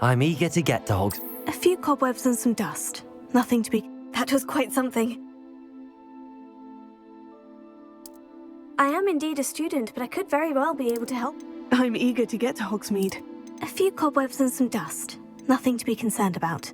I'm eager to get to Hogs. A few cobwebs and some dust. Nothing to be... That was quite something. I am indeed a student, but I could very well be able to help. I'm eager to get to Hogsmeade. A few cobwebs and some dust. Nothing to be concerned about.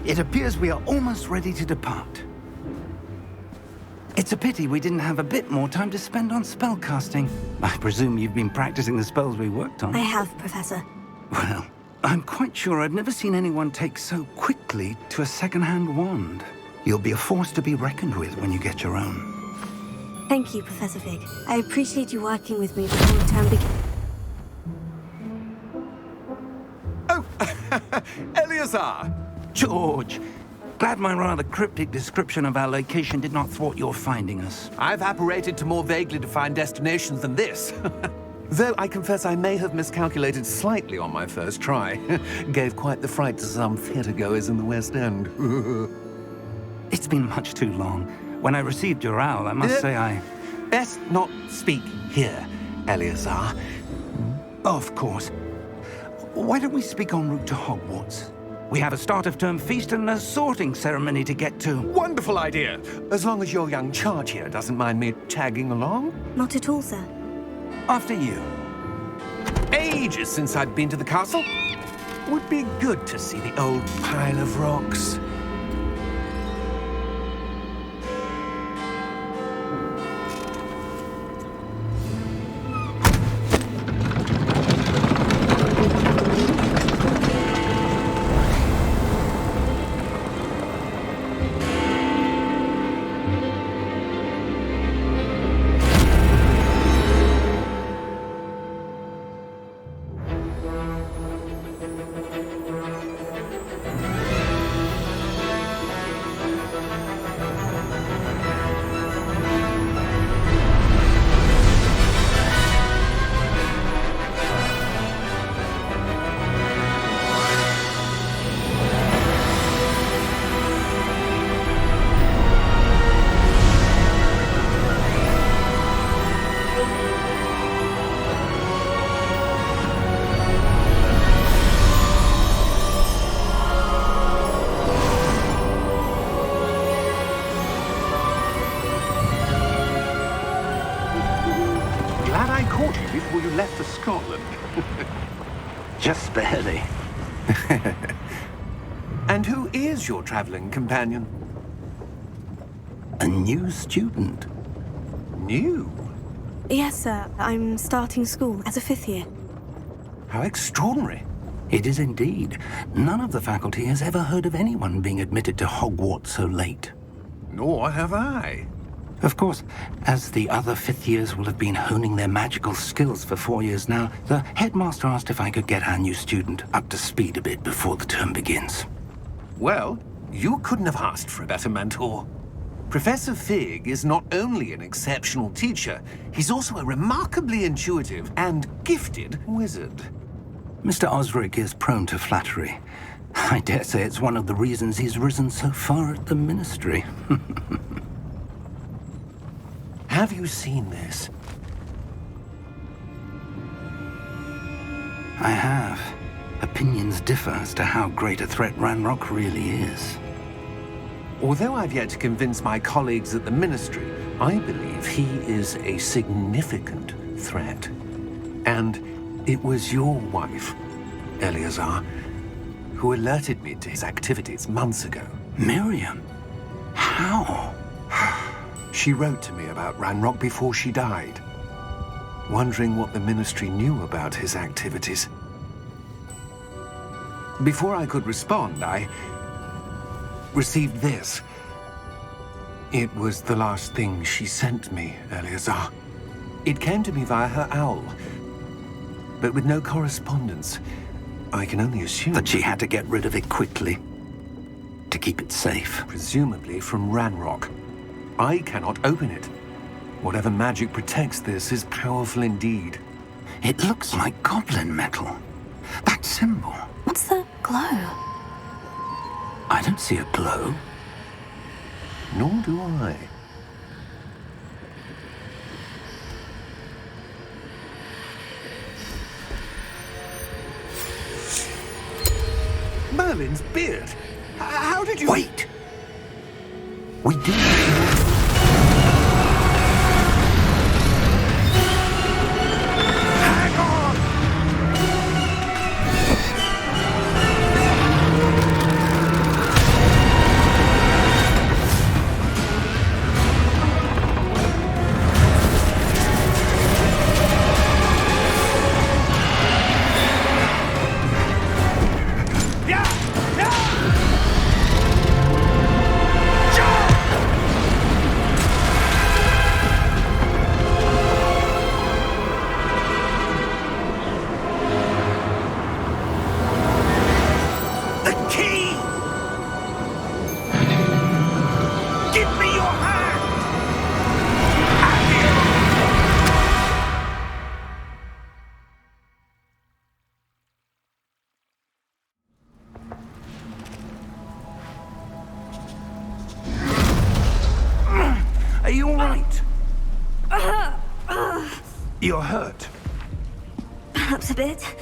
It appears we are almost ready to depart. It's a pity we didn't have a bit more time to spend on spellcasting. I presume you've been practicing the spells we worked on. I have, Professor. Well, I'm quite sure I've never seen anyone take so quickly to a second-hand wand. You'll be a force to be reckoned with when you get your own. Thank you, Professor Fig. I appreciate you working with me before the term begins. Oh, Eleazar! George, glad my rather cryptic description of our location did not thwart your finding us. I've apparated to more vaguely defined destinations than this. Though I confess I may have miscalculated slightly on my first try. Gave quite the fright to some theatre-goers in the West End. It's been much too long. When I received your owl, I must say I... Best not speak here, Eleazar. Of course. Why don't we speak en route to Hogwarts? We have a start-of-term feast and a sorting ceremony to get to. Wonderful idea! As long as your young charge here doesn't mind me tagging along. Not at all, sir. After you. Ages since I'd been to the castle. Would be good to see the old pile of rocks. Before you left for Scotland. Just barely. And who is your traveling companion? A new student. New? Yes, sir. I'm starting school as a 5th year. How extraordinary. It is indeed. None of the faculty has ever heard of anyone being admitted to Hogwarts so late. Nor have I. Of course, as the other 5th years will have been honing their magical skills for 4 years now, the headmaster asked if I could get our new student up to speed a bit before the term begins. Well, you couldn't have asked for a better mentor. Professor Fig is not only an exceptional teacher, he's also a remarkably intuitive and gifted wizard. Mr. Osric is prone to flattery. I dare say it's one of the reasons he's risen so far at the Ministry. Have you seen this? I have. Opinions differ as to how great a threat Ranrock really is. Although I've yet to convince my colleagues at the Ministry, I believe he is a significant threat. And it was your wife, Eleazar, who alerted me to his activities months ago. Miriam? How? She wrote to me about Ranrock before she died, wondering what the Ministry knew about his activities. Before I could respond, I received this. It was the last thing she sent me, Eleazar. It came to me via her owl, but with no correspondence. I can only assume That she had to get rid of it quickly, to keep it safe. presumably from Ranrock. I cannot open it. Whatever magic protects this is powerful indeed. It looks like goblin metal. That symbol. What's the glow? I don't see a glow. Nor do I. Merlin's beard! How did you... Wait! We do. Hang on! The key! Give me your hand! Are you all right? You're hurt. Perhaps a bit.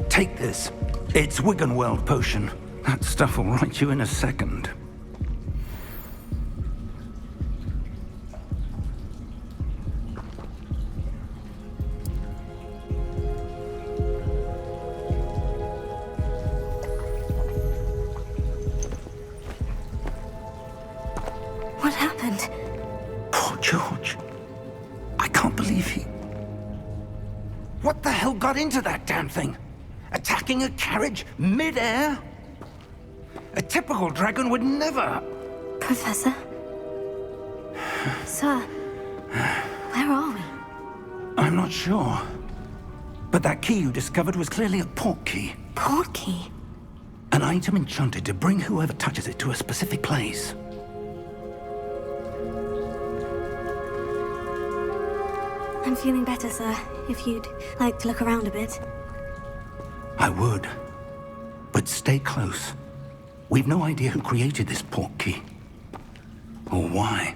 Take this. It's Wiggenweld potion. That stuff will right you in a second. What happened? Poor George. I can't believe he... What the hell got into that damn thing? Attacking a carriage mid-air? A typical dragon would never... Professor? Sir, where are we? I'm not sure. But that key you discovered was clearly a port key. Port key? An item enchanted to bring whoever touches it to a specific place. I'm feeling better, sir. If you'd like to look around a bit. I would. But stay close. We've no idea who created this port key. Or why.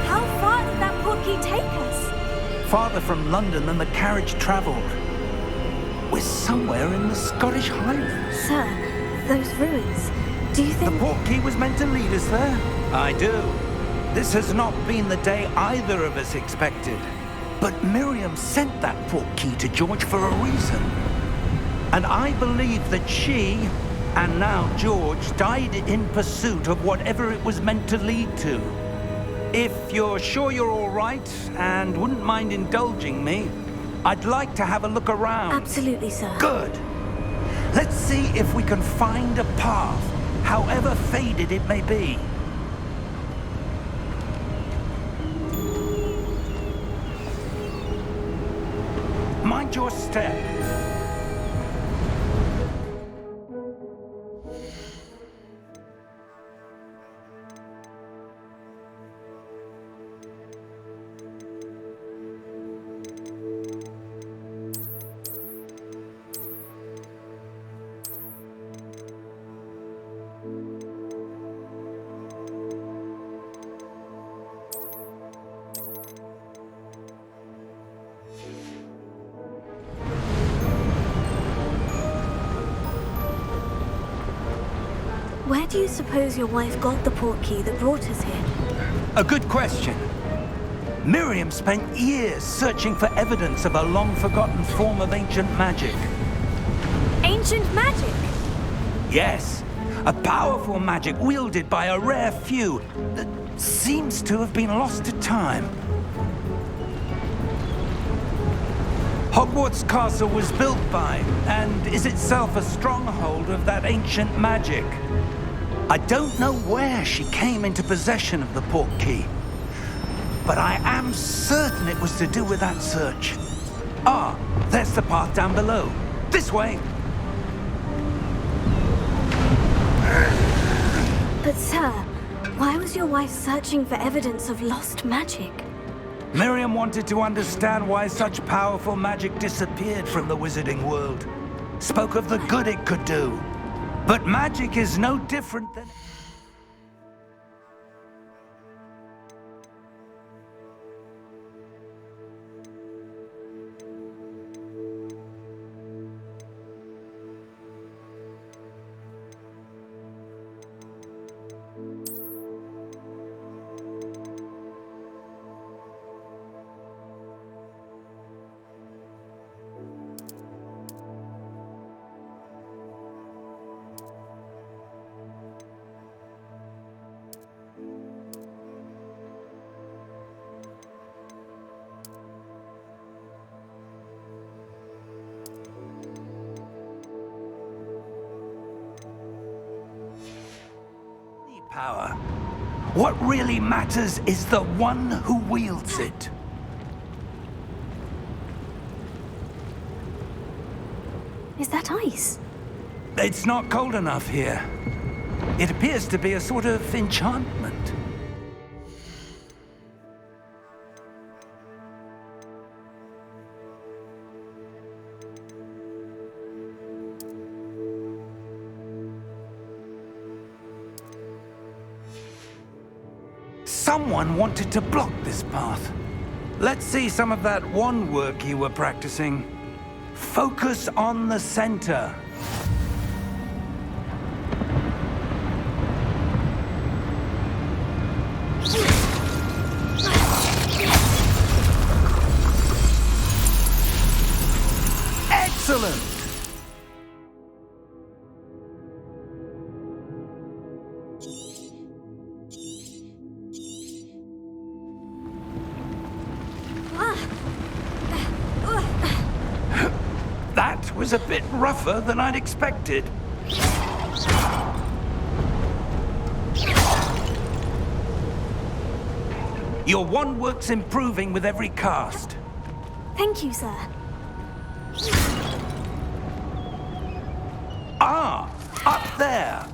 How far did that port key take us? Farther from London than the carriage travelled. We're somewhere in the Scottish Highlands. Sir, those ruins. Do you The think... port key was meant to lead us there? I do. This has not been the day either of us expected. But Miriam sent that port key to George for a reason. And I believe that she, and now George, died in pursuit of whatever it was meant to lead to. If you're sure you're all right and wouldn't mind indulging me, I'd like to have a look around. Absolutely, sir. Good. Let's see if we can find a path, however faded it may be. Mind your step. Where do you suppose your wife got the portkey that brought us here? A good question. Miriam spent years searching for evidence of a long-forgotten form of ancient magic. Ancient magic? Yes, a powerful magic wielded by a rare few that seems to have been lost to time. Hogwarts Castle was built by, and is itself a stronghold of that ancient magic. I don't know where she came into possession of the portkey, but I am certain it was to do with that search. Ah, there's the path down below. This way! But sir, why was your wife searching for evidence of lost magic? Miriam wanted to understand why such powerful magic disappeared from the wizarding world. Spoke of the good it could do. But magic is no different than... Power. What really matters is the one who wields it. Is that ice? It's not cold enough here. It appears to be a sort of enchantment. Someone wanted to block this path. Let's see some of that wand work you were practicing. Focus on the center. Excellent! That was a bit rougher than I'd expected. Your wand work's improving with every cast. Thank you, sir. Ah, up there.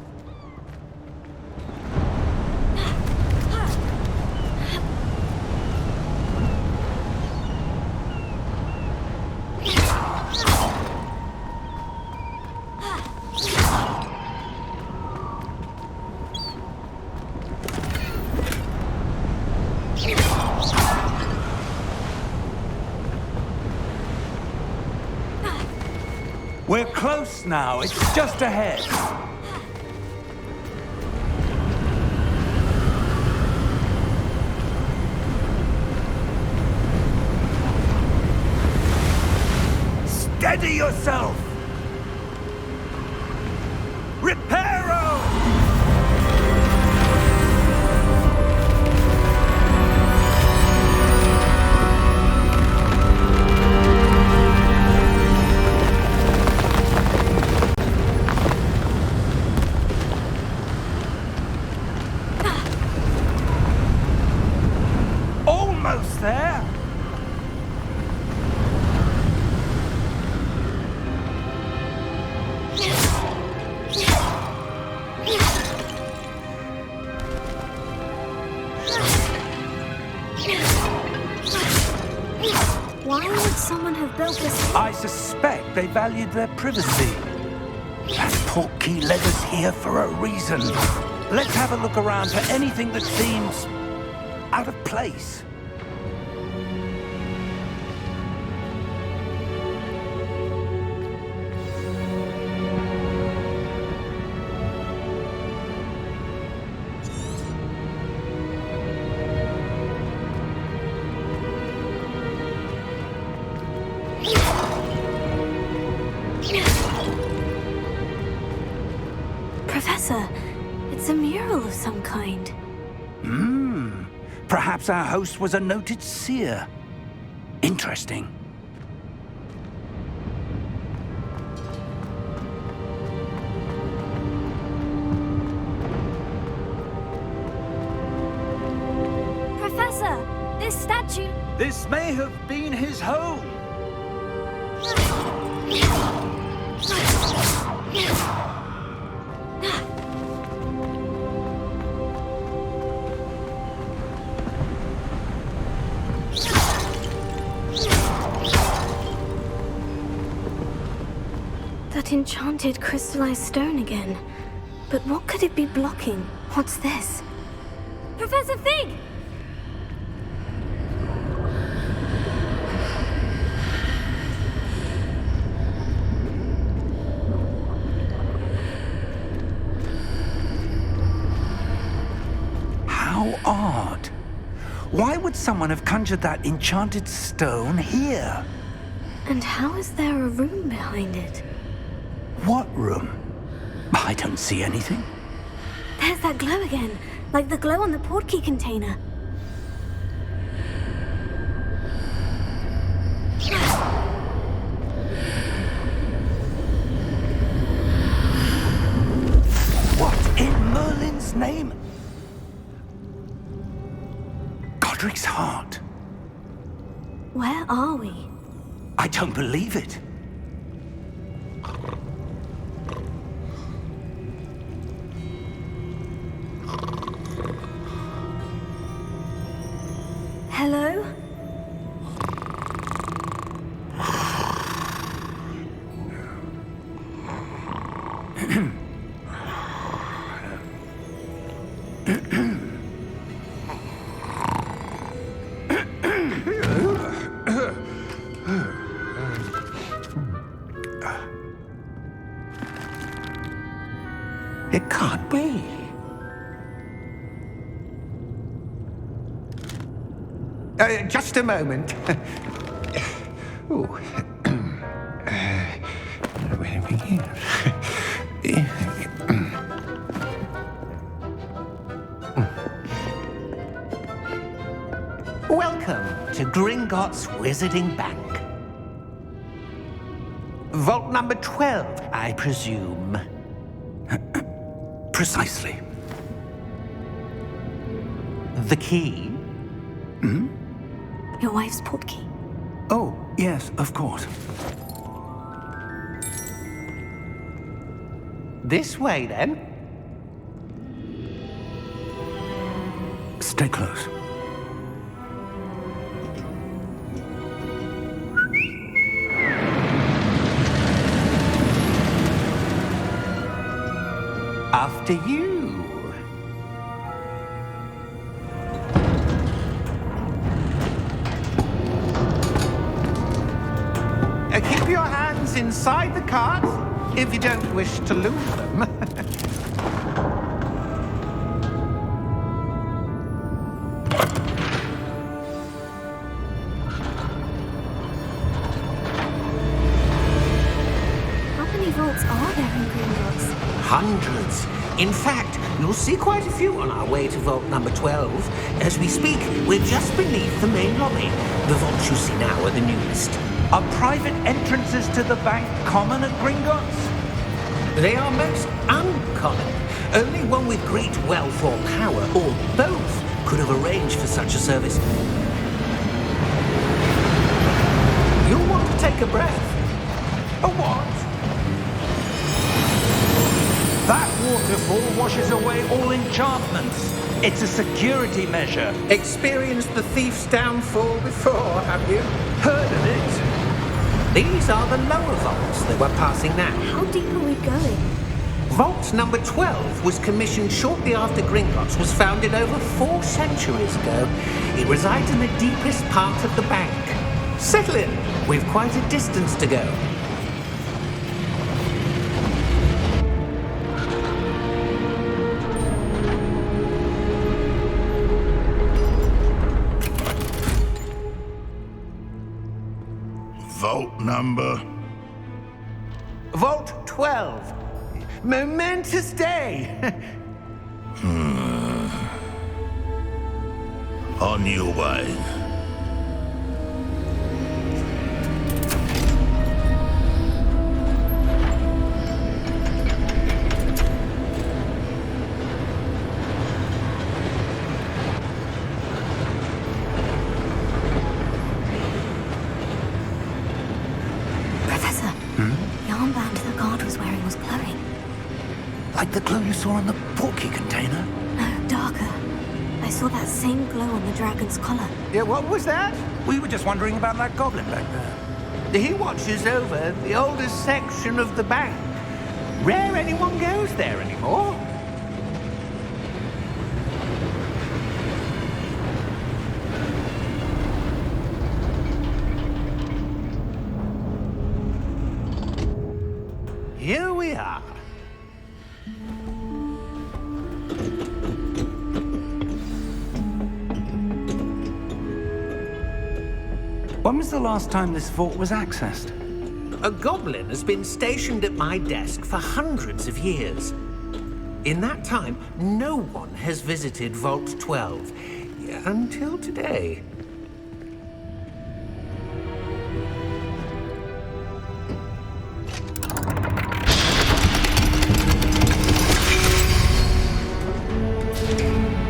We're close now. It's just ahead. Steady yourself! Reparo! Almost there. Why would someone have built this? I suspect they valued their privacy. That portkey led us here for a reason. Let's have a look around for anything that seems out of place. Professor, it's a mural of some kind. Perhaps our host was a noted seer. Interesting. Professor, this statue... This may have been his home. That enchanted crystallized stone again. But what could it be blocking? What's this? Professor Fig! How odd. Why would someone have conjured that enchanted stone here? And how is there a room behind it? What room? I don't see anything. There's that glow again, like the glow on the portkey container. What in Merlin's name? Godric's heart. Where are we? I don't believe it. Hello? It can't be. Just a moment. Oh. Where are we here? Welcome to Gringotts Wizarding Bank. Vault number 12, I presume. Precisely. The key? Your wife's portkey. Oh, yes, of course. This way, then. Stay close. After you. Keep your hands inside the cart if you don't wish to lose them. How many vaults are there in Gringotts? Hundreds. In fact, you'll see quite a few on our way to vault number 12. As we speak, we're just beneath the main lobby. The vaults you see now are the newest. Are private entrances to the bank common at Gringotts? They are most uncommon. Only one with great wealth or power, or both, could have arranged for such a service. You'll want to take a breath. A what? That waterfall washes away all enchantments. It's a security measure. Experienced the thief's downfall before, have you? Heard of it? These are the lower vaults that we're passing now. How deep are we going? Vault number 12 was commissioned shortly after Gringotts was founded over 4 centuries ago. It resides in the deepest part of the bank. Settle in. We've quite a distance to go. Vault number? Vault 12. Momentous day. On your way. Professor, the armband the guard was wearing was glowing. Like the glow you saw in the portkey container? No, darker. I saw that same glow on the dragon's collar. Yeah, what was that? We were just wondering about that goblin back there. He watches over the oldest section of the bank. Rare anyone goes there anymore. Here we are. When was the last time this vault was accessed? A goblin has been stationed at my desk for hundreds of years. In that time, no one has visited Vault 12 until today.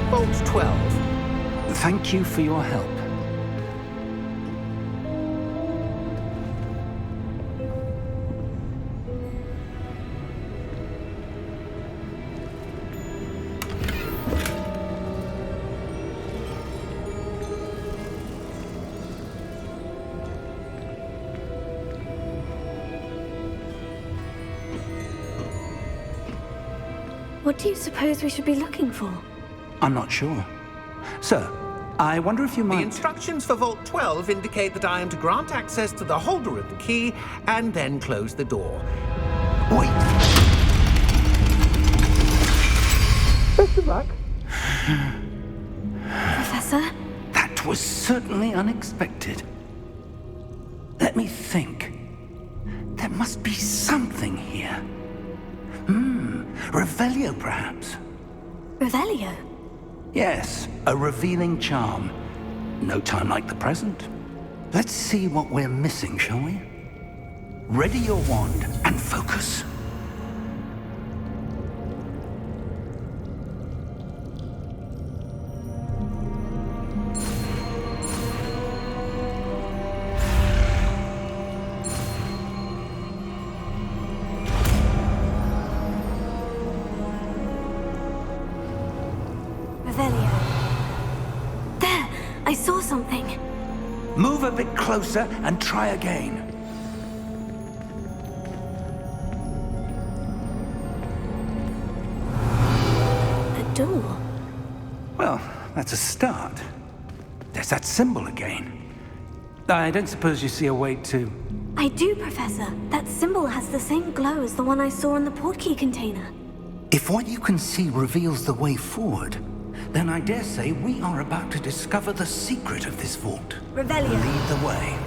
Vault 12. Thank you for your help. What do you suppose we should be looking for? I'm not sure. Sir, I wonder if you The might... instructions for Vault 12 indicate that I am to grant access to the holder of the key and then close the door. Wait! Best of luck. Professor? That was certainly unexpected. Let me think. There must be something here. Revelio, perhaps? Revelio? Yes, a revealing charm. No time like the present. Let's see what we're missing, shall we? Ready your wand and focus. Revelio. There! I saw something. Move a bit closer and try again. A door. Well, that's a start. There's that symbol again. I don't suppose you see a way to... I do, Professor. That symbol has the same glow as the one I saw in the portkey container. If what you can see reveals the way forward, then I dare say we are about to discover the secret of this vault. Revelio. Lead the way.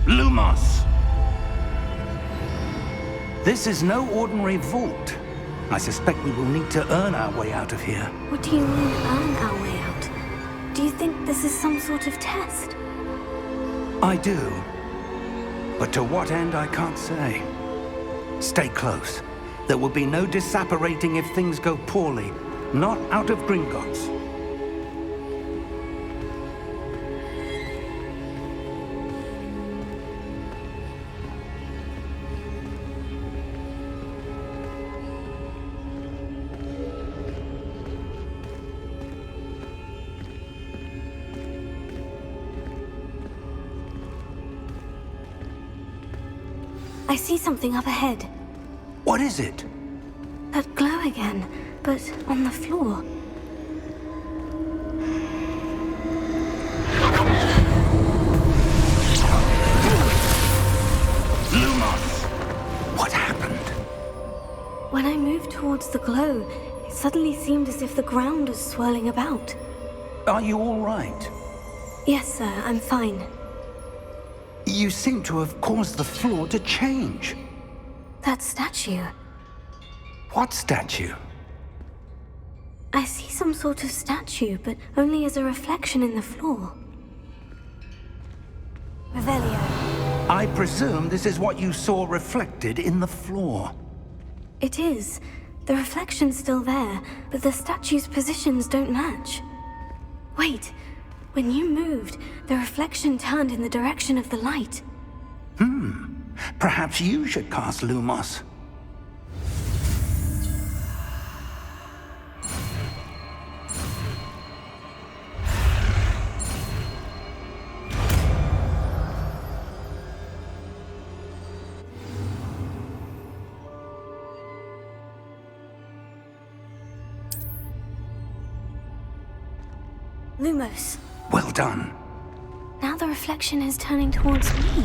Lumos! This is no ordinary vault. I suspect we will need to earn our way out of here. What do you mean, earn our way out? Do you think this is some sort of test? I do. But to what end, I can't say. Stay close. There will be no disapparating if things go poorly. Not out of Gringotts. I see something up ahead. What is it? That glow again, but on the floor. Lumos! What happened? When I moved towards the glow, it suddenly seemed as if the ground was swirling about. Are you all right? Yes, sir, I'm fine. You seem to have caused the floor to change. That statue. What statue? I see some sort of statue, but only as a reflection in the floor. Revelio. I presume this is what you saw reflected in the floor. It is. The reflection's still there, but the statue's positions don't match. Wait. When you moved, the reflection turned in the direction of the light. Perhaps you should cast Lumos. Lumos. Well done. Now the reflection is turning towards me.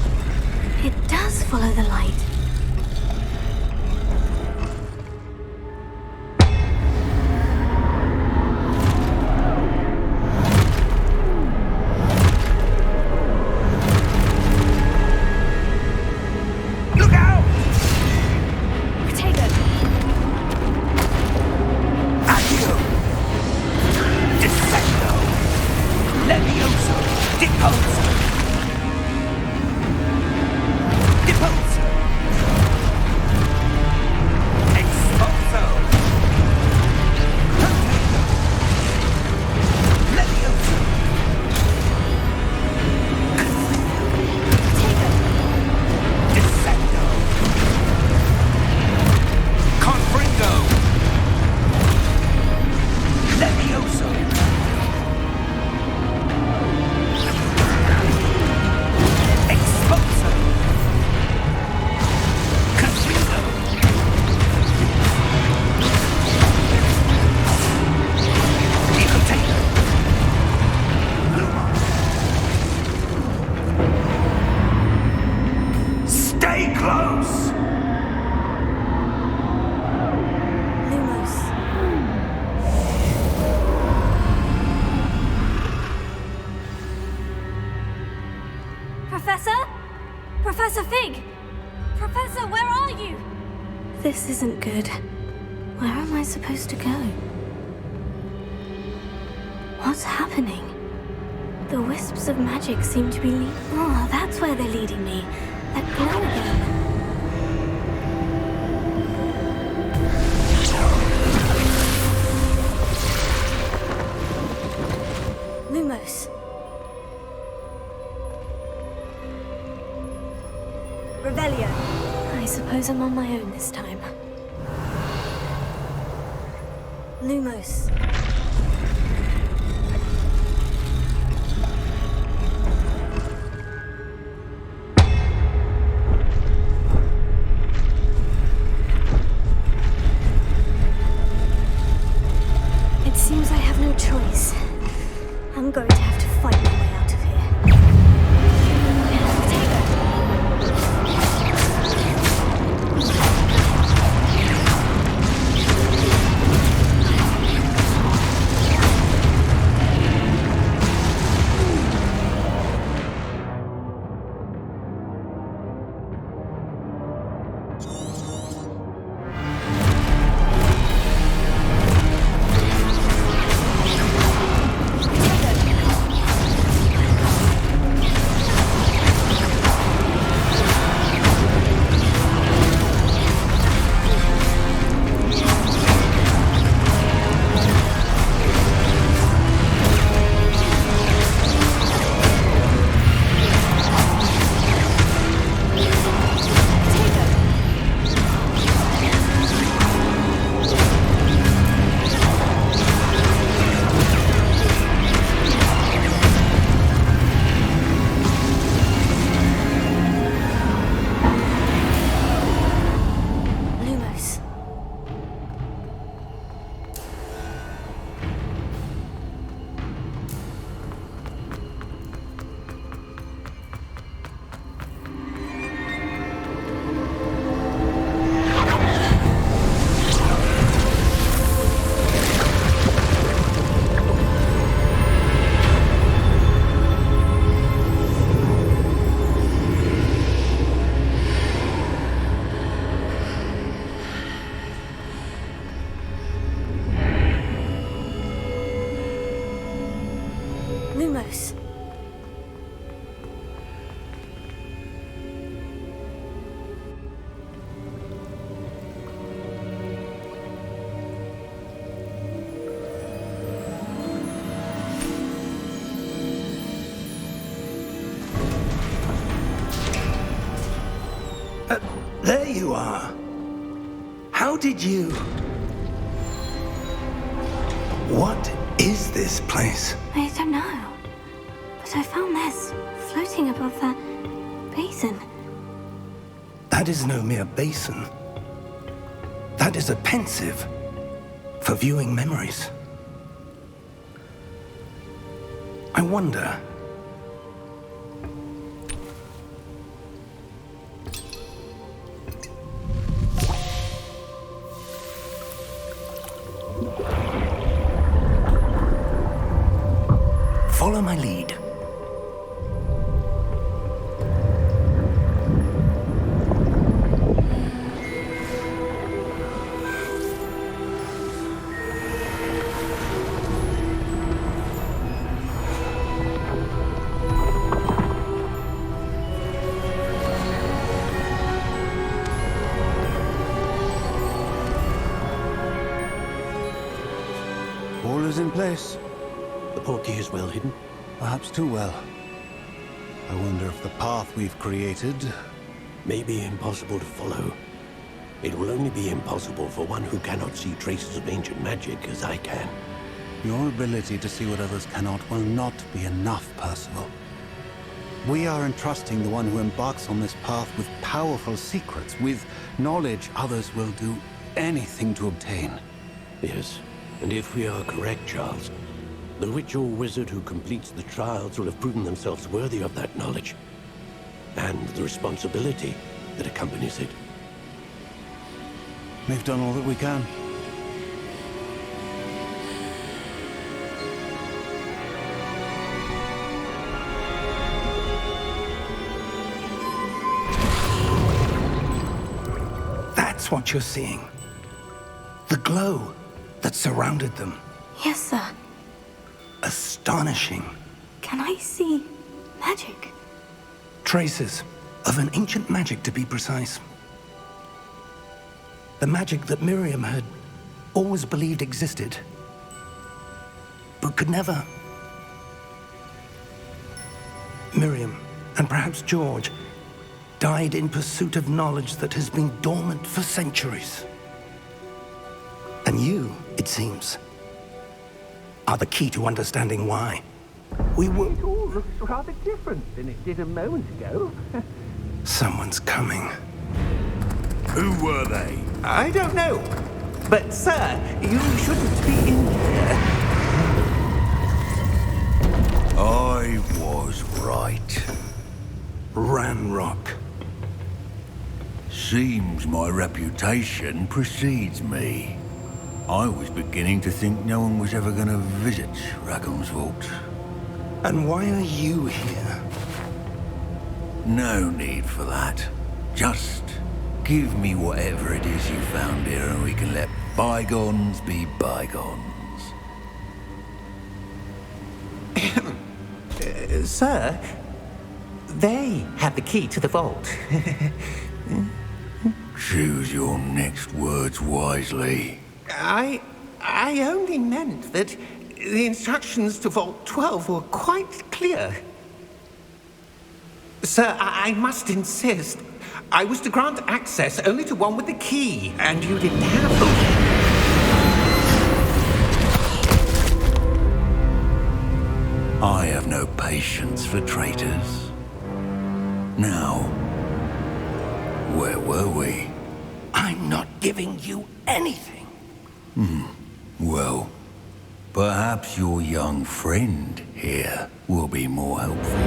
It does follow the light. Look out! Protego! Accio! Dissecto! Levioso! Deposo! Deposo! Expulso! Potato! Levioso! Protego! Dissecto! Confringo! Levioso! Expulso! Confringo! Potato! Lumos! Stay close! Lumos. Professor? Professor Fig! Professor, where are you? This isn't good. Where am I supposed to go? What's happening? The wisps of magic seem to be Oh, that's where they're leading me. That glow again. Lumos. Revelio. I suppose I'm on my own this time. Lumos. It seems I have no choice. I'm going to have to fight my way out of here. Potato. There you are. How did you... What is this place? I don't know. But I found this floating above that basin. That is no mere basin. That is a pensive for viewing memories. I wonder... Follow my lead. All is in place. The portkey is well hidden. Perhaps too well. I wonder if the path we've created... May be impossible to follow. It will only be impossible for one who cannot see traces of ancient magic as I can. Your ability to see what others cannot will not be enough, Percival. We are entrusting the one who embarks on this path with powerful secrets, with knowledge others will do anything to obtain. Yes, and if we are correct, Charles, the witch or wizard who completes the trials will have proven themselves worthy of that knowledge, and the responsibility that accompanies it. We've done all that we can. That's what you're seeing. The glow that surrounded them. Yes, sir. Astonishing. Can I see magic? Traces of an ancient magic, to be precise. The magic that Miriam had always believed existed, but could never. Miriam, and perhaps George, died in pursuit of knowledge that has been dormant for centuries. And you, it seems, are the key to understanding why. We will... It all looks rather different than it did a moment ago. Someone's coming. Who were they? I don't know. But, sir, you shouldn't be in here. I was right. Ranrock. Seems my reputation precedes me. I was beginning to think no one was ever going to visit Rackham's vault. And why are you here? No need for that. Just give me whatever it is you found here and we can let bygones be bygones. Sir, they had the key to the vault. Choose your next words wisely. I only meant that the instructions to Vault 12 were quite clear. Sir, I must insist. I was to grant access only to one with the key, and you didn't have them. I have no patience for traitors. Now, where were we? I'm not giving you anything. Well, perhaps your young friend here will be more helpful.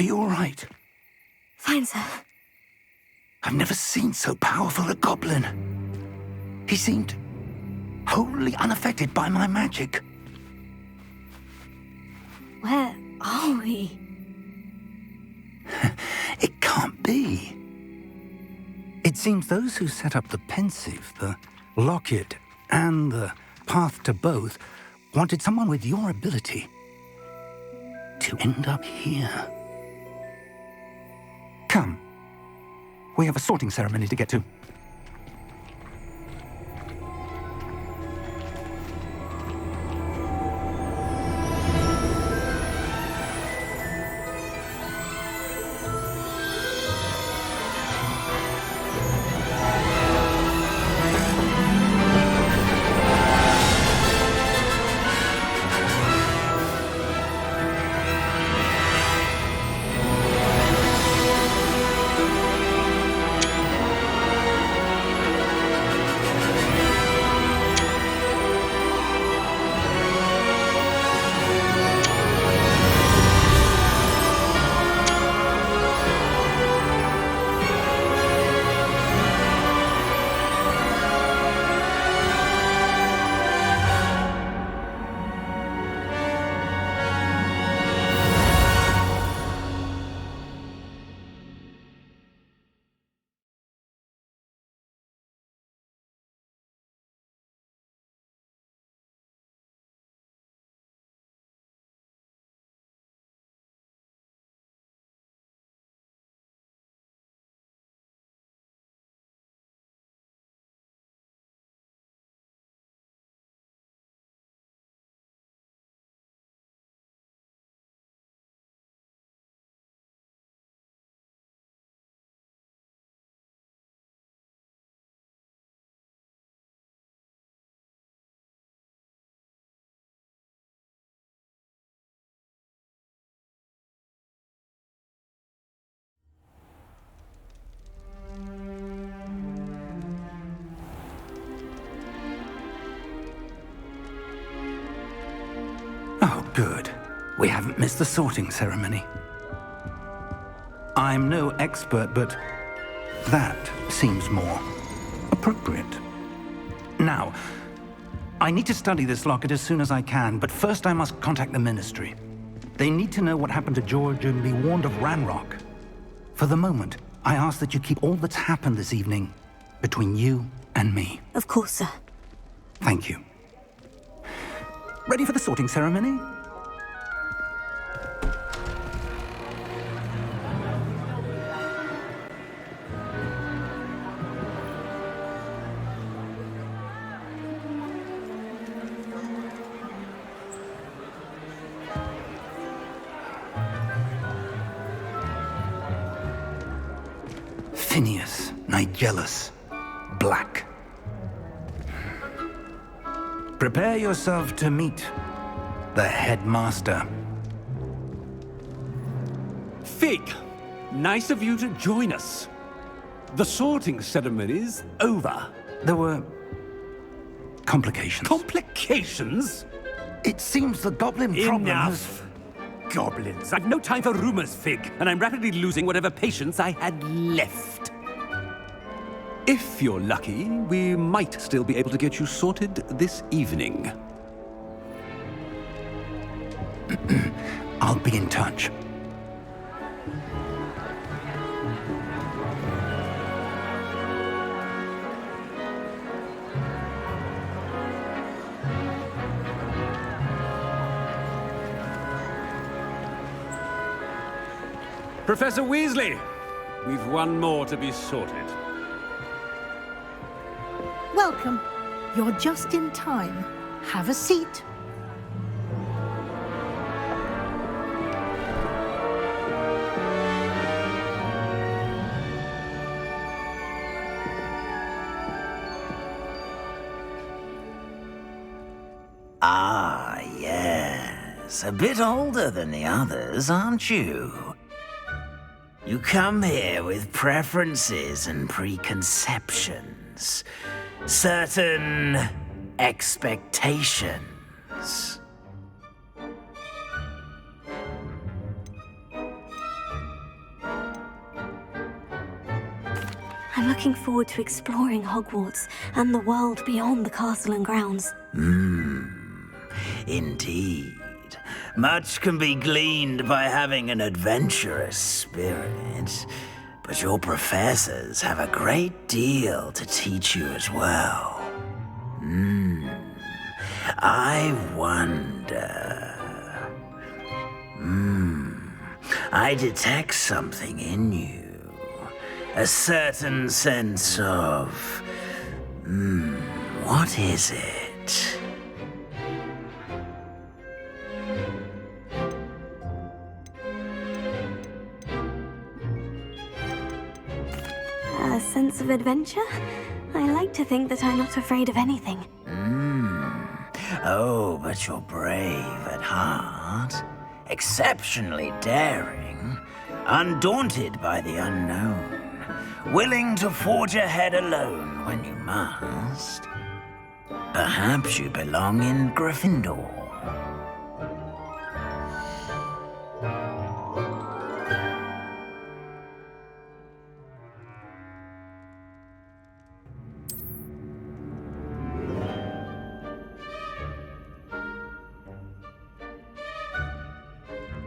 you all right? Fine, sir. I've never seen so powerful a goblin. He seemed wholly unaffected by my magic. Where are we? It can't be. It seems those who set up the pensive, the locket, and the path to both wanted someone with your ability to end up here. Come. We have a sorting ceremony to get to. Oh, good. We haven't missed the sorting ceremony. I'm no expert, but that seems more appropriate. Now, I need to study this locket as soon as I can, but first I must contact the Ministry. They need to know what happened to George and be warned of Ranrock. For the moment, I ask that you keep all that's happened this evening between you and me. Of course, sir. Thank you. Ready for the sorting ceremony? Phineas, Nigellus, Black. Prepare yourself to meet the headmaster. Fig, nice of you to join us. The sorting ceremony's over. There were complications. Complications? It seems the goblin problem Enough. Goblins. I've no time for rumors, Fig, and I'm rapidly losing whatever patience I had left. If you're lucky, we might still be able to get you sorted this evening. I'll be in touch. Professor Weasley, we've one more to be sorted. Welcome. You're just in time. Have a seat. Ah, yes. A bit older than the others, aren't you? You come here with preferences and preconceptions. Certain expectations. looking forward to exploring Hogwarts and the world beyond the castle and grounds. Indeed. Much can be gleaned by having an adventurous spirit, but your professors have a great deal to teach you as well. I wonder... I detect something in you. A certain sense of... what is it? A sense of adventure? I like to think that I'm not afraid of anything. Oh, but you're brave at heart. Exceptionally daring. Undaunted by the unknown. Willing to forge ahead alone when you must. Perhaps you belong in Gryffindor.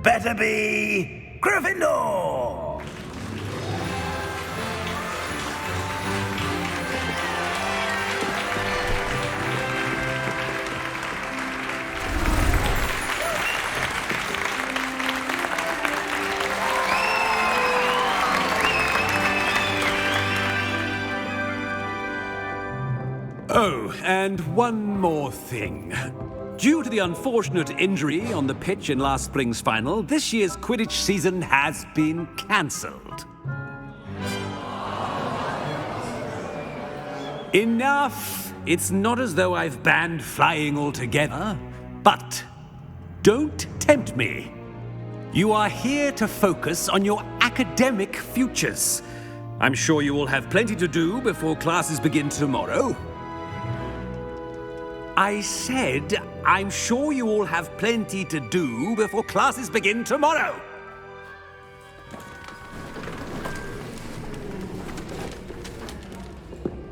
Better be Gryffindor! Oh, and one more thing. Due to the unfortunate injury on the pitch in last spring's final, this year's Quidditch season has been cancelled. Enough! It's not as though I've banned flying altogether, but don't tempt me. You are here to focus on your academic futures. I'm sure you will have plenty to do before classes begin tomorrow. I said, I'm sure you all have plenty to do before classes begin tomorrow.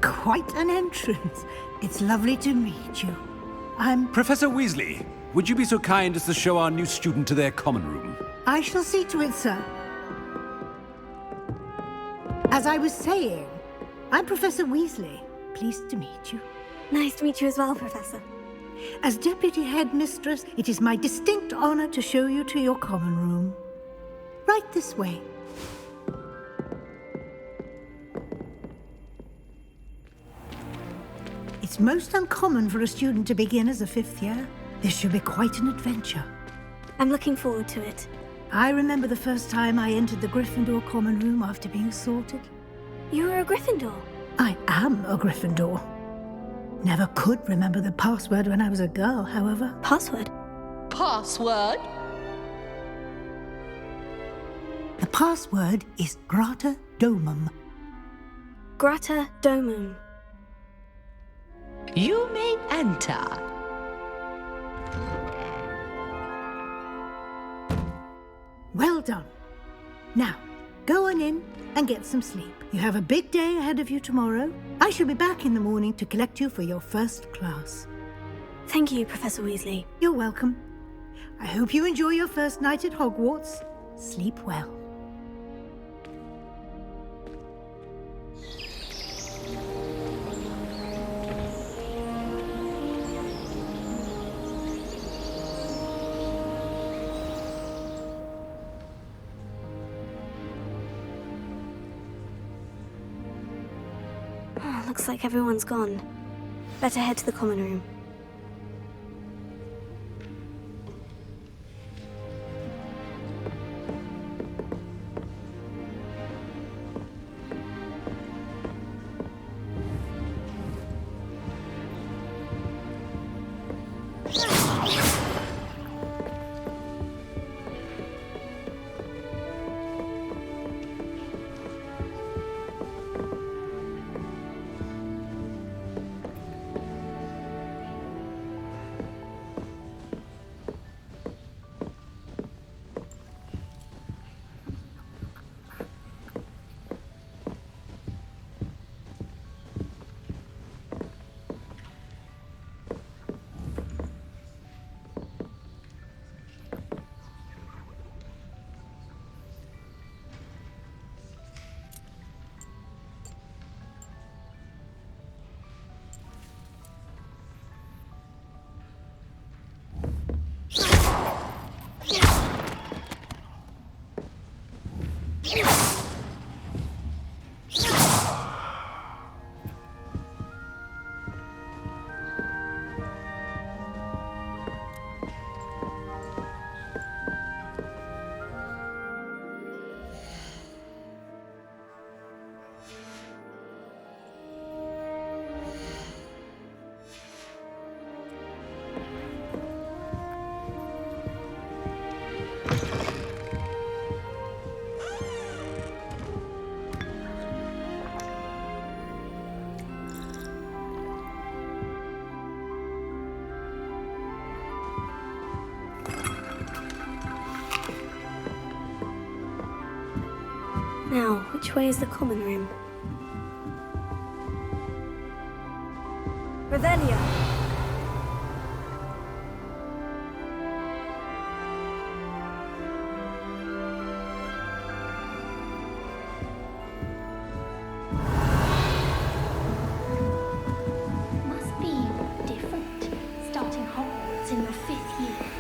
Quite an entrance. It's lovely to meet you. Professor Weasley, would you be so kind as to show our new student to their common room? I shall see to it, sir. As I was saying, I'm Professor Weasley. Pleased to meet you. Nice to meet you as well, Professor. As Deputy Headmistress, it is my distinct honor to show you to your common room. Right this way. It's most uncommon for a student to begin as a fifth year. This should be quite an adventure. I'm looking forward to it. I remember the first time I entered the Gryffindor common room after being sorted. You were a Gryffindor? I am a Gryffindor. Never could remember the password when I was a girl, however. Password? Password? The password is Grata Domum. Grata Domum. You may enter. Well done. Now, go on in and get some sleep. You have a big day ahead of you tomorrow. I shall be back in the morning to collect you for your first class. Thank you, Professor Weasley. You're welcome. I hope you enjoy your first night at Hogwarts. Sleep well. Looks like everyone's gone. Better head to the common room. Now, which way is the common room? Revelio! Must be different, starting Hogwarts in your 5th year.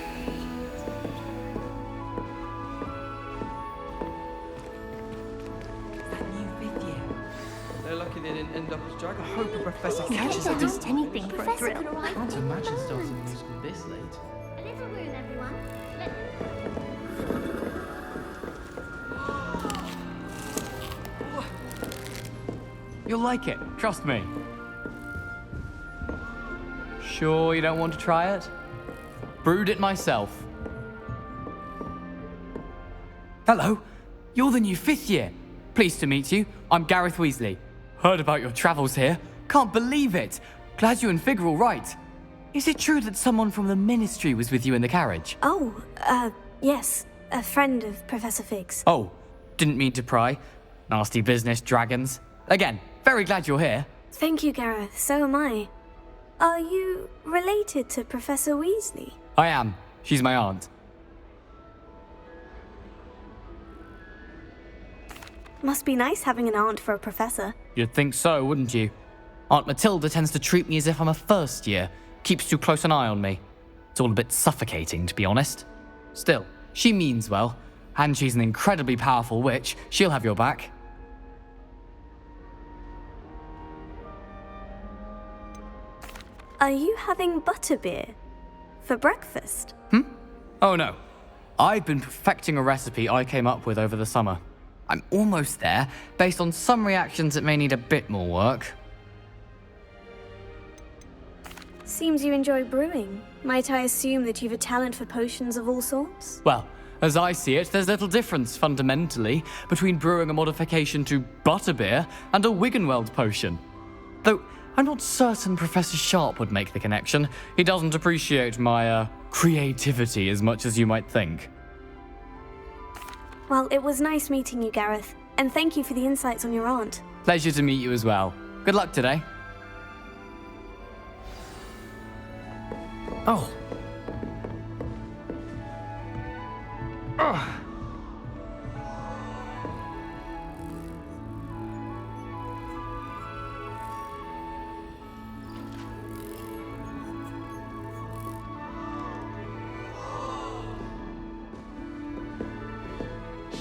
They're lucky they didn't end up as drag. I hope a professor catches Never a just anything for a thrill. Can't imagine starting a musical this late. A little room, everyone. You'll like it, trust me. Sure you don't want to try it? Brewed it myself. Hello, you're the new 5th year. Pleased to meet you. I'm Gareth Weasley. Heard about your travels here. Can't believe it. Glad you and Fig are all right. Is it true that someone from the Ministry was with you in the carriage? Oh, yes. A friend of Professor Fig's. Oh, didn't mean to pry. Nasty business, dragons. Again, very glad you're here. Thank you, Gareth. So am I. Are you related to Professor Weasley? I am. She's my aunt. Must be nice having an aunt for a professor. You'd think so, wouldn't you? Aunt Matilda tends to treat me as if I'm a first year. Keeps too close an eye on me. It's all a bit suffocating, to be honest. Still, she means well. And she's an incredibly powerful witch. She'll have your back. Are you having butterbeer for breakfast? Oh no. I've been perfecting a recipe I came up with over the summer. I'm almost there, based on some reactions that may need a bit more work. Seems you enjoy brewing. Might I assume that you've a talent for potions of all sorts? Well, as I see it, there's little difference, fundamentally, between brewing a modification to butterbeer and a Wiggenweld potion. Though, I'm not certain Professor Sharp would make the connection. He doesn't appreciate my, creativity as much as you might think. Well, it was nice meeting you, Gareth. And thank you for the insights on your aunt. Pleasure to meet you as well. Good luck today. Oh. Ugh.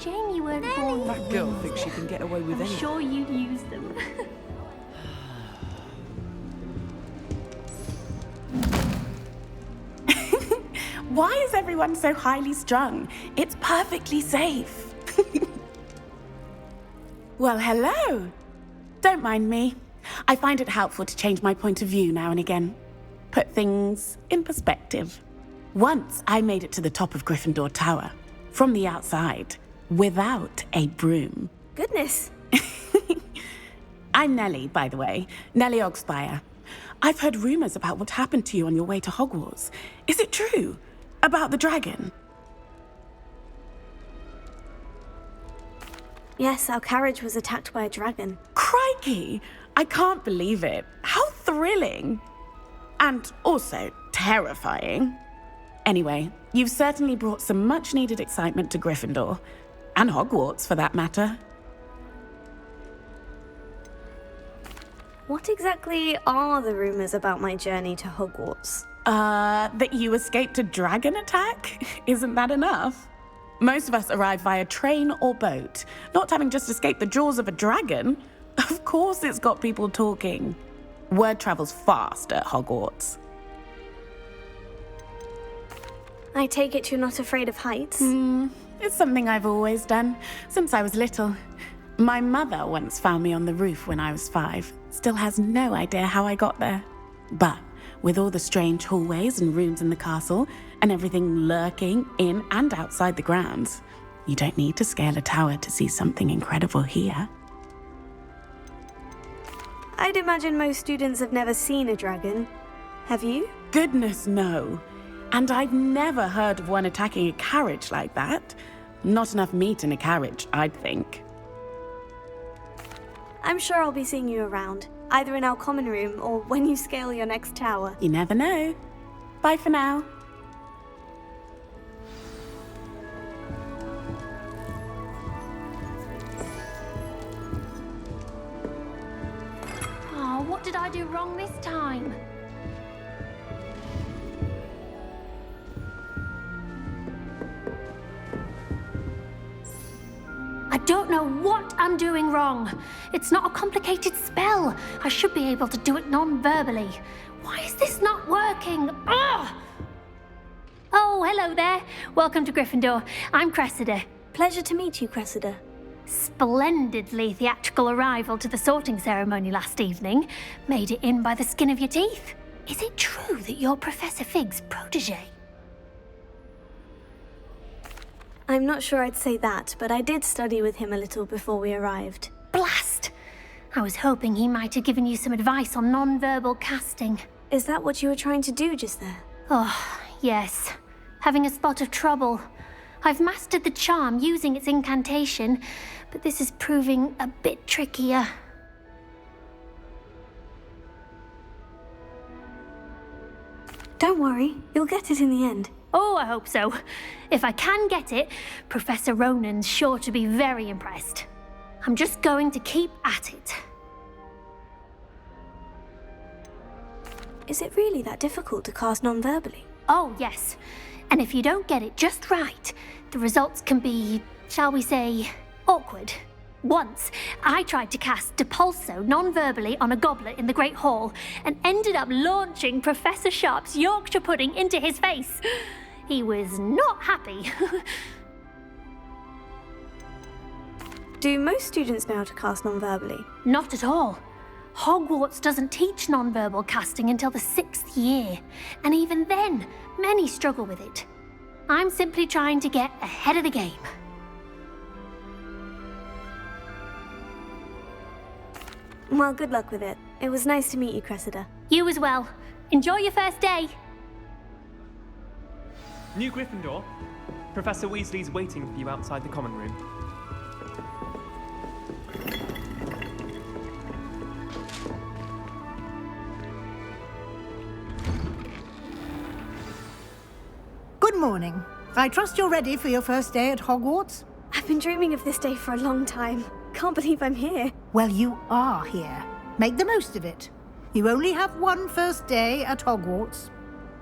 Shame you weren't born. That girl thinks she can get away with I'm anything. sure you'd use them. Why is everyone so highly strung? It's perfectly safe. Well, hello. Don't mind me. I find it helpful to change my point of view now and again. Put things in perspective. Once I made it to the top of Gryffindor Tower, from the outside, without a broom. Goodness. I'm Nellie, by the way. Nellie Ogspire. I've heard rumors about what happened to you on your way to Hogwarts. Is it true? About the dragon? Yes, our carriage was attacked by a dragon. Crikey! I can't believe it. How thrilling! And also terrifying. Anyway, you've certainly brought some much-needed excitement to Gryffindor. And Hogwarts, for that matter. What exactly are the rumors about my journey to Hogwarts? That you escaped a dragon attack? Isn't that enough? Most of us arrive via train or boat, not having just escaped the jaws of a dragon. Of course it's got people talking. Word travels fast at Hogwarts. I take it you're not afraid of heights? It's something I've always done, since I was little. My mother once found me on the roof when I was 5. Still has no idea how I got there. But with all the strange hallways and rooms in the castle, and everything lurking in and outside the grounds, you don't need to scale a tower to see something incredible here. I'd imagine most students have never seen a dragon. Have you? Goodness, no. And I've never heard of one attacking a carriage like that. Not enough meat in a carriage, I'd think. I'm sure I'll be seeing you around, either in our common room or when you scale your next tower. You never know. Bye for now. Oh, what did I do wrong this time? I don't know what I'm doing wrong. It's not a complicated spell. I should be able to do it non-verbally. Why is this not working? Ugh! Oh, hello there. Welcome to Gryffindor. I'm Cressida. Pleasure to meet you, Cressida. Splendidly theatrical arrival to the sorting ceremony last evening. Made it in by the skin of your teeth. Is it true that you're Professor Fig's protege? I'm not sure I'd say that, but I did study with him a little before we arrived. Blast! I was hoping he might have given you some advice on non-verbal casting. Is that what you were trying to do just there? Oh, yes. Having a spot of trouble. I've mastered the charm using its incantation, but this is proving a bit trickier. Don't worry, you'll get it in the end. Oh, I hope so. If I can get it, Professor Ronan's sure to be very impressed. I'm just going to keep at it. Is it really that difficult to cast non-verbally? Oh, yes. And if you don't get it just right, the results can be, shall we say, awkward. Once, I tried to cast Depulso non-verbally on a goblet in the Great Hall and ended up launching Professor Sharp's Yorkshire pudding into his face. He was not happy. Do most students know how to cast non-verbally? Not at all. Hogwarts doesn't teach non-verbal casting until the 6th year, and even then, many struggle with it. I'm simply trying to get ahead of the game. Well, good luck with it. It was nice to meet you, Cressida. You as well. Enjoy your first day. New Gryffindor, Professor Weasley's waiting for you outside the common room. Good morning. I trust you're ready for your first day at Hogwarts? I've been dreaming of this day for a long time. Can't believe I'm here. Well, you are here. Make the most of it. You only have one first day at Hogwarts.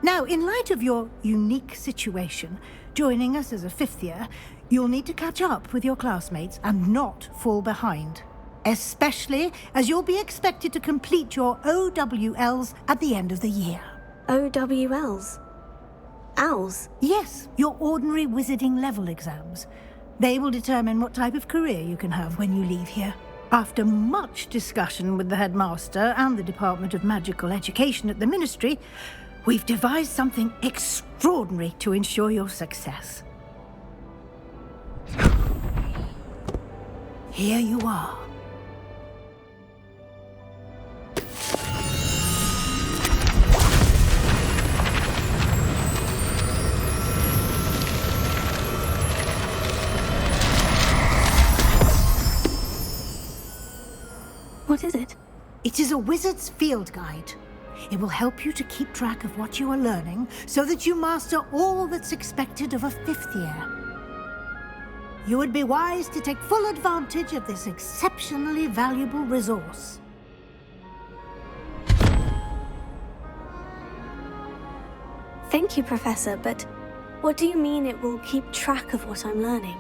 Now, in light of your unique situation, joining us as a 5th year, you'll need to catch up with your classmates and not fall behind. Especially as you'll be expected to complete your OWLs at the end of the year. OWLs? Owls? Yes, your ordinary wizarding level exams. They will determine what type of career you can have when you leave here. After much discussion with the headmaster and the Department of Magical Education at the Ministry, we've devised something extraordinary to ensure your success. Here you are. What is it? It is a wizard's field guide. It will help you to keep track of what you are learning so that you master all that's expected of a 5th year. You would be wise to take full advantage of this exceptionally valuable resource. Thank you, Professor, but what do you mean it will keep track of what I'm learning?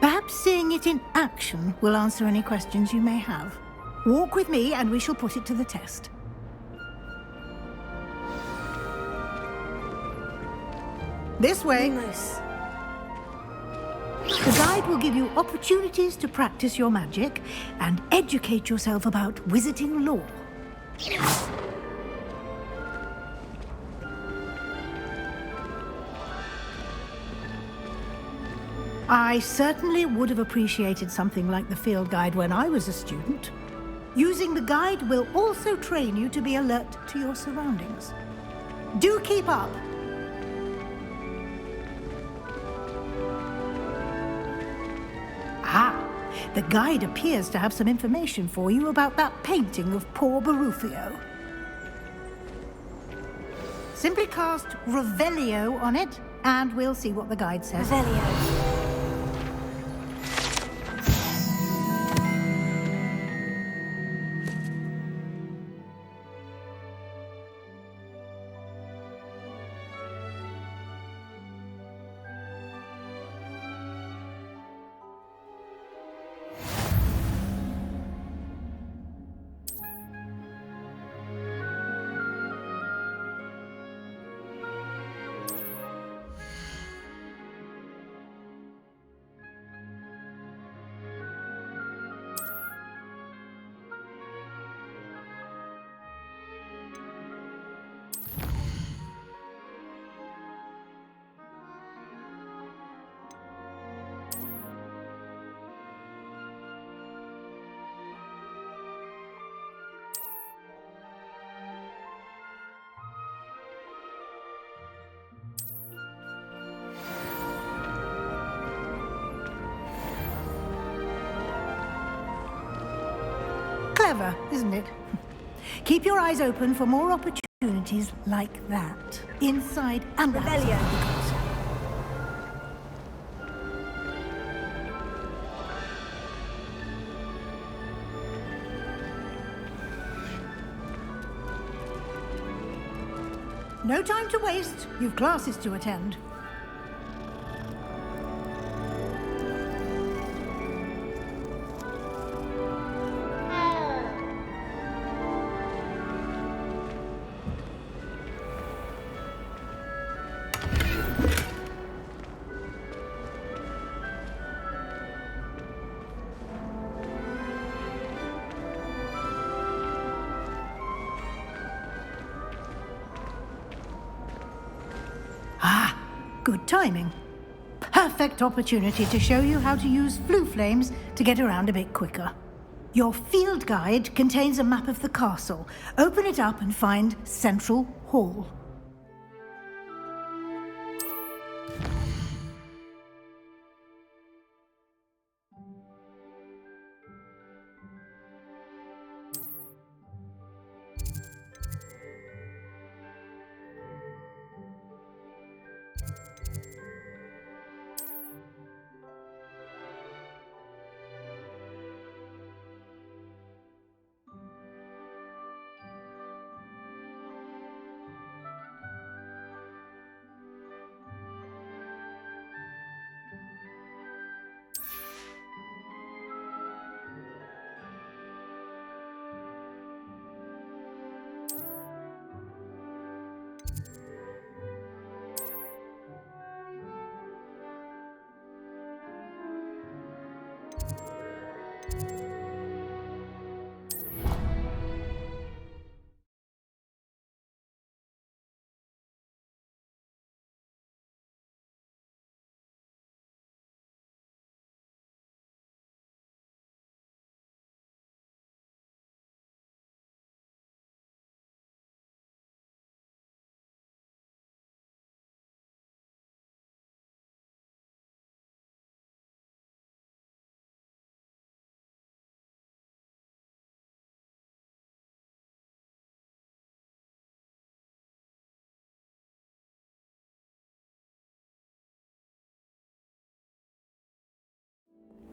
Perhaps seeing it in action will answer any questions you may have. Walk with me and we shall put it to the test. This way. Nice. The guide will give you opportunities to practice your magic and educate yourself about wizarding lore. I certainly would have appreciated something like the field guide when I was a student. Using the guide will also train you to be alert to your surroundings. Do keep up. Ah, The guide appears to have some information for you about that painting of poor Barufio. Simply cast Revelio on it, and we'll see what the guide says. Revelio. Clever, isn't it? Keep your eyes open for more opportunities like that, inside and outside the castle. No time to waste. You've classes to attend. Good timing. Perfect opportunity to show you how to use flue flames to get around a bit quicker. Your field guide contains a map of the castle. Open it up and find Central Hall.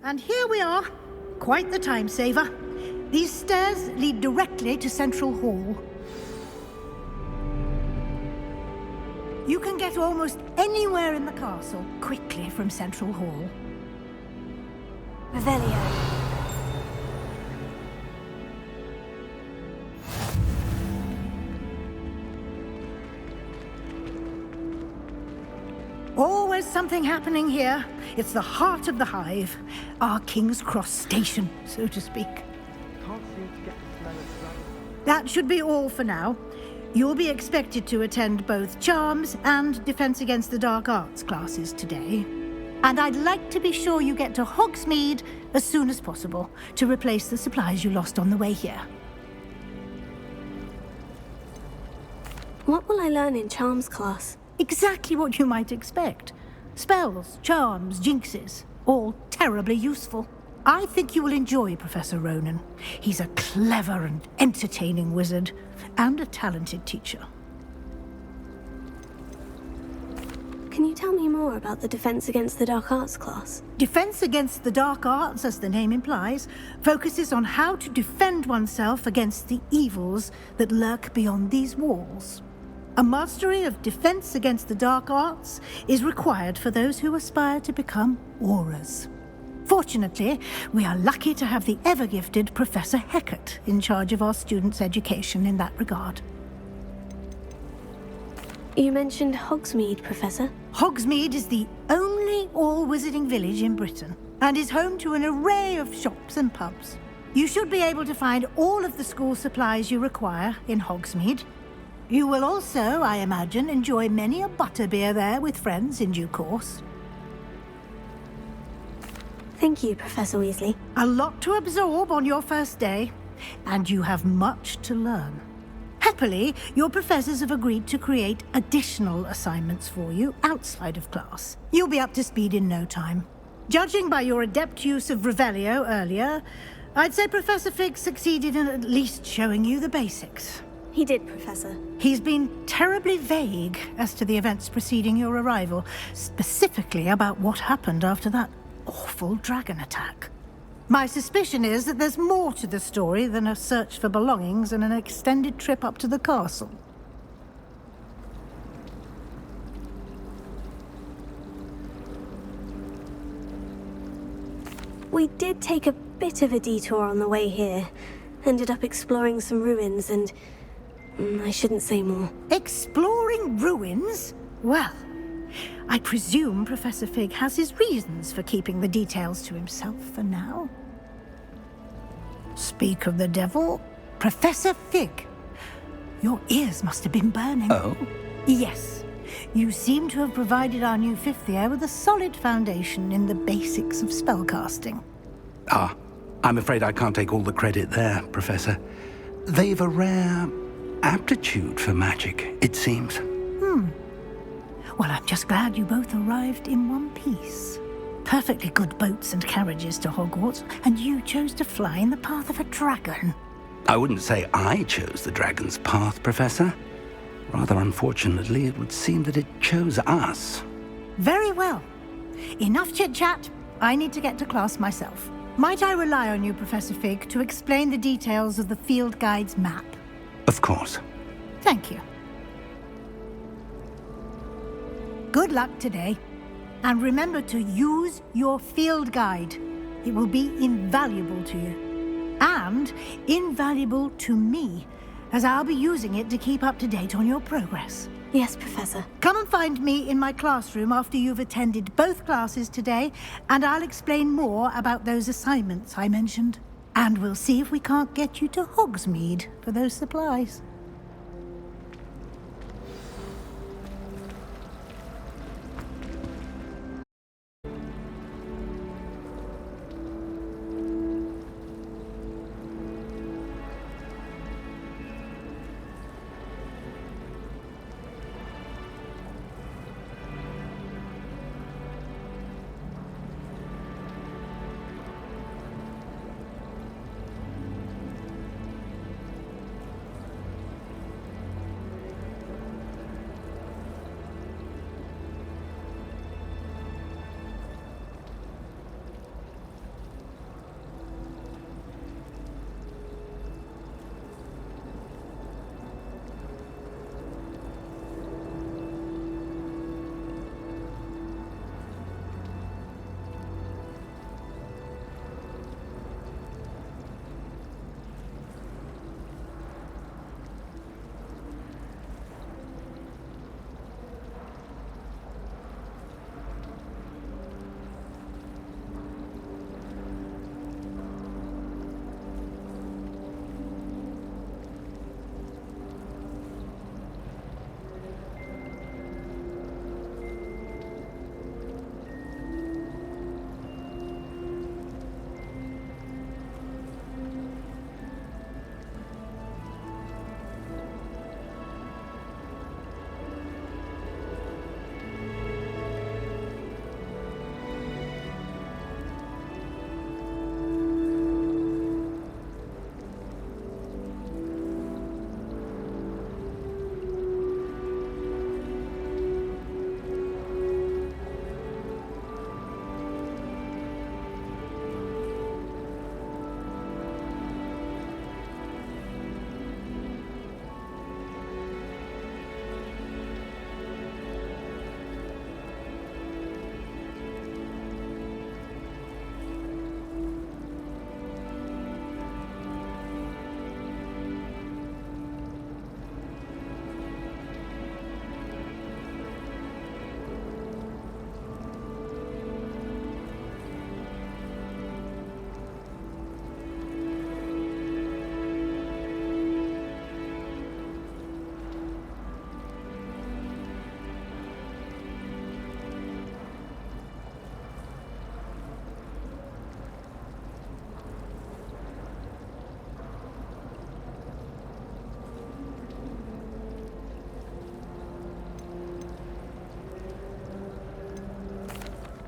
And here we are. Quite the time saver. These stairs lead directly to Central Hall. You can get almost anywhere in the castle quickly from Central Hall. Revelio. Always something happening here. It's the heart of the hive. Our King's Cross station, so to speak. Can't seem to get the flow of dragon. That should be all for now. You'll be expected to attend both Charms and Defense Against the Dark Arts classes today. And I'd like to be sure you get to Hogsmeade as soon as possible to replace the supplies you lost on the way here. What will I learn in Charms class? Exactly what you might expect. Spells, charms, jinxes, all terribly useful. I think you will enjoy Professor Ronan. He's a clever and entertaining wizard, and a talented teacher. Can you tell me more about the Defense Against the Dark Arts class? Defense Against the Dark Arts, as the name implies, focuses on how to defend oneself against the evils that lurk beyond these walls. A mastery of Defense Against the Dark Arts is required for those who aspire to become auras. Fortunately, we are lucky to have the ever-gifted Professor Hecat in charge of our students' education in that regard. You mentioned Hogsmeade, Professor. Hogsmeade is the only all-wizarding village in Britain, and is home to an array of shops and pubs. You should be able to find all of the school supplies you require in Hogsmeade. You will also, I imagine, enjoy many a butterbeer there with friends in due course. Thank you, Professor Weasley. A lot to absorb on your first day, and you have much to learn. Happily, your professors have agreed to create additional assignments for you outside of class. You'll be up to speed in no time. Judging by your adept use of Revelio earlier, I'd say Professor Fig succeeded in at least showing you the basics. He did, Professor. He's been terribly vague as to the events preceding your arrival, specifically about what happened after that awful dragon attack. My suspicion is that there's more to the story than a search for belongings and an extended trip up to the castle. We did take a bit of a detour on the way here. Ended up exploring some ruins and... I shouldn't say more. Exploring ruins? Well, I presume Professor Fig has his reasons for keeping the details to himself for now. Speak of the devil, Professor Fig. Your ears must have been burning. Oh? Yes. You seem to have provided our new fifth year with a solid foundation in the basics of spellcasting. Ah, I'm afraid I can't take all the credit there, Professor. They've a rare aptitude for magic, it seems. Well, I'm just glad you both arrived in one piece. Perfectly good boats and carriages to Hogwarts, and you chose to fly in the path of a dragon. I wouldn't say I chose the dragon's path, Professor. Rather unfortunately, it would seem that it chose us. Very well. Enough chit-chat. I need to get to class myself. Might I rely on you, Professor Fig, to explain the details of the field guide's map? Of course. Thank you. Good luck today. And remember to use your field guide. It will be invaluable to you. And invaluable to me, as I'll be using it to keep up to date on your progress. Yes, Professor. Come and find me in my classroom after you've attended both classes today, and I'll explain more about those assignments I mentioned. And we'll see if we can't get you to Hogsmeade for those supplies.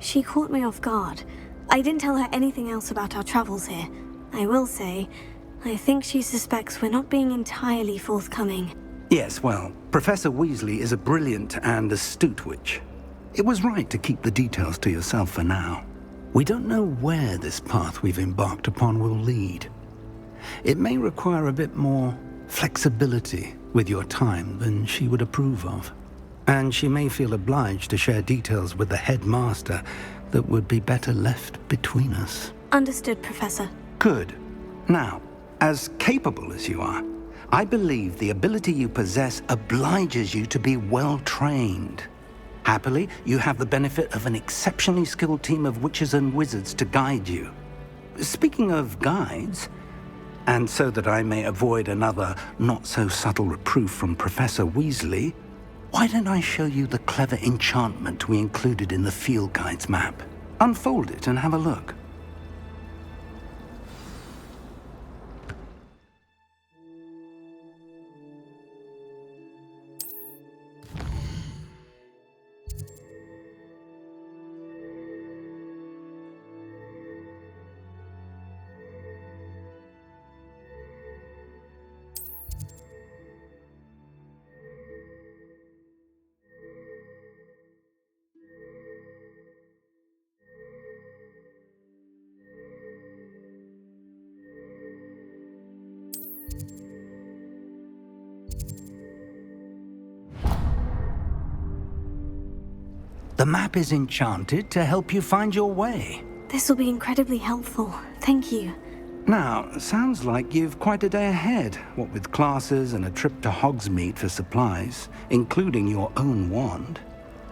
She caught me off guard. I didn't tell her anything else about our travels here. I will say, I think she suspects we're not being entirely forthcoming. Yes, well, Professor Weasley is a brilliant and astute witch. It was right to keep the details to yourself for now. We don't know where this path we've embarked upon will lead. It may require a bit more flexibility with your time than she would approve of. And she may feel obliged to share details with the headmaster that would be better left between us. Understood, Professor. Good. Now, as capable as you are, I believe the ability you possess obliges you to be well-trained. Happily, you have the benefit of an exceptionally skilled team of witches and wizards to guide you. Speaking of guides, and so that I may avoid another not-so-subtle reproof from Professor Weasley, why don't I show you the clever enchantment we included in the field guide's map? Unfold it and have a look. The map is enchanted to help you find your way. This will be incredibly helpful. Thank you. Now, sounds like you've quite a day ahead, what with classes and a trip to Hogsmeade for supplies, including your own wand.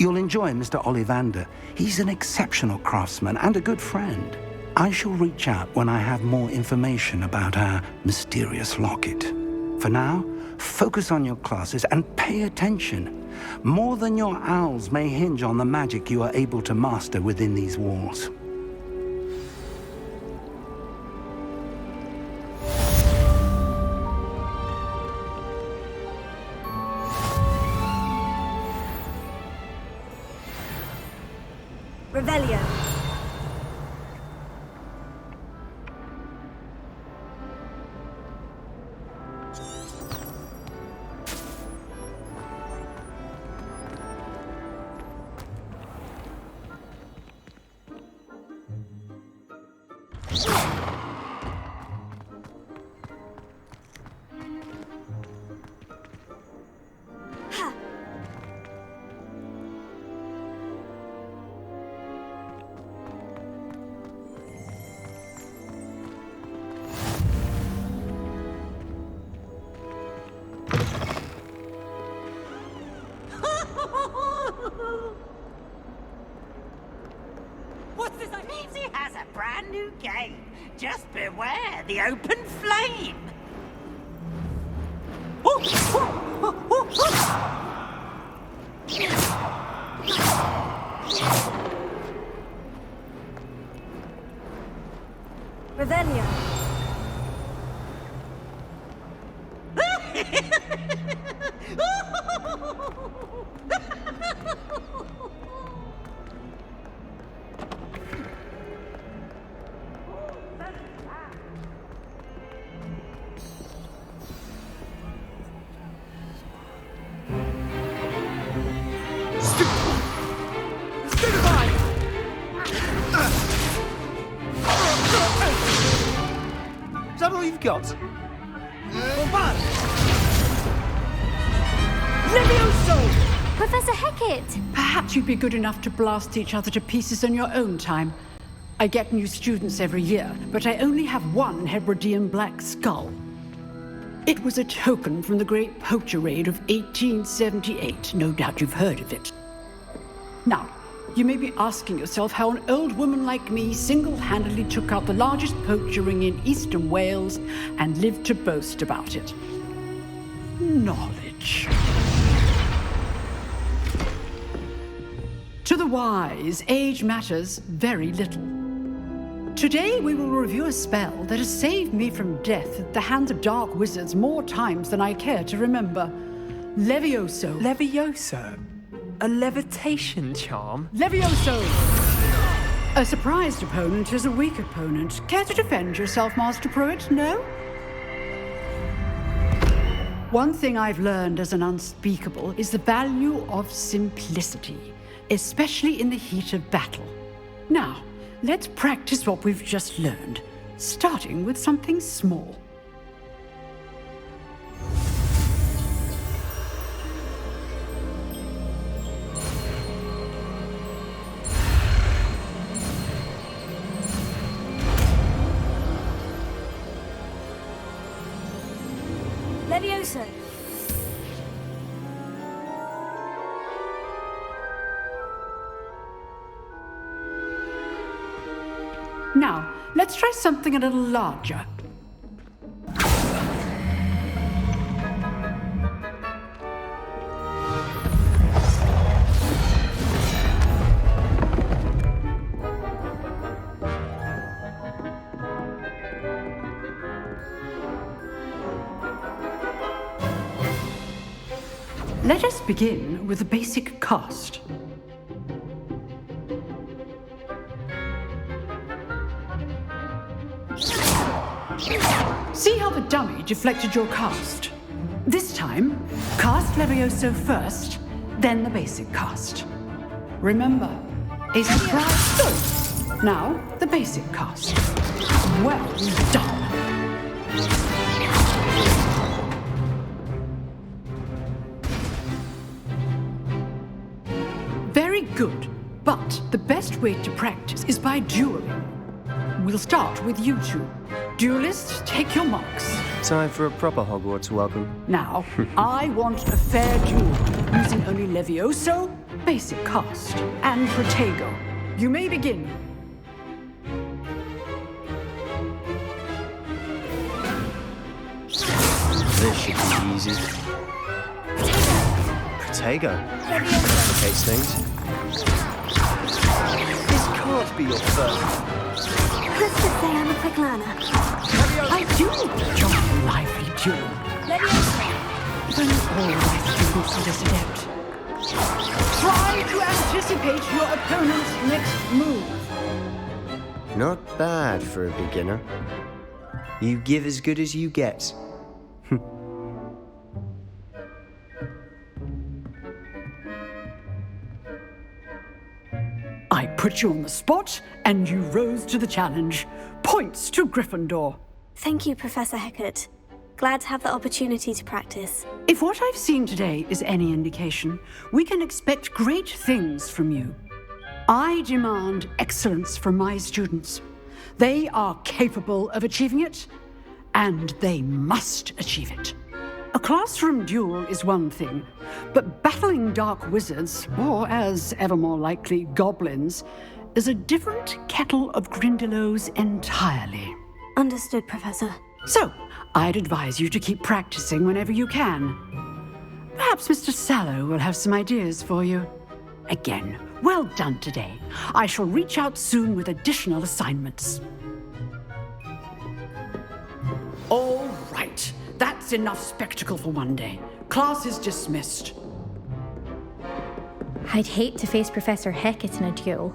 You'll enjoy Mr. Ollivander. He's an exceptional craftsman and a good friend. I shall reach out when I have more information about our mysterious locket. For now, focus on your classes and pay attention. More than your owls may hinge on the magic you are able to master within these walls. Revelio. What's this? Easy has a brand new game. Just beware the open flame. Revelio. Is that all you've got? Levioso! Professor Hecat! Perhaps you'd be good enough to blast each other to pieces in your own time. I get new students every year, but I only have one Hebridean black skull. It was a token from the Great Poacher Raid of 1878. No doubt you've heard of it. Now, you may be asking yourself how an old woman like me single-handedly took out the largest poacher ring in eastern Wales and lived to boast about it. Knowledge. To the wise, age matters very little. Today we will review a spell that has saved me from death at the hands of dark wizards more times than I care to remember. Levioso. Levioso? A levitation charm? Levioso! A surprised opponent is a weak opponent. Care to defend yourself, Master Pruitt? No? One thing I've learned as an unspeakable is the value of simplicity, especially in the heat of battle. Now, let's practice what we've just learned, starting with something small. Levioso. Now, let's try something a little larger. Let us begin with the basic cast. See how the dummy deflected your cast? This time, cast Levioso first, then the basic cast. Remember, a surprise. Good. Now, the basic cast. Well done. Very good, but the best way to practice is by dueling. We'll start with you two. Duelists, take your marks. Time for a proper Hogwarts welcome. Now, I want a fair duel, using only Levioso, basic cast, and Protego. You may begin. This should be easy. Protego. Complicates things. This can't be your first. Let's just say I'm a quick learner. I do enjoy a lively duel. When all my students are this adept. Try to anticipate your opponent's next move. Not bad for a beginner. You give as good as you get. I put you on the spot, and you rose to the challenge. Points to Gryffindor. Thank you, Professor Hecat. Glad to have the opportunity to practice. If what I've seen today is any indication, we can expect great things from you. I demand excellence from my students. They are capable of achieving it, and they must achieve it. A classroom duel is one thing, but battling dark wizards, or as ever more likely, goblins, is a different kettle of Grindylows entirely. Understood, Professor. So, I'd advise you to keep practicing whenever you can. Perhaps Mr. Sallow will have some ideas for you. Again, well done today. I shall reach out soon with additional assignments. All right. That's enough spectacle for one day. Class is dismissed. I'd hate to face Professor Hecat in a duel.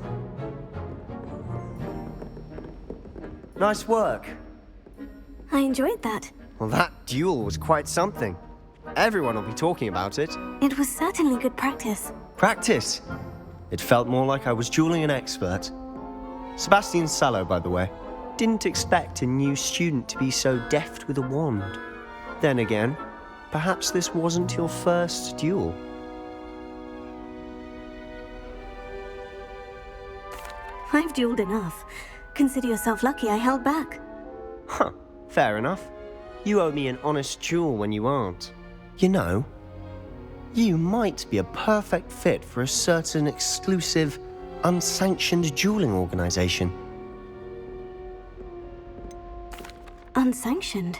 Nice work. I enjoyed that. Well, that duel was quite something. Everyone will be talking about it. It was certainly good practice. Practice? It felt more like I was dueling an expert. Sebastian Sallow, by the way. Didn't expect a new student to be so deft with a wand. Then again, perhaps this wasn't your first duel. I've dueled enough. Consider yourself lucky I held back. Huh, fair enough. You owe me an honest duel when you aren't. You know, you might be a perfect fit for a certain exclusive, unsanctioned dueling organization. Unsanctioned?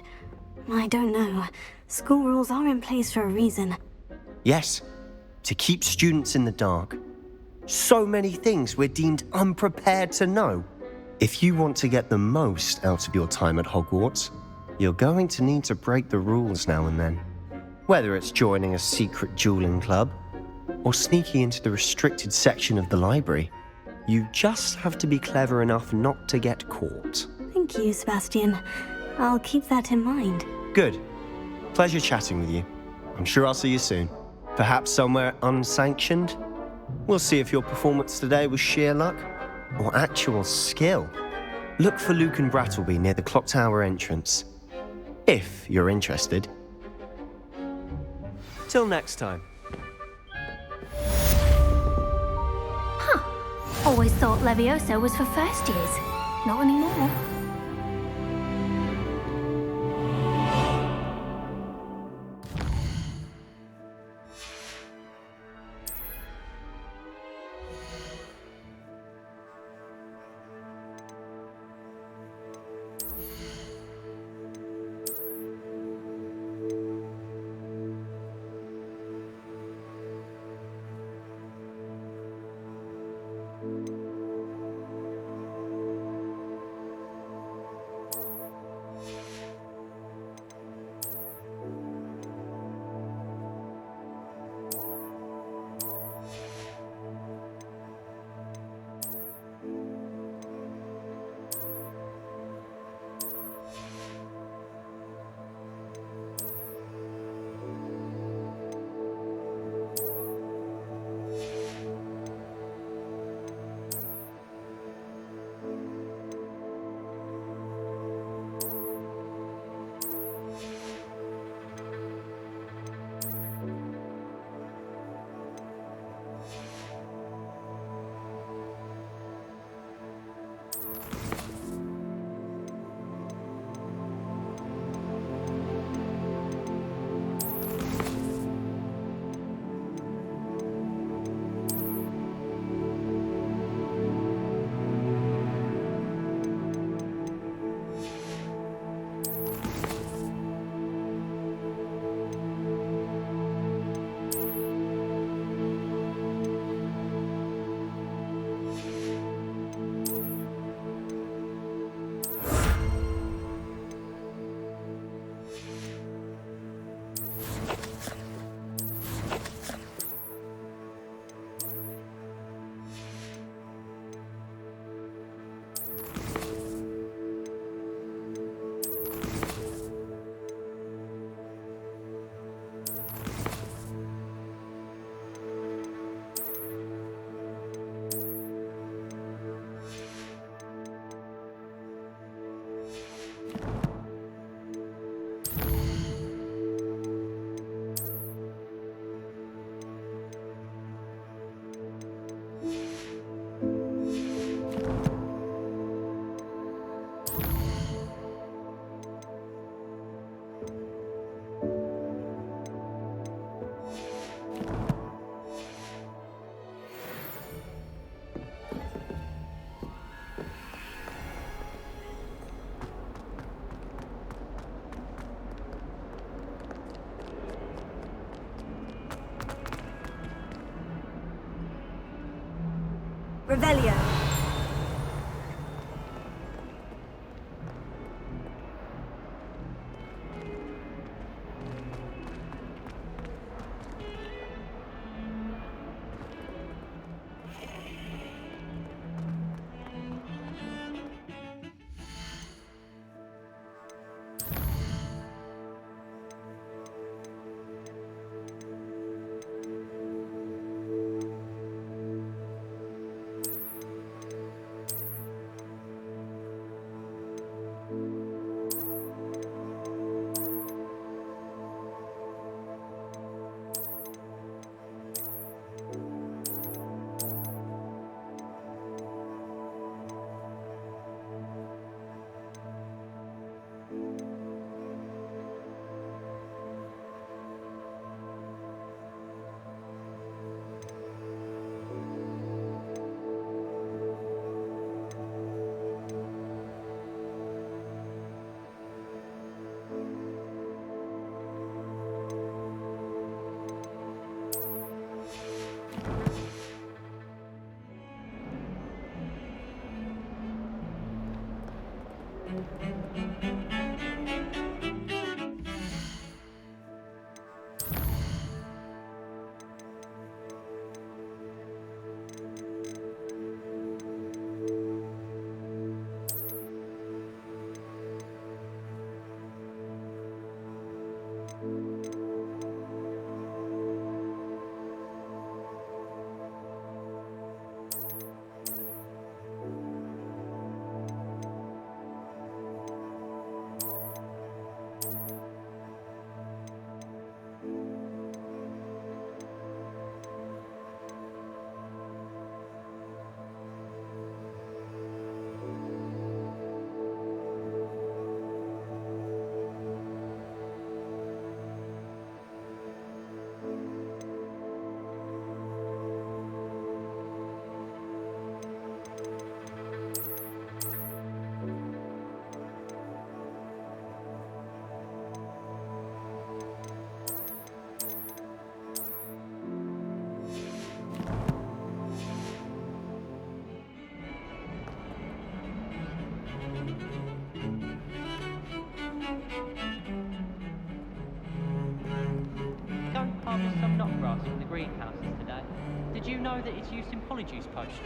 I don't know. School rules are in place for a reason. Yes, to keep students in the dark. So many things we're deemed unprepared to know. If you want to get the most out of your time at Hogwarts, you're going to need to break the rules now and then. Whether it's joining a secret dueling club, or sneaking into the restricted section of the library. You just have to be clever enough not to get caught. Thank you, Sebastian. I'll keep that in mind. Good. Pleasure chatting with you. I'm sure I'll see you soon. Perhaps somewhere unsanctioned? We'll see if your performance today was sheer luck or actual skill. Look for Luke and Brattleby near the clock tower entrance. If you're interested. Till next time. Always thought Levioso was for first years. Not anymore. Revelio. the greenhouses today. Did you know that it's used in polyjuice potion?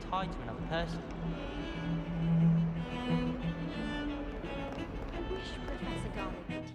Tied to another person. I wish Professor Garlic would teach.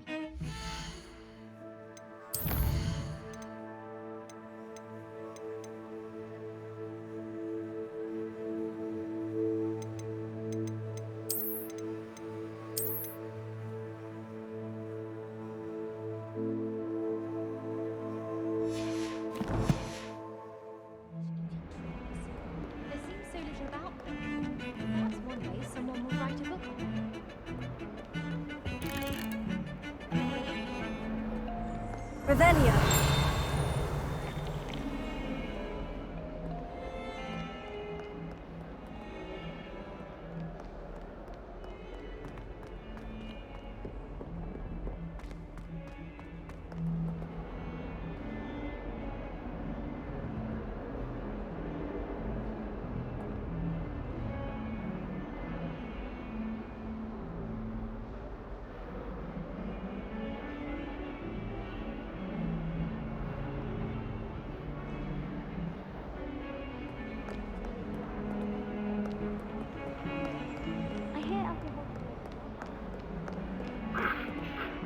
Revelio.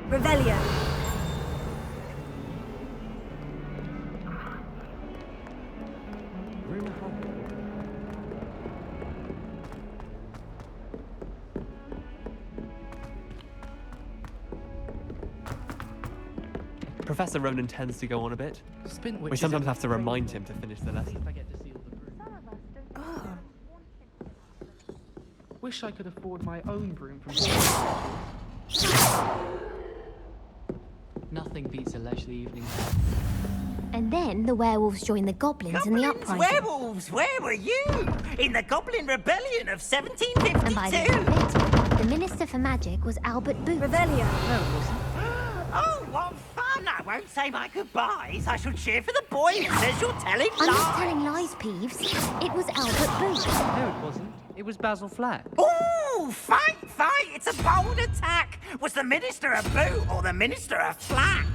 Revelio. Professor Ronan tends to go on a bit. We sometimes have to remind him to finish the lesson. Wish I could afford my own broom from Nothing beats a leisurely evening. And then the werewolves joined the goblins in the uprising. Werewolves, where were you? In the Goblin Rebellion of 1752. And by the end of it, the Minister for Magic was Albert Booth. Revelio. No, it wasn't. Oh, what fun! I won't say my goodbyes. I shall cheer for the boy who says you're telling lies. I'm not telling lies, Peeves. It was Albert Booth. No, it wasn't. It was Basil Flack. Ooh, fight! It's a bold attack. Was the Minister a boot or the Minister a flack?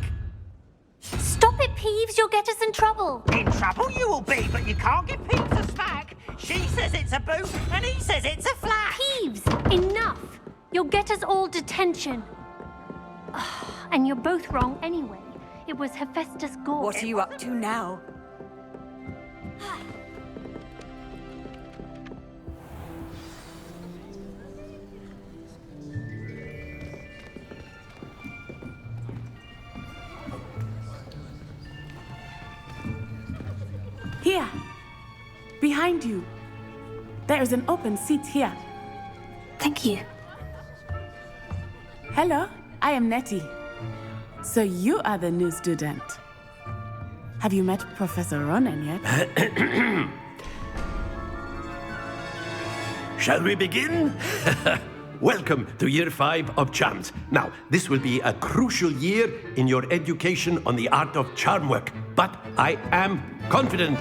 Stop it, Peeves. You'll get us in trouble. In trouble you will be, but you can't give Peeves a smack. She says it's a boot and he says it's a flack. Peeves, enough. You'll get us all detention. And you're both wrong anyway. It was Hephaestus Gore. What are you up to now? Here. Behind you. There is an open seat here. Thank you. Hello, I am Nettie. So you are the new student. Have you met Professor Ronan yet? Shall we begin? Welcome to Year 5 of Charms. Now, this will be a crucial year in your education on the art of charm work, but I am confident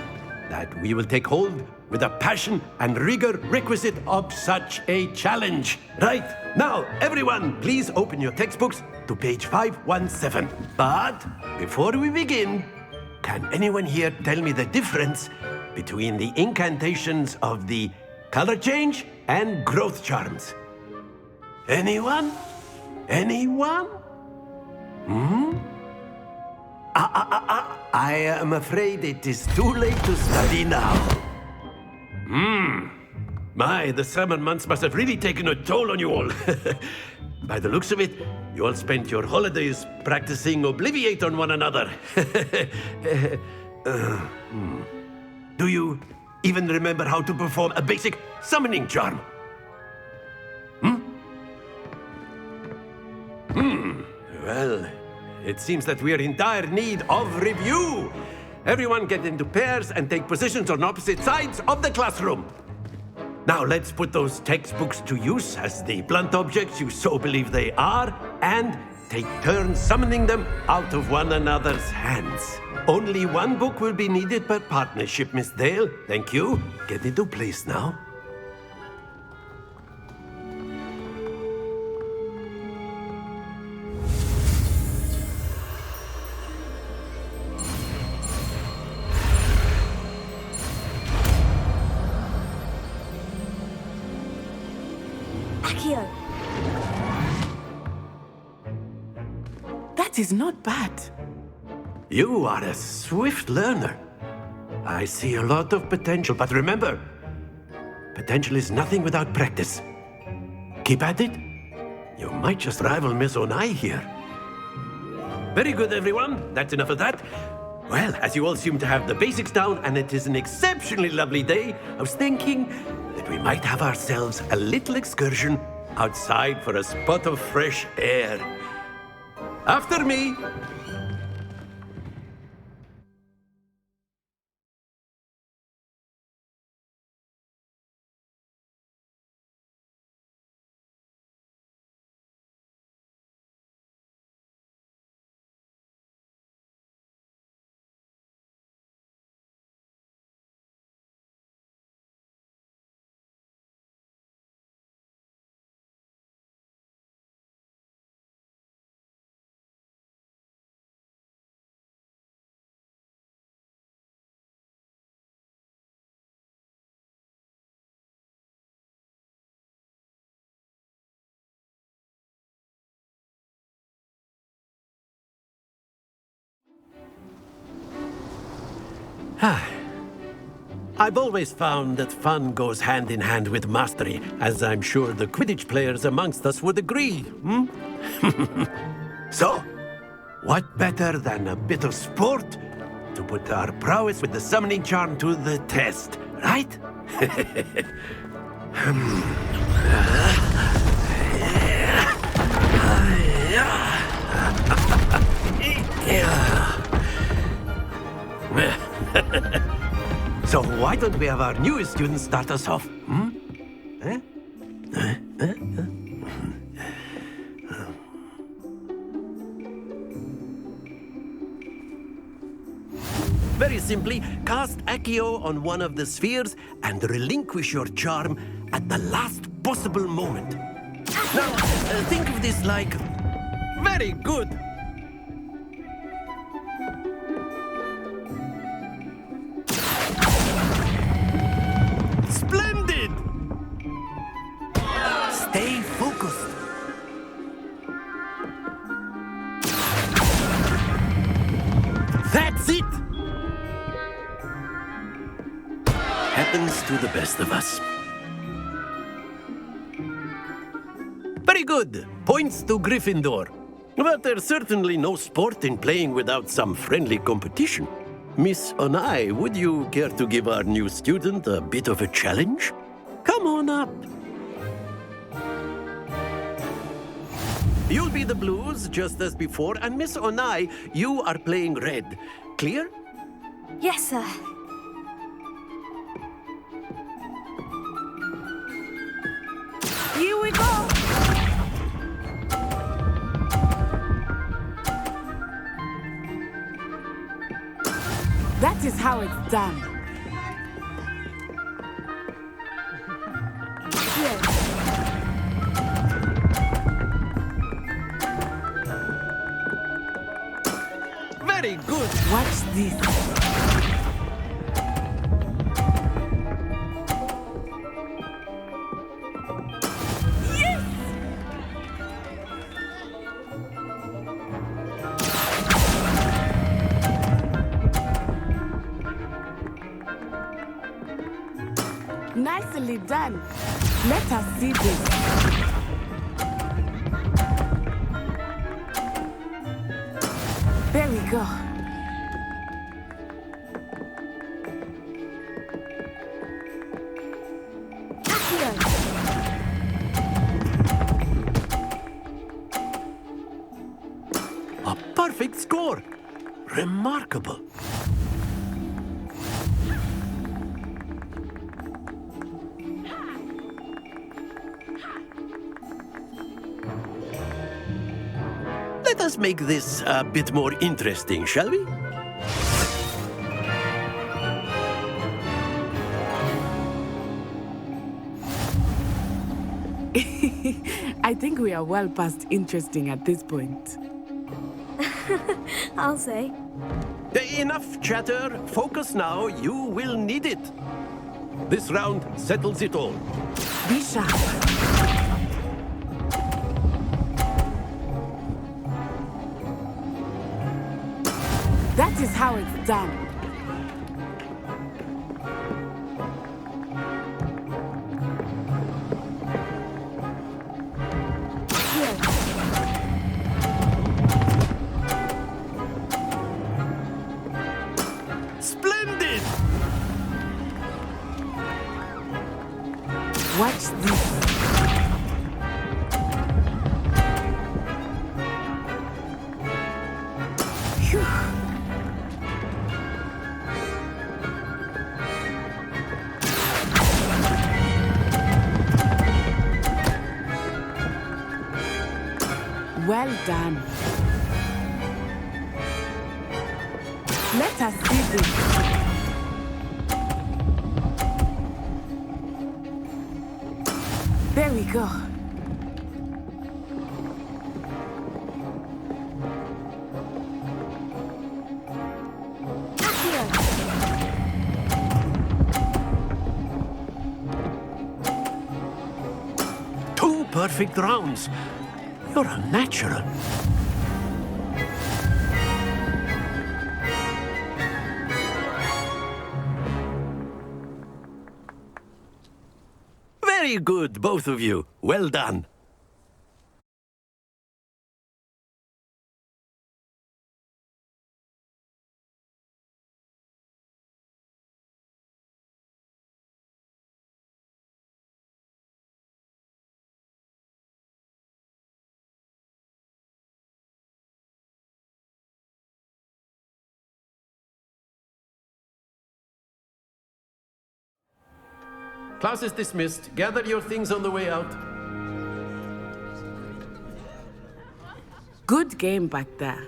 that we will take hold with the passion and rigor requisite of such a challenge. Right, now, everyone, please open your textbooks to page 517. But before we begin, can anyone here tell me the difference between the incantations of the color change, and growth charms. Anyone? Anyone? I am afraid it is too late to study now. My, the summer months must have really taken a toll on you all. By the looks of it, you all spent your holidays practicing Obliviate on one another. Do you even remember how to perform a basic summoning charm? Well, it seems that we are in dire need of review. Everyone get into pairs and take positions on opposite sides of the classroom. Now let's put those textbooks to use as the blunt objects you so believe they are, and take turns summoning them out of one another's hands. Only one book will be needed per partnership, Miss Dale. Thank you. Get into place now. Accio! That is not bad. You are a swift learner. I see a lot of potential, but remember, potential is nothing without practice. Keep at it. You might just rival Miss Onai here. Very good, everyone. That's enough of that. Well, as you all seem to have the basics down, and it is an exceptionally lovely day, I was thinking that we might have ourselves a little excursion outside for a spot of fresh air. After me. I've always found that fun goes hand in hand with mastery, as I'm sure the Quidditch players amongst us would agree. So, what better than a bit of sport to put our prowess with the summoning charm to the test, right? So why don't we have our newest student start us off? Very simply, cast Accio on one of the spheres and relinquish your charm at the last possible moment. Now, think of this like... Very good! Splendid! Stay focused. That's it! Happens to the best of us. Very good. Points to Gryffindor. But there's certainly no sport in playing without some friendly competition. Miss Onai, would you care to give our new student a bit of a challenge? Come on up. You'll be the blues, just as before, and Miss Onai, you are playing red. Clear? Yes, sir. Here we go! That is how it's done. Very good. Watch this. Nicely done. Let us see this. There we go. A perfect score! Remarkable. Let us make this a bit more interesting, shall we? I think we are well past interesting at this point. I'll say. Enough chatter. Focus now. You will need it. This round settles it all. Be sharp. That is how it's done. Splendid! Watch this. Phew. Well done. Let us see this. There we go. Two perfect rounds. You're a natural. Very good, both of you. Well done. Class is dismissed. Gather your things on the way out. Good game back there.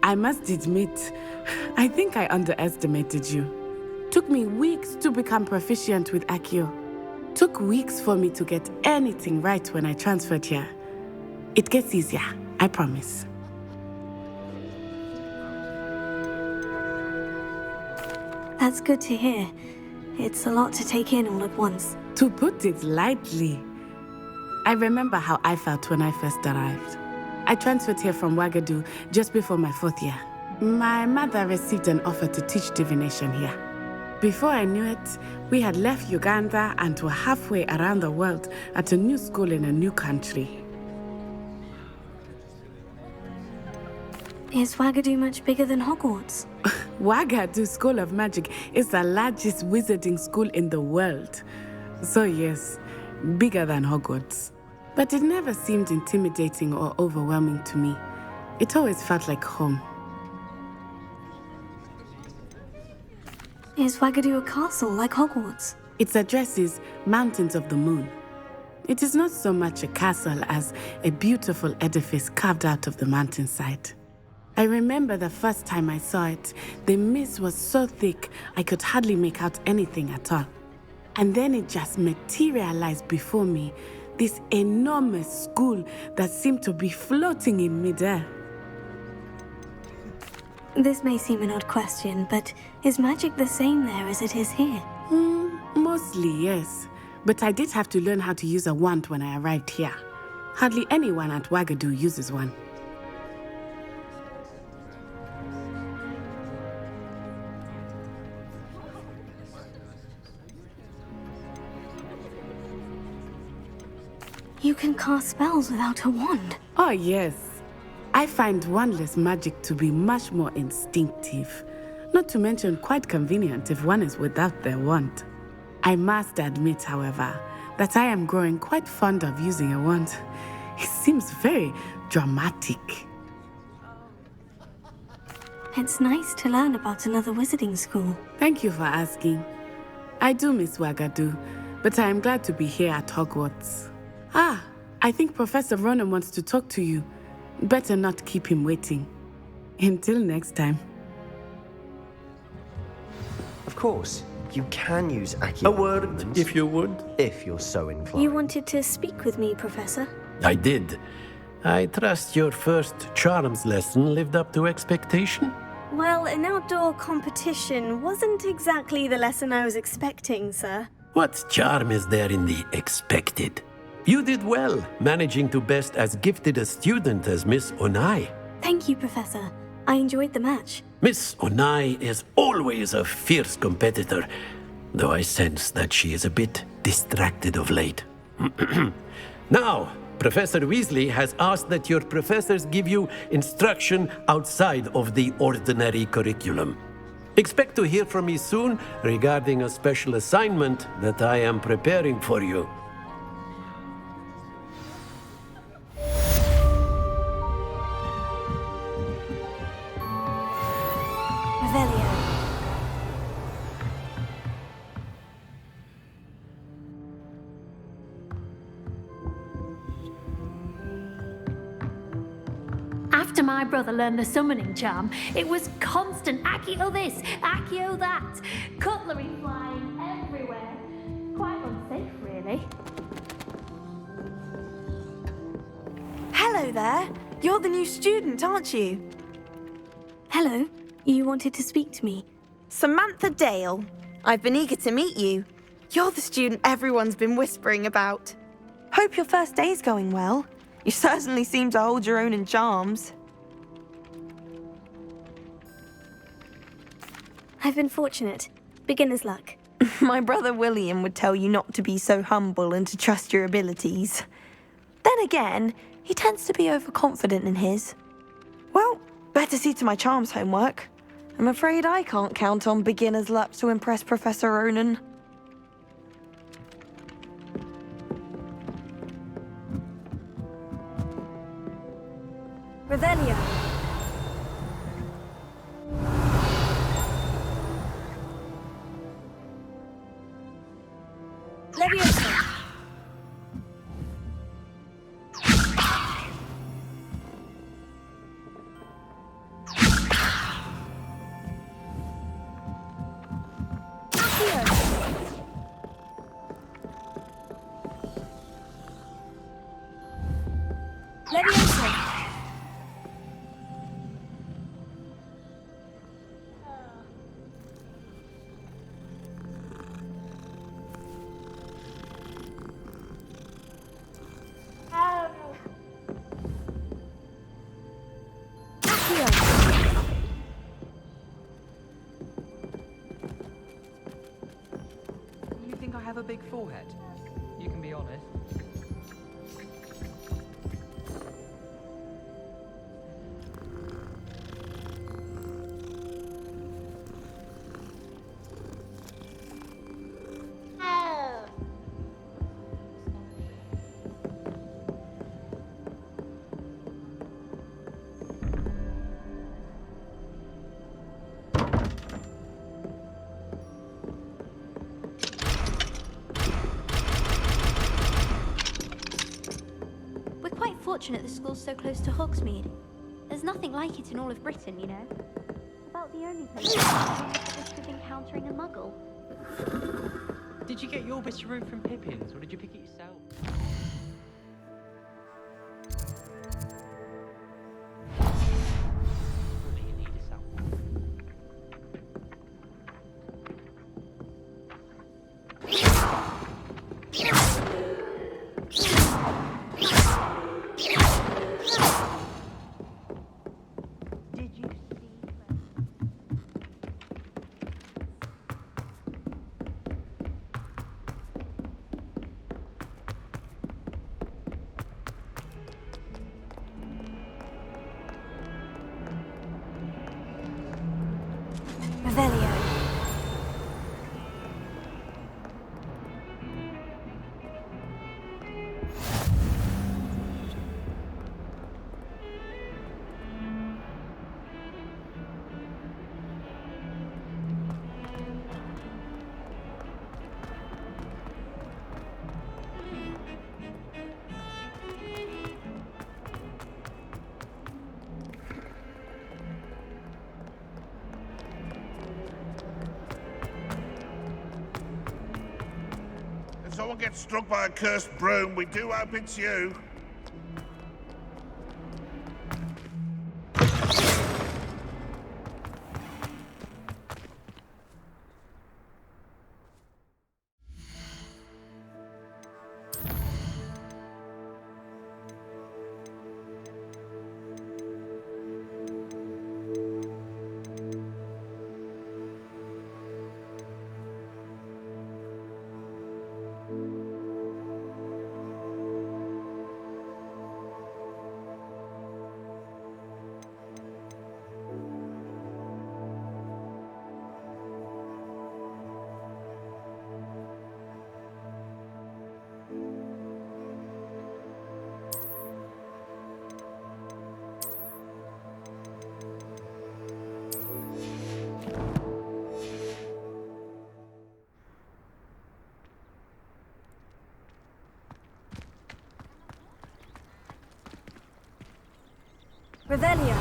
I must admit, I think I underestimated you. Took me weeks to become proficient with Accio. Took weeks for me to get anything right when I transferred here. It gets easier, I promise. That's good to hear. It's a lot to take in all at once. To put it lightly, I remember how I felt when I first arrived. I transferred here from Ouagadougou just before my 4th year. My mother received an offer to teach divination here. Before I knew it, we had left Uganda and were halfway around the world at a new school in a new country. Is Ouagadougou much bigger than Hogwarts? Ouagadougou School of Magic is the largest wizarding school in the world. So yes, bigger than Hogwarts. But it never seemed intimidating or overwhelming to me. It always felt like home. Is Ouagadougou a castle like Hogwarts? Its address is Mountains of the Moon. It is not so much a castle as a beautiful edifice carved out of the mountainside. I remember the first time I saw it, the mist was so thick I could hardly make out anything at all. And then it just materialized before me, this enormous school that seemed to be floating in midair. This may seem an odd question, but is magic the same there as it is here? Mostly, yes. But I did have to learn how to use a wand when I arrived here. Hardly anyone at Ouagadougou uses one. You can cast spells without a wand. Oh, yes. I find wandless magic to be much more instinctive. Not to mention quite convenient if one is without their wand. I must admit, however, that I am growing quite fond of using a wand. It seems very dramatic. It's nice to learn about another wizarding school. Thank you for asking. I do miss Wagadu, but I am glad to be here at Hogwarts. Ah, I think Professor Ronan wants to talk to you. Better not keep him waiting. Until next time. Of course, you can use Accio. A word, if you would. If you're so inclined. You wanted to speak with me, Professor? I did. I trust your first charms lesson lived up to expectation? Well, an outdoor competition wasn't exactly the lesson I was expecting, sir. What charm is there in the expected? You did well, managing to best as gifted a student as Miss Onai. Thank you, Professor. I enjoyed the match. Miss Onai is always a fierce competitor, though I sense that she is a bit distracted of late. Now, Professor Weasley has asked that your professors give you instruction outside of the ordinary curriculum. Expect to hear from me soon regarding a special assignment that I am preparing for you. Revelio. After my brother learned the summoning charm, it was constant Accio this, Accio that. Cutlery flying everywhere. Quite unsafe, really. Hello there. You're the new student, aren't you? Hello. You wanted to speak to me? Samantha Dale. I've been eager to meet you. You're the student everyone's been whispering about. Hope your first day's going well. You certainly seem to hold your own in charms. I've been fortunate. Beginner's luck. My brother William would tell you not to be so humble and to trust your abilities. Then again, he tends to be overconfident in his. Well, better see to my charms homework. I'm afraid I can't count on beginner's luck to impress Professor Ronan. Revelio. Leviosa. Leviosa. You think I have a big forehead? You can be honest. Fortunate the school's so close to Hogsmeade. There's nothing like it in all of Britain, you know. About the only place at risk of encountering a muggle. Did you get your whiskeroo from Pippin's, or did you pick it yourself? someone gets struck by a cursed broom, we do hope it's you. Revelio.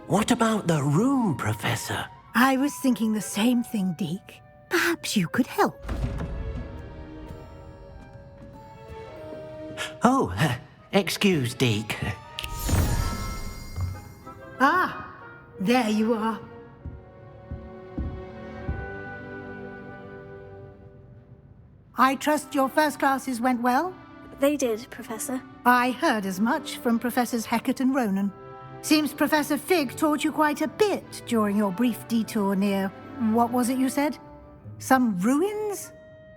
What about the room, Professor? I was thinking the same thing, Deke. Perhaps you could help. Oh, excuse, Deke. Ah, there you are. I trust your first classes went well? They did, Professor. I heard as much from Professors Hecat and Ronan. Seems Professor Fig taught you quite a bit during your brief detour near... what was it you said? Some ruins?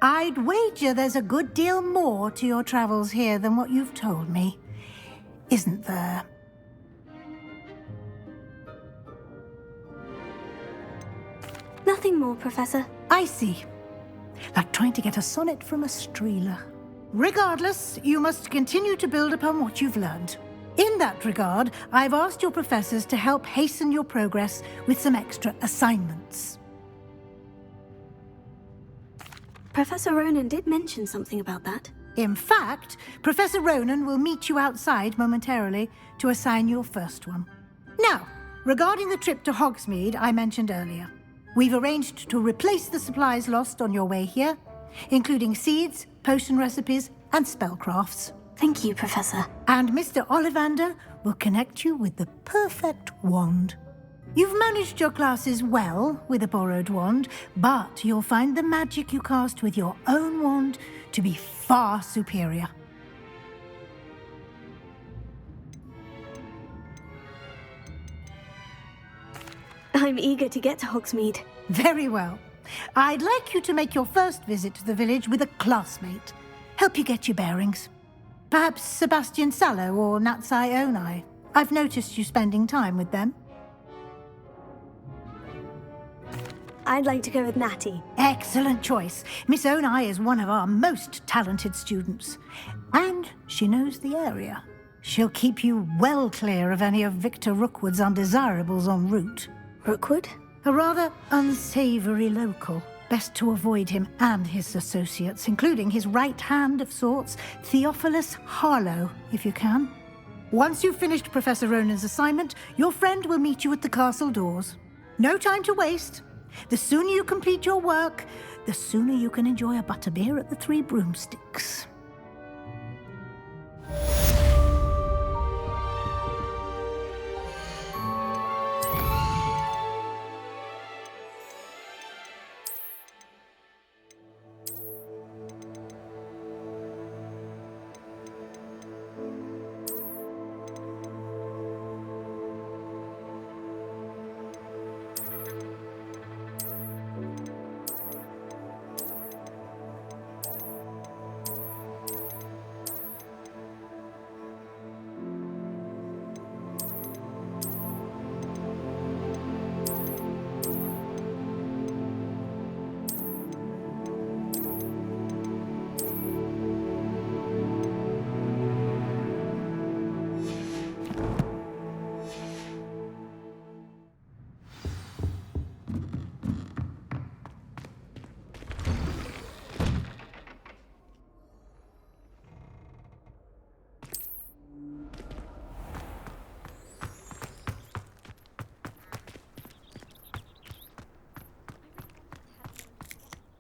I'd wager there's a good deal more to your travels here than what you've told me. Isn't there? Nothing more, Professor. I see. Like trying to get a sonnet from a streeler. Regardless, you must continue to build upon what you've learned. In that regard, I've asked your professors to help hasten your progress with some extra assignments. Professor Ronan did mention something about that. In fact, Professor Ronan will meet you outside momentarily to assign your first one. Now, regarding the trip to Hogsmeade I mentioned earlier, we've arranged to replace the supplies lost on your way here, including seeds, potion recipes, and spellcrafts. Thank you, Professor. And Mr. Ollivander will connect you with the perfect wand. You've managed your classes well with a borrowed wand, but you'll find the magic you cast with your own wand to be far superior. I'm eager to get to Hogsmeade. Very well. I'd like you to make your first visit to the village with a classmate. Help you get your bearings. Perhaps Sebastian Sallow or Natsai Onai. I've noticed you spending time with them. I'd like to go with Natty. Excellent choice. Miss Onai is one of our most talented students. And she knows the area. She'll keep you well clear of any of Victor Rookwood's undesirables en route. Rookwood? A rather unsavory local. Best to avoid him and his associates, including his right hand of sorts, Theophilus Harlow, if you can. Once you've finished Professor Ronan's assignment, your friend will meet you at the castle doors. No time to waste. The sooner you complete your work, the sooner you can enjoy a butterbeer at the Three Broomsticks.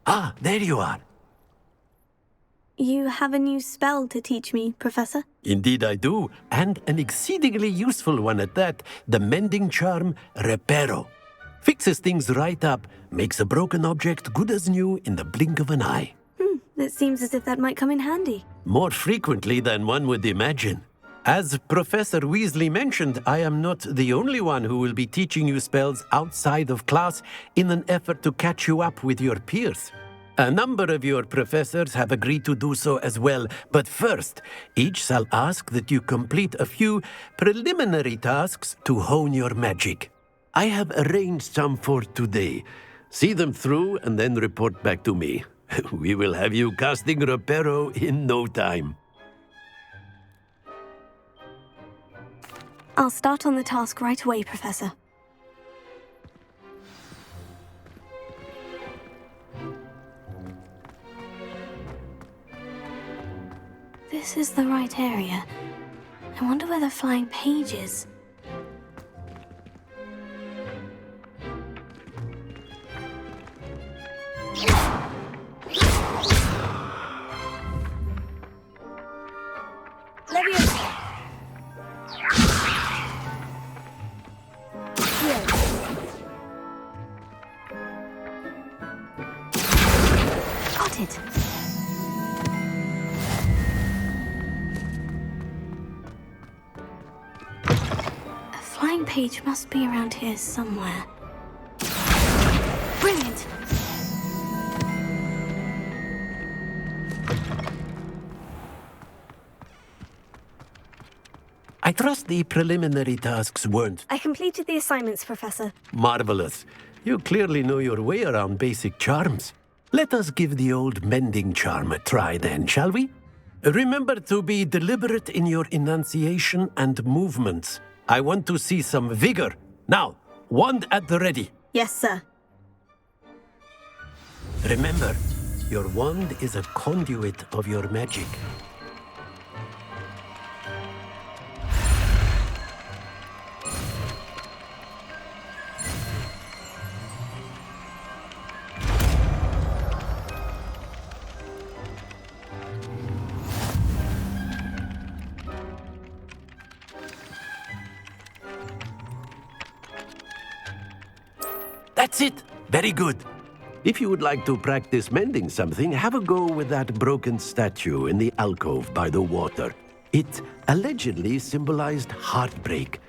Ah, there you are. You have a new spell to teach me, Professor? Indeed I do, and an exceedingly useful one at that. The mending charm, Reparo. Fixes things right up, makes a broken object good as new in the blink of an eye. It seems as if that might come in handy. More frequently than one would imagine. As Professor Weasley mentioned, I am not the only one who will be teaching you spells outside of class in an effort to catch you up with your peers. A number of your professors have agreed to do so as well, but first, each shall ask that you complete a few preliminary tasks to hone your magic. I have arranged some for today. See them through and then report back to me. We will have you casting Reparo in no time. I'll start on the task right away, Professor. This is the right area. I wonder where the flying page is. Got it. A flying page must be around here somewhere. Brilliant! I trust the preliminary tasks weren't I completed the assignments, Professor. marvelous. You clearly know your way around basic charms. Let us give the old mending charm a try then, shall we? Remember to be deliberate in your enunciation and movements. I want to see some vigor. Now, wand at the ready. Yes, sir. Remember, your wand is a conduit of your magic. That's it. Very good. If you would like to practice mending something, have a go with that broken statue in the alcove by the water. It allegedly symbolized heartbreak.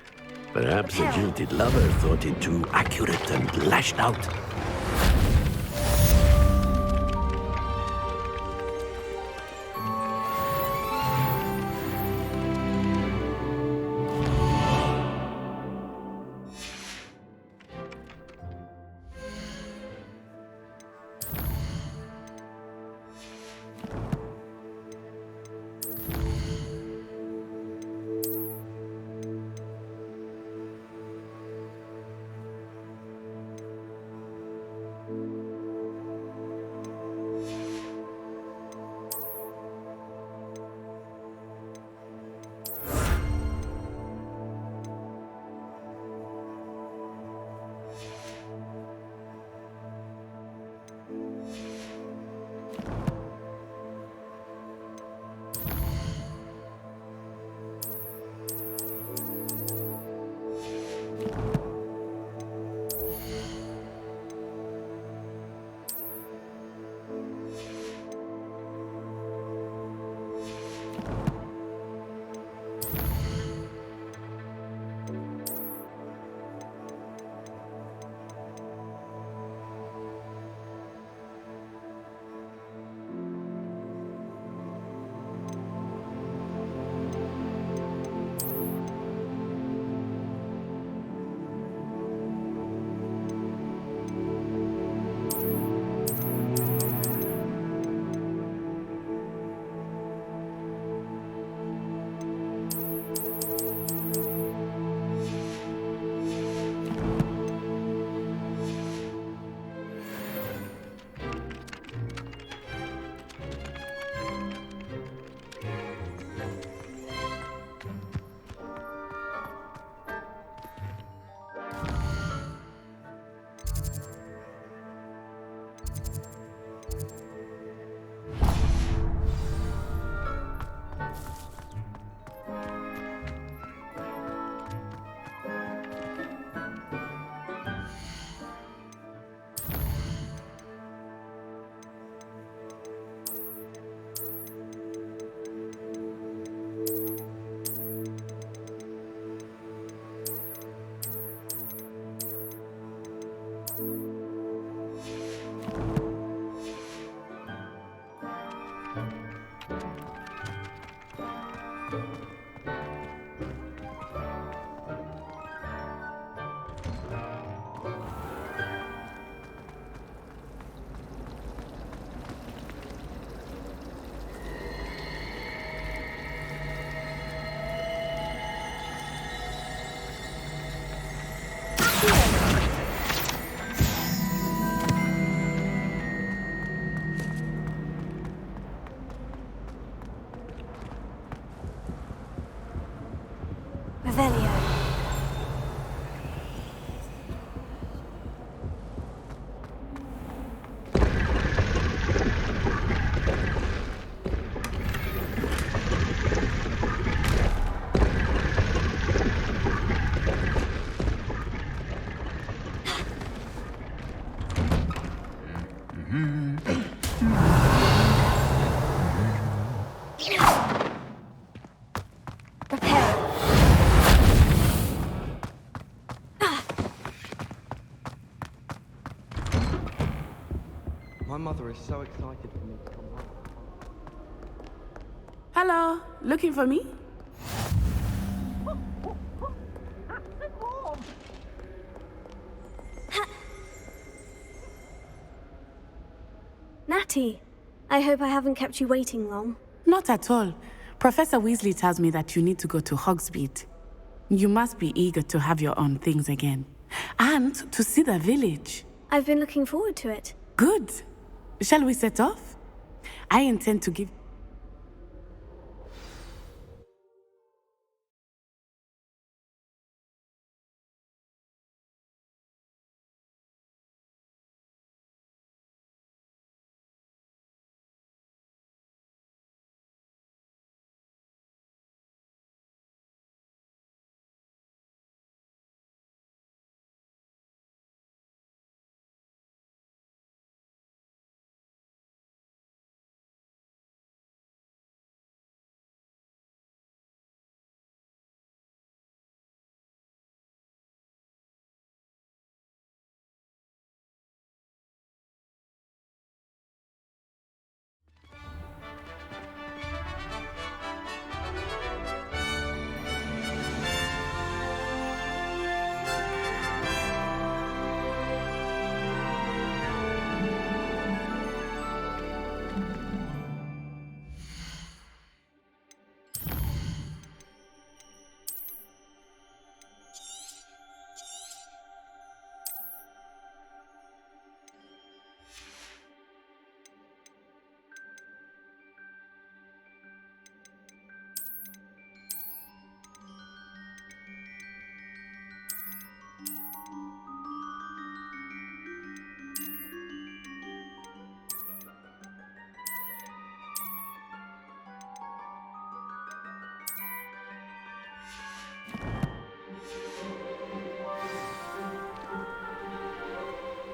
Perhaps a jilted lover thought it too accurate and lashed out. Revelio. My mother is so excited for me to come home. Hello, looking for me? Natty, I hope I haven't kept you waiting long. Not at all. Professor Weasley tells me that you need to go to Hogsmeade. You must be eager to have your own things again. And to see the village. I've been looking forward to it. Good. Shall we set off? I intend to give...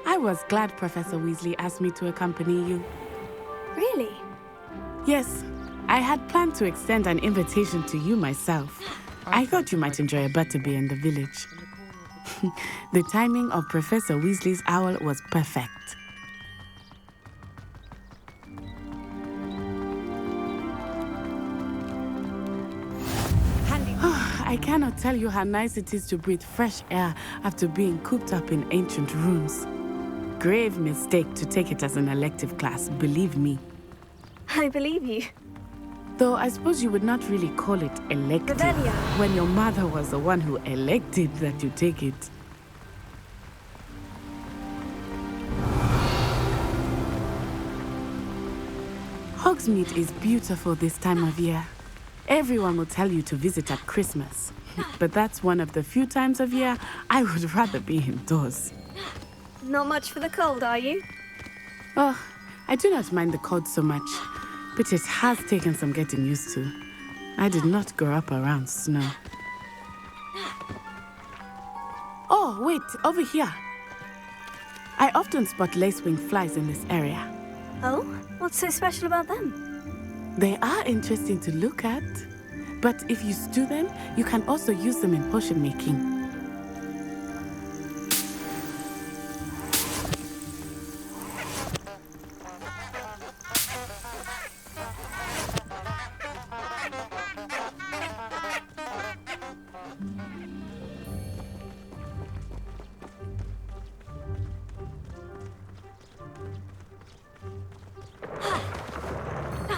I was glad Professor Weasley asked me to accompany you. Really? Yes, I had planned to extend an invitation to you myself. I thought you might enjoy a butterbeer in the village. The timing of Professor Weasley's owl was perfect. I cannot tell you how nice it is to breathe fresh air after being cooped up in ancient rooms. Grave mistake to take it as an elective class, believe me. I believe you. Though I suppose you would not really call it elective when your mother was the one who elected that you take it. Hogsmeade is beautiful this time of year. Everyone will tell you to visit at Christmas. But that's one of the few times of year I would rather be indoors. Not much for the cold, are you? Oh, I do not mind the cold so much, but it has taken some getting used to. I did not grow up around snow. Oh, wait, over here. I often spot lacewing flies in this area. Oh? What's so special about them? They are interesting to look at, but if you stew them, you can also use them in potion making.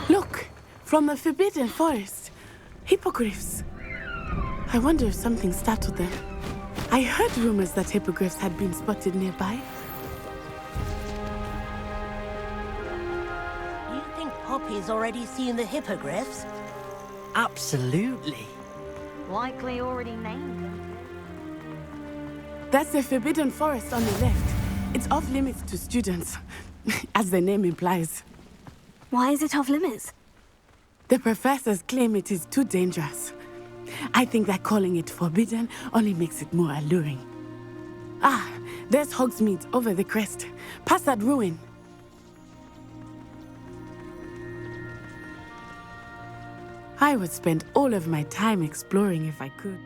Look, from the Forbidden Forest, hippogriffs. I wonder if something startled them. I heard rumors that hippogriffs had been spotted nearby. You think Poppy's already seen the hippogriffs? Absolutely. Likely already named them. That's the Forbidden Forest on the left. It's off limits to students, as the name implies. Why is it off limits? The professors claim it is too dangerous. I think that calling it forbidden only makes it more alluring. Ah, there's Hogsmeade over the crest, past that ruin. I would spend all of my time exploring if I could.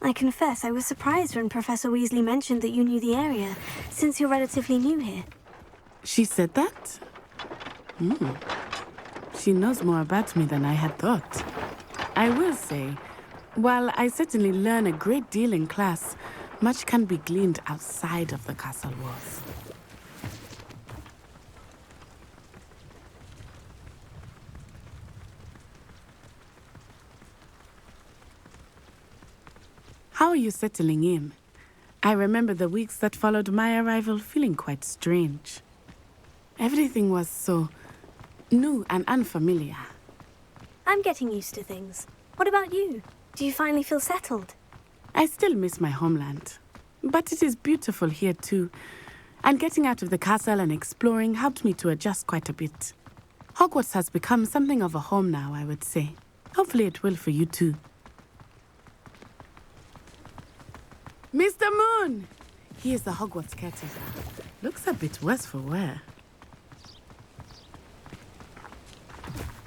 I confess I was surprised when Professor Weasley mentioned that you knew the area, since you're relatively new here. She said that? She knows more about me than I had thought. I will say, while I certainly learn a great deal in class, much can be gleaned outside of the castle walls. How are you settling in? I remember the weeks that followed my arrival feeling quite strange. Everything was so new and unfamiliar. I'm getting used to things. What about you? Do you finally feel settled? I still miss my homeland, but it is beautiful here too. And getting out of the castle and exploring helped me to adjust quite a bit. Hogwarts has become something of a home now, I would say. Hopefully it will for you too. Mr. Moon! He is the Hogwarts caretaker. Looks a bit worse for wear.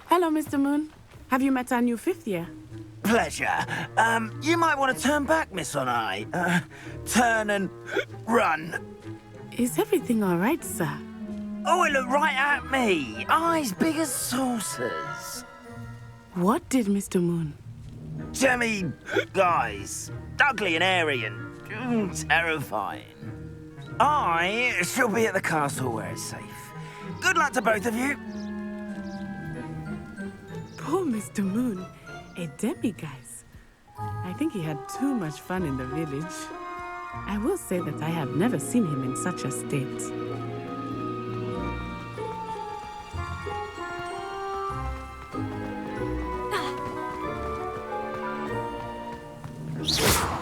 Hello, Mr. Moon. Have you met our new fifth year? Pleasure. You might want to turn back, Miss Onai. Turn and run. Is everything all right, sir? Oh, it looked right at me. Eyes big as saucers. What did Mr. Moon? Jemmy, guys. Ugly and airy and terrifying. I shall be at the castle where it's safe. Good luck to both of you. Poor Mr. Moon. A demiguise. I think he had too much fun in the village. I will say that I have never seen him in such a state.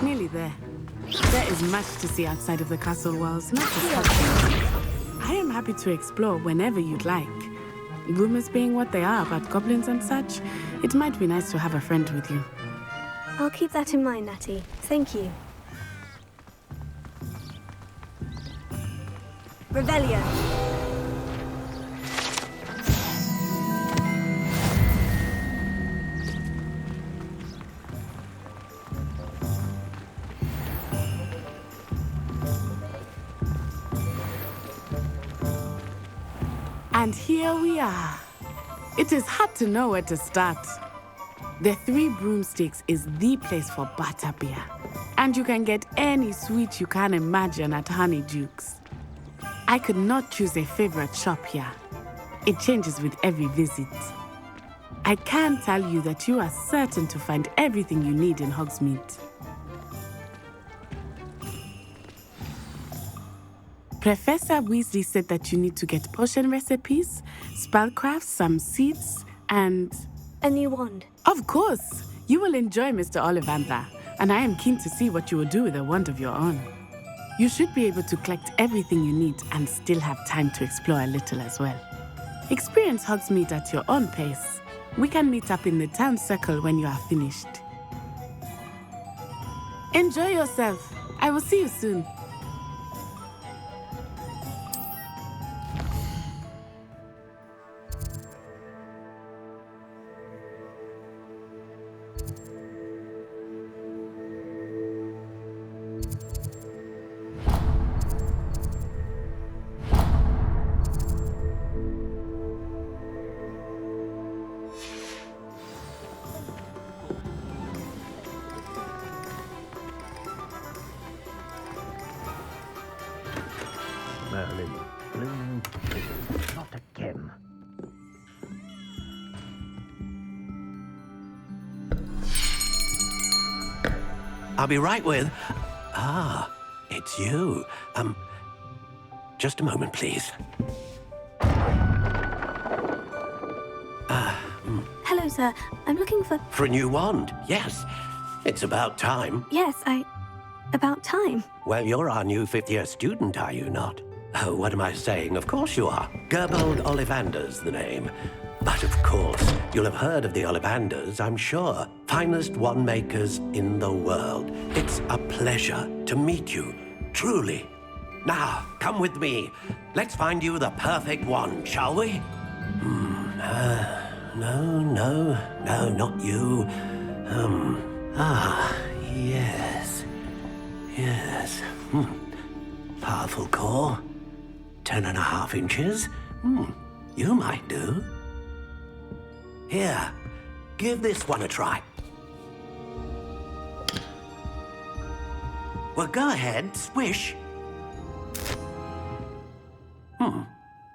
Nearly there. There is much to see outside of the castle walls, not just Hogwarts. I am happy to explore whenever you'd like. Rumors being what they are about goblins and such, it might be nice to have a friend with you. I'll keep that in mind, Natty. Thank you. Revelio. And here we are. It is hard to know where to start. The Three Broomsticks is the place for butterbeer. And you can get any sweet you can imagine at Honeydukes. I could not choose a favorite shop here. It changes with every visit. I can tell you that you are certain to find everything you need in Hogsmeade. Professor Weasley said that you need to get potion recipes, spellcrafts, some seeds, and... a new wand. Of course! You will enjoy Mr. Ollivander, and I am keen to see what you will do with a wand of your own. You should be able to collect everything you need and still have time to explore a little as well. Experience Hogsmeade at your own pace. We can meet up in the town circle when you are finished. Enjoy yourself. I will see you soon. Merlin, bloom, not again. I'll be right with... Ah, it's you. Just a moment, please. Hello, sir. I'm looking for... For a new wand, yes. It's about time. Yes, about time. Well, you're our new fifth-year student, are you not? Oh, what am I saying? Of course you are. Gerbold Ollivander's the name. But of course, you'll have heard of the Ollivanders, I'm sure. Finest wand makers in the world. It's a pleasure to meet you, truly. Now, come with me. Let's find you the perfect wand, shall we? No, not you. Yes. Yes. Powerful core. 10.5 inches. You might do. Here, give this one a try. Well, go ahead, swish.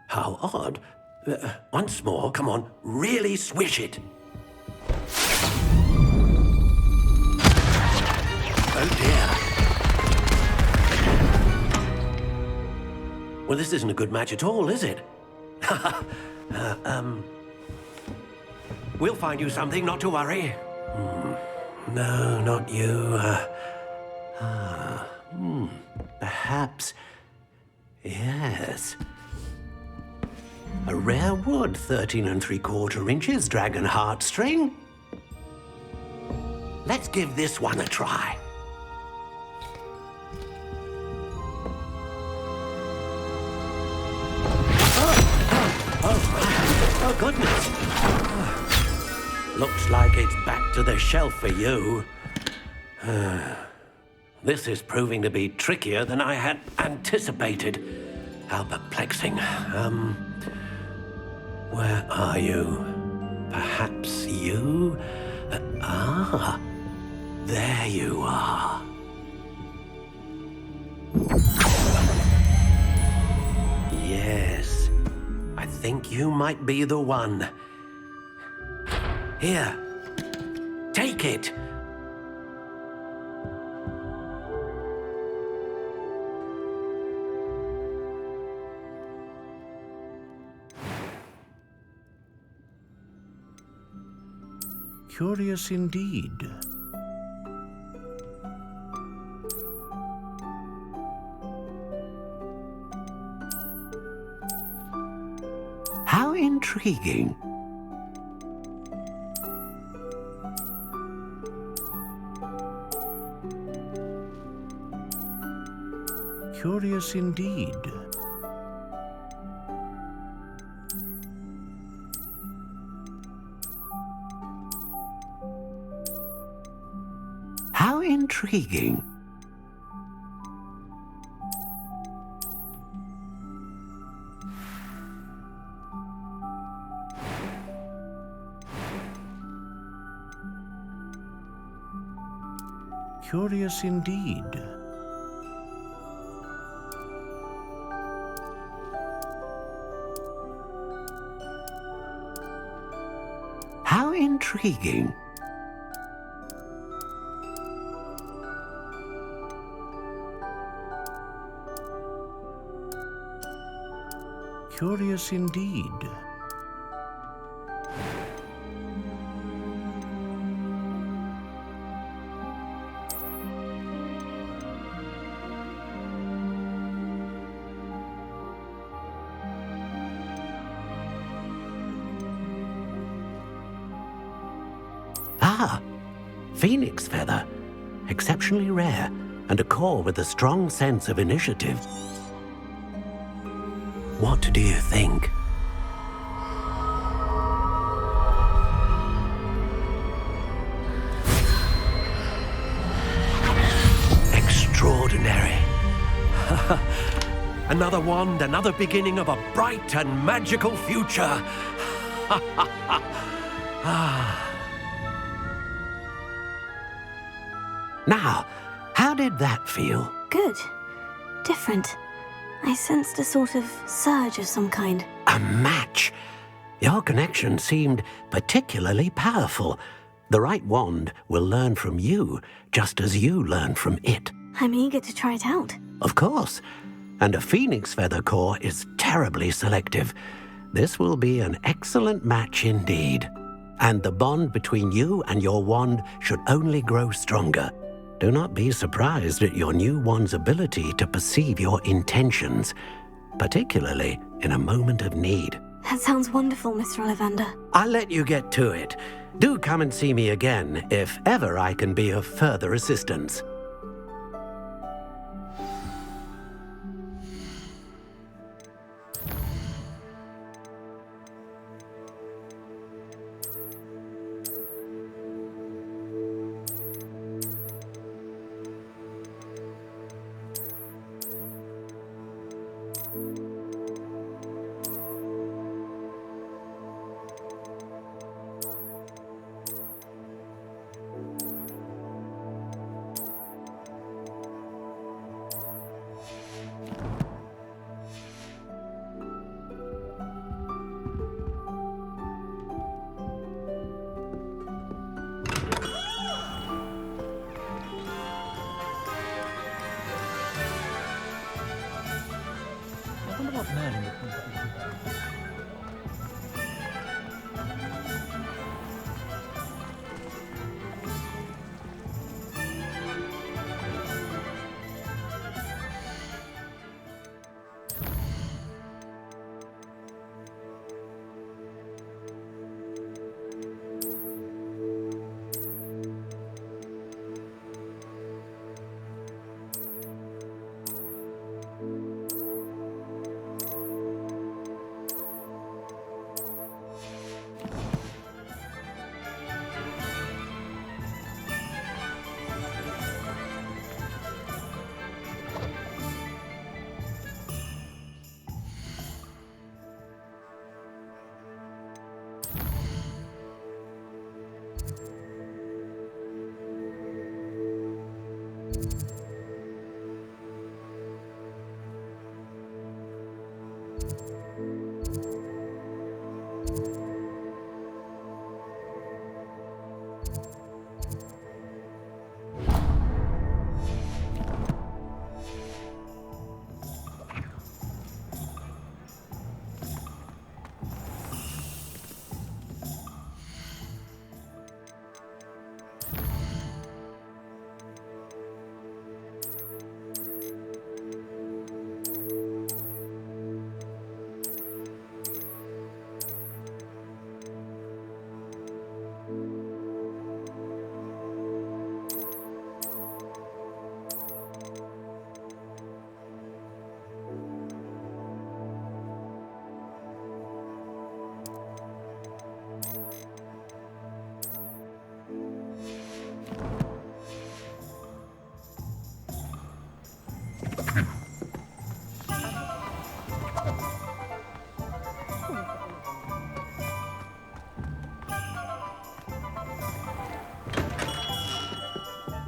How odd. Once more, come on, really swish it. Oh dear. Well, this isn't a good match at all, is it? We'll find you something, not to worry. No, not you. Perhaps. Yes. A rare wood, 13 3/4 inches, dragon heartstring. Let's give this one a try. Oh, goodness. Looks like it's back to the shelf for you. This is proving to be trickier than I had anticipated. How perplexing. Where are you? Perhaps you? There you are. Yes. I think you might be the one. Here. Take it. Curious indeed. How intriguing. Curious indeed. How intriguing. Curious indeed. How intriguing. Curious indeed. Phoenix feather. Exceptionally rare, and a core with a strong sense of initiative. What do you think? Extraordinary. Another wand, another beginning of a bright and magical future. Now, how did that feel? Good. Different. I sensed a sort of surge of some kind. A match. Your connection seemed particularly powerful. The right wand will learn from you, just as you learn from it. I'm eager to try it out. Of course. And a phoenix feather core is terribly selective. This will be an excellent match indeed. And the bond between you and your wand should only grow stronger. Do not be surprised at your new wand's ability to perceive your intentions, particularly in a moment of need. That sounds wonderful, Mr. Ollivander. I'll let you get to it. Do come and see me again if ever I can be of further assistance.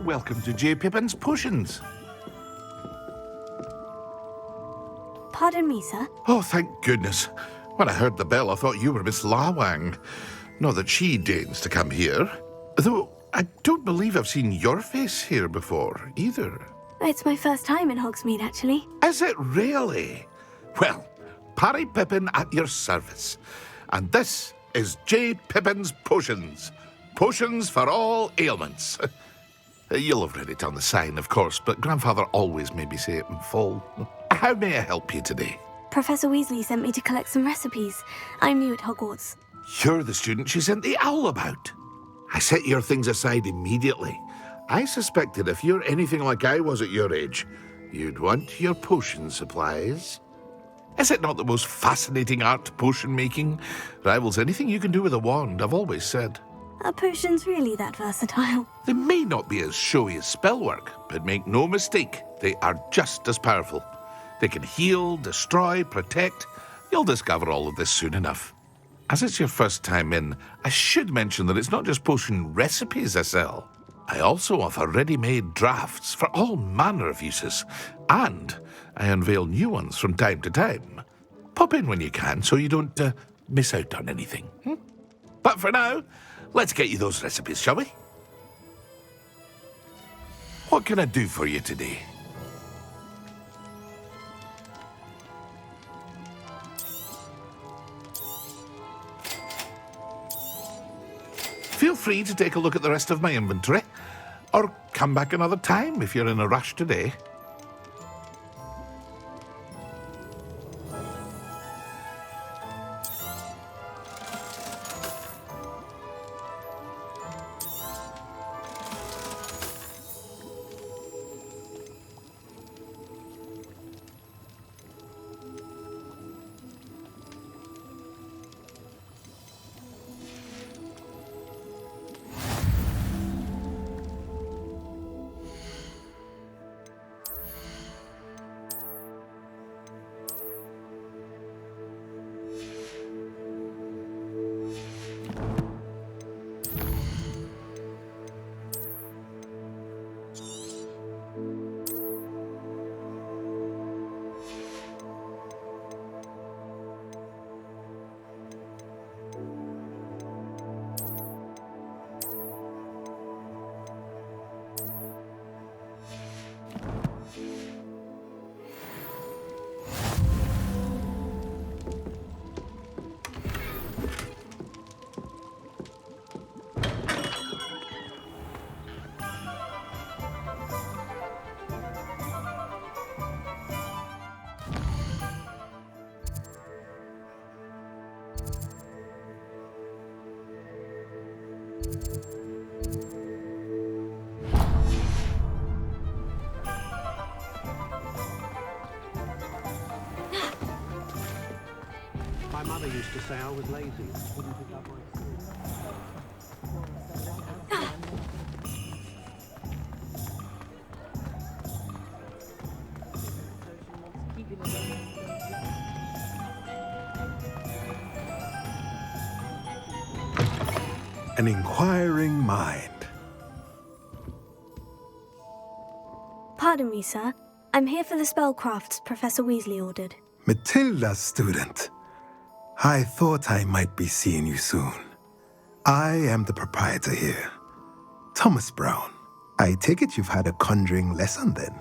welcome to J. Pippin's Potions. Pardon me, sir. Oh, thank goodness. When I heard the bell, I thought you were Miss Lawang. Not that she deigns to come here. Though, I don't believe I've seen your face here before, either. It's my first time in Hogsmeade, actually. Is it really? Well, Parry Pippin at your service. And this is J. Pippin's Potions. Potions for all ailments. You'll have read it on the sign, of course, but Grandfather always made me say it in full. How may I help you today? Professor Weasley sent me to collect some recipes. I'm new at Hogwarts. You're the student she sent the owl about. I set your things aside immediately. I suspected if you're anything like I was at your age, you'd want your potion supplies. Is it not the most fascinating art, potion making? Rivals anything you can do with a wand, I've always said. Are potions really that versatile? They may not be as showy as spellwork, but make no mistake, they are just as powerful. They can heal, destroy, protect. You'll discover all of this soon enough. As it's your first time in, I should mention that it's not just potion recipes I sell. I also offer ready-made drafts for all manner of uses, and I unveil new ones from time to time. Pop in when you can so you don't miss out on anything. But for now, let's get you those recipes, shall we? What can I do for you today? Feel free to take a look at the rest of my inventory, or come back another time if you're in a rush today. My mother used to say I was lazy. Wouldn't pick up my An inquiring mind. Pardon me, sir. I'm here for the spellcrafts Professor Weasley ordered. Matilda's student. I thought I might be seeing you soon. I am the proprietor here, Thomas Brown. I take it you've had a conjuring lesson then?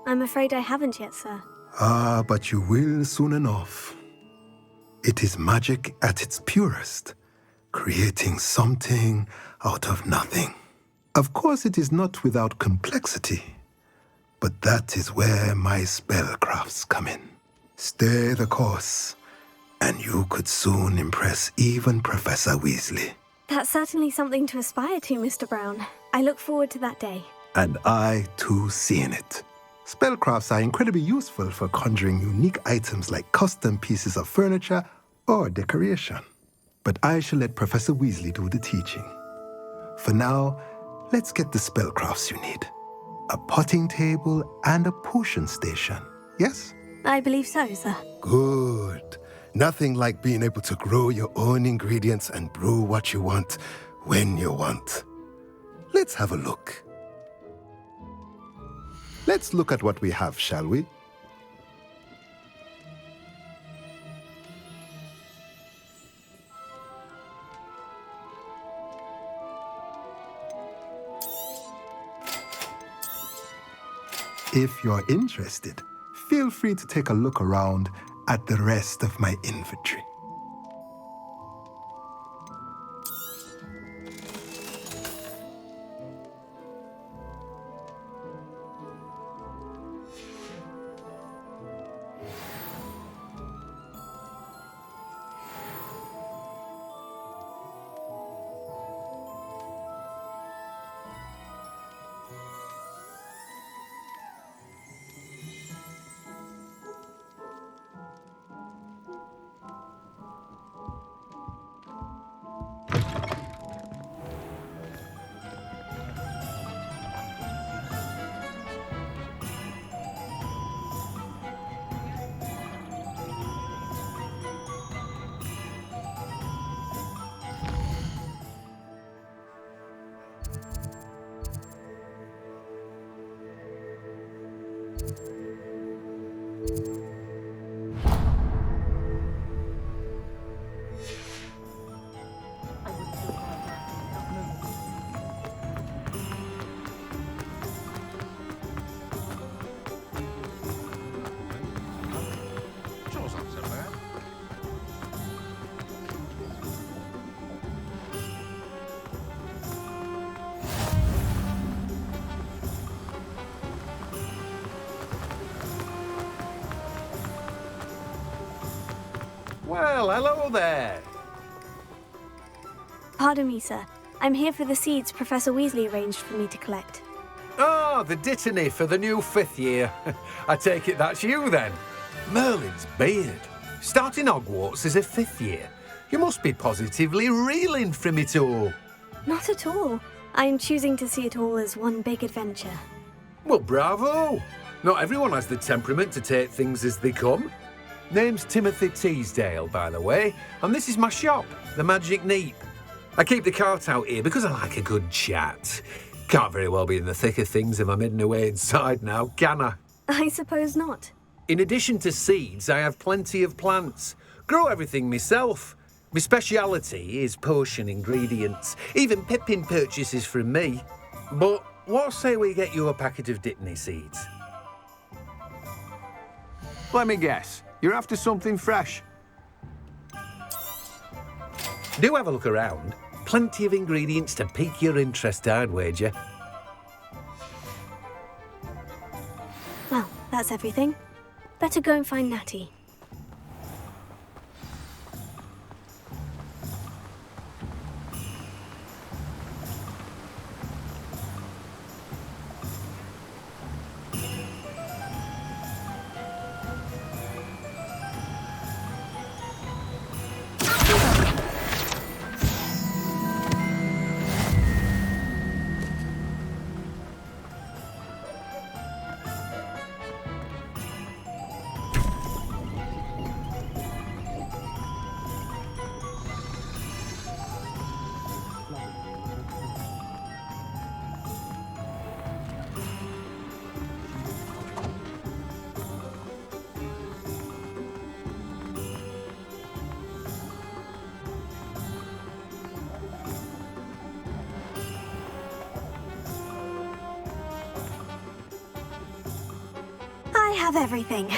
I'm afraid I haven't yet, sir. Ah, but you will soon enough. It is magic at its purest, creating something out of nothing. Of course, it is not without complexity, but that is where my spellcrafts come in. Stay the course, and you could soon impress even Professor Weasley. That's certainly something to aspire to, Mr. Brown. I look forward to that day. And I, too, seeing it. Spellcrafts are incredibly useful for conjuring unique items like custom pieces of furniture or decoration. But I shall let Professor Weasley do the teaching. For now, let's get the spellcrafts you need. A potting table and a potion station, yes? I believe so, sir. Good. Nothing like being able to grow your own ingredients and brew what you want when you want. Let's have a look. Let's look at what we have, shall we? If you're interested, feel free to take a look around at the rest of my inventory. Well, hello there. Pardon me, sir. I'm here for the seeds Professor Weasley arranged for me to collect. Oh, the dittany for the new 5th year. I take it that's you then. Merlin's beard. Starting Hogwarts as a 5th year. You must be positively reeling from it all. Not at all. I'm choosing to see it all as one big adventure. Well, bravo. Not everyone has the temperament to take things as they come. Name's Timothy Teasdale, by the way, and this is my shop, the Magic Neep. I keep the cart out here because I like a good chat. Can't very well be in the thick of things if I'm hidden away inside now, can I? I suppose not. In addition to seeds, I have plenty of plants. Grow everything myself. My speciality is potion ingredients. Even Pippin purchases from me. But what say we get you a packet of Dittany seeds? Let me guess. You're after something fresh. Do have a look around. Plenty of ingredients to pique your interest, I'd wager. Well, that's everything. Better go and find Natty. I have everything.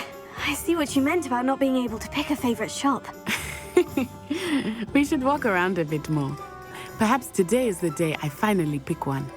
I see what you meant about not being able to pick a favorite shop. We should walk around a bit more. Perhaps today is the day I finally pick one.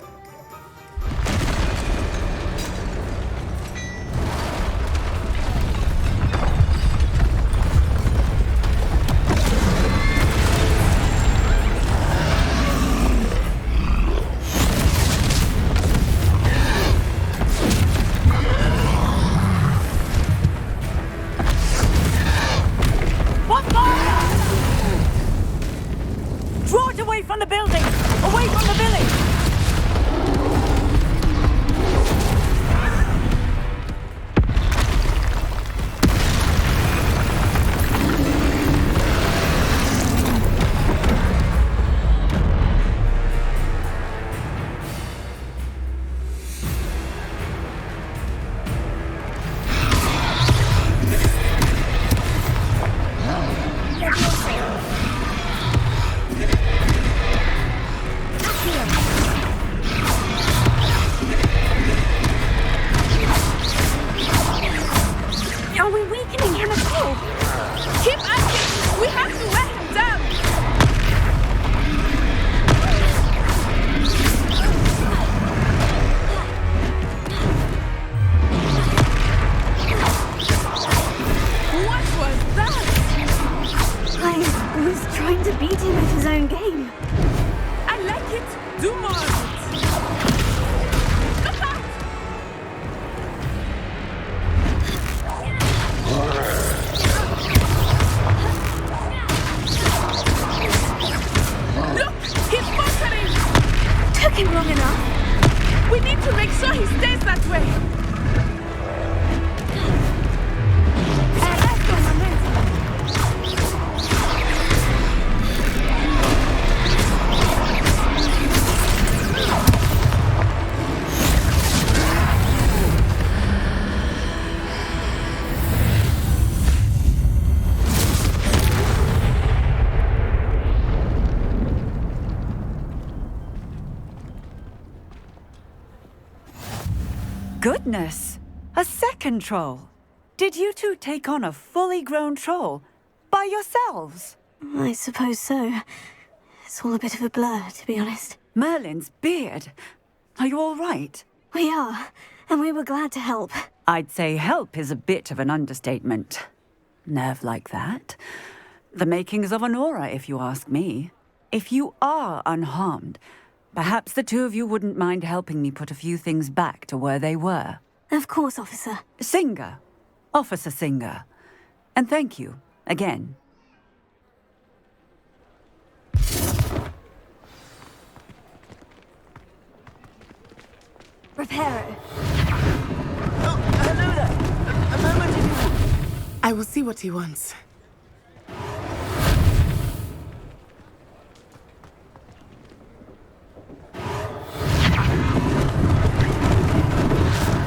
Draw it away from the building! Away from the village! trying to beat him at his own game. I like it. Do more of it. Look out! Look! He's faltering! Took him long enough. We need to make sure he stays that way. Goodness! A second troll! Did you two take on a fully grown troll? By yourselves? I suppose so. It's all a bit of a blur, to be honest. Merlin's beard. Are you all right? We are, and we were glad to help. I'd say help is a bit of an understatement. Nerve like that. The makings of an aura, if you ask me. If you are unharmed, perhaps the two of you wouldn't mind helping me put a few things back to where they were. Of course, officer. Singer. Officer Singer. And thank you, again. Reparo. Oh, hello there. A moment if you... I will see what he wants.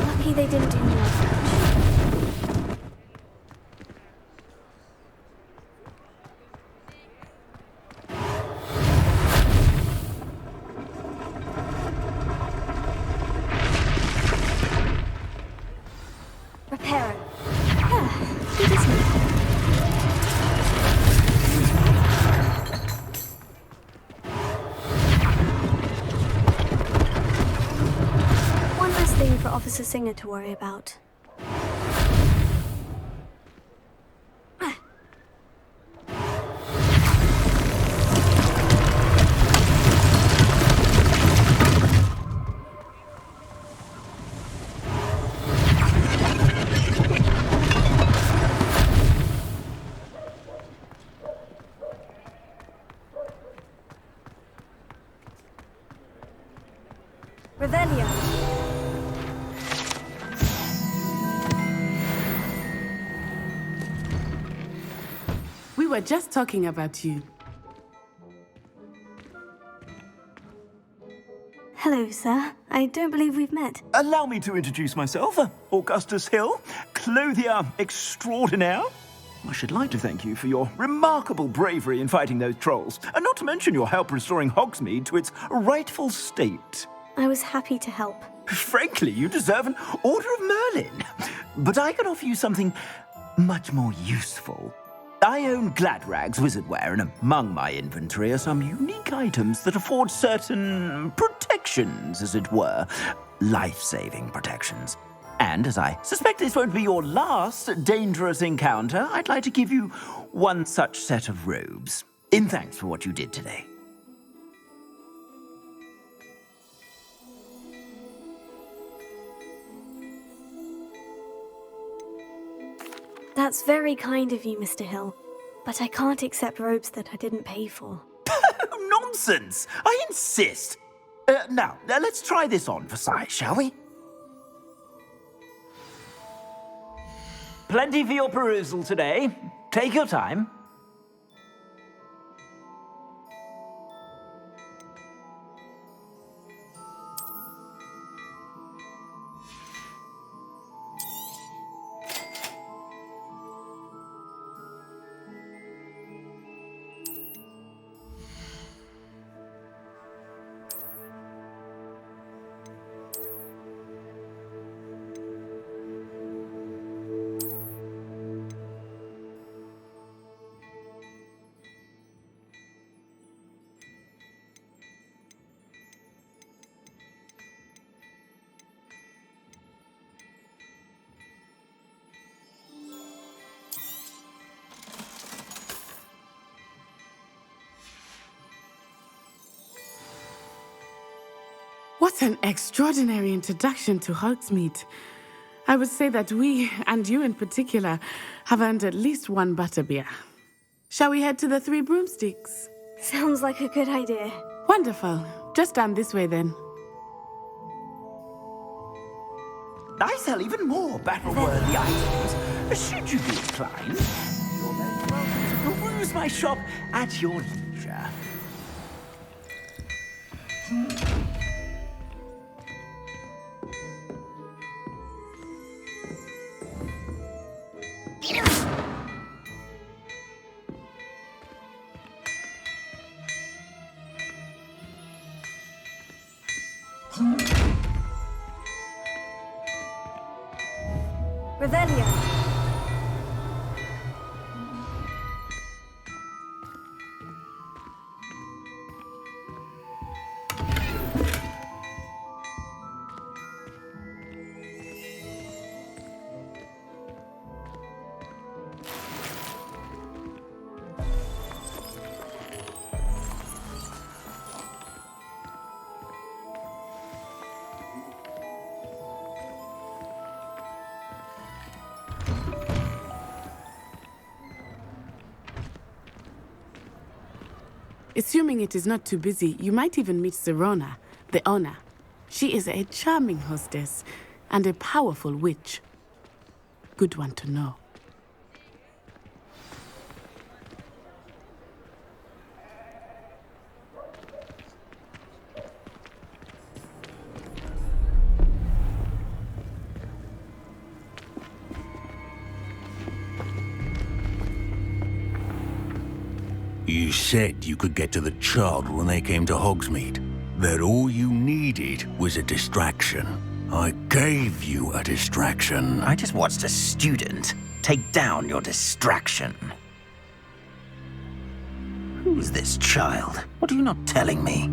Lucky they didn't do more damage. Reparo. Good, isn't it? One less thing for Officer Singer to worry about. Revelio. We were just talking about you. Hello, sir. I don't believe we've met. Allow me to introduce myself. Augustus Hill, clothier extraordinaire. I should like to thank you for your remarkable bravery in fighting those trolls, and not to mention your help restoring Hogsmeade to its rightful state. I was happy to help. Frankly, you deserve an Order of Merlin. But I can offer you something much more useful. I own Gladrag's wizardware, and among my inventory are some unique items that afford certain protections, as it were. Life-saving protections. And as I suspect this won't be your last dangerous encounter, I'd like to give you one such set of robes, in thanks for what you did today. That's very kind of you, Mr. Hill. But I can't accept robes that I didn't pay for. Nonsense! I insist! Now, let's try this on for size, shall we? Plenty for your perusal today. Take your time. What an extraordinary introduction to Hogsmeade. I would say that we, and you in particular, have earned at least one butterbeer. Shall we head to the Three Broomsticks? Sounds like a good idea. Wonderful. Just down this way then. I sell even more battle-worthy items. Should you be inclined, you're very welcome to peruse my shop at your leisure. Revelio. Assuming it is not too busy, you might even meet Serona, the owner. She is a charming hostess and a powerful witch. Good one to know. You said you could get to the child when they came to Hogsmeade. That all you needed was a distraction. I gave you a distraction. I just watched a student take down your distraction. Who's this child? What are you not telling me?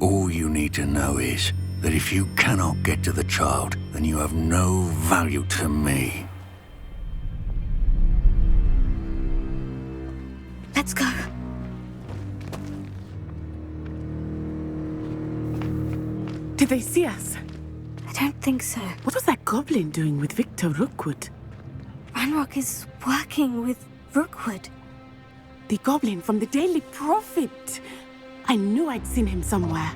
All you need to know is that if you cannot get to the child, then you have no value to me. Let's go. Did they see us? I don't think so. What was that goblin doing with Victor Rookwood? Ranrock is working with Rookwood. The goblin from the Daily Prophet. I knew I'd seen him somewhere.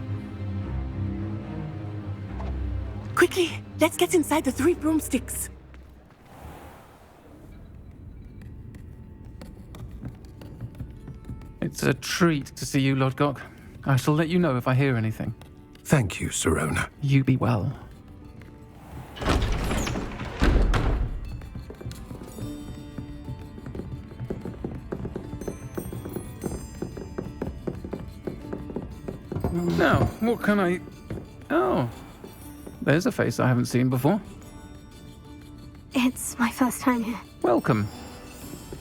Quickly, let's get inside the Three Broomsticks. It's a treat to see you, Lodgok. I shall let you know if I hear anything. Thank you, Serona. You be well. Now, what can I... Oh, there's a face I haven't seen before. It's my first time here. Welcome.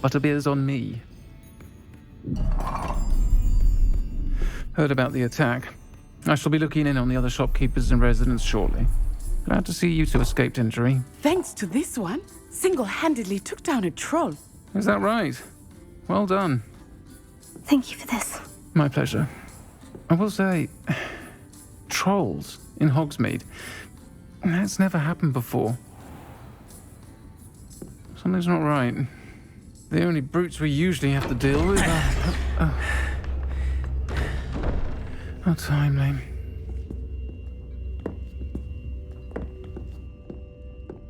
Butterbeer's on me. Heard about the attack. I shall be looking in on the other shopkeepers and residents shortly. Glad to see you two escaped injury. Thanks to this one, single-handedly took down a troll. Is that right? Well done. Thank you for this. My pleasure. I will say, trolls in Hogsmeade. That's never happened before. Something's not right. The only brutes we usually have to deal with are... How timely.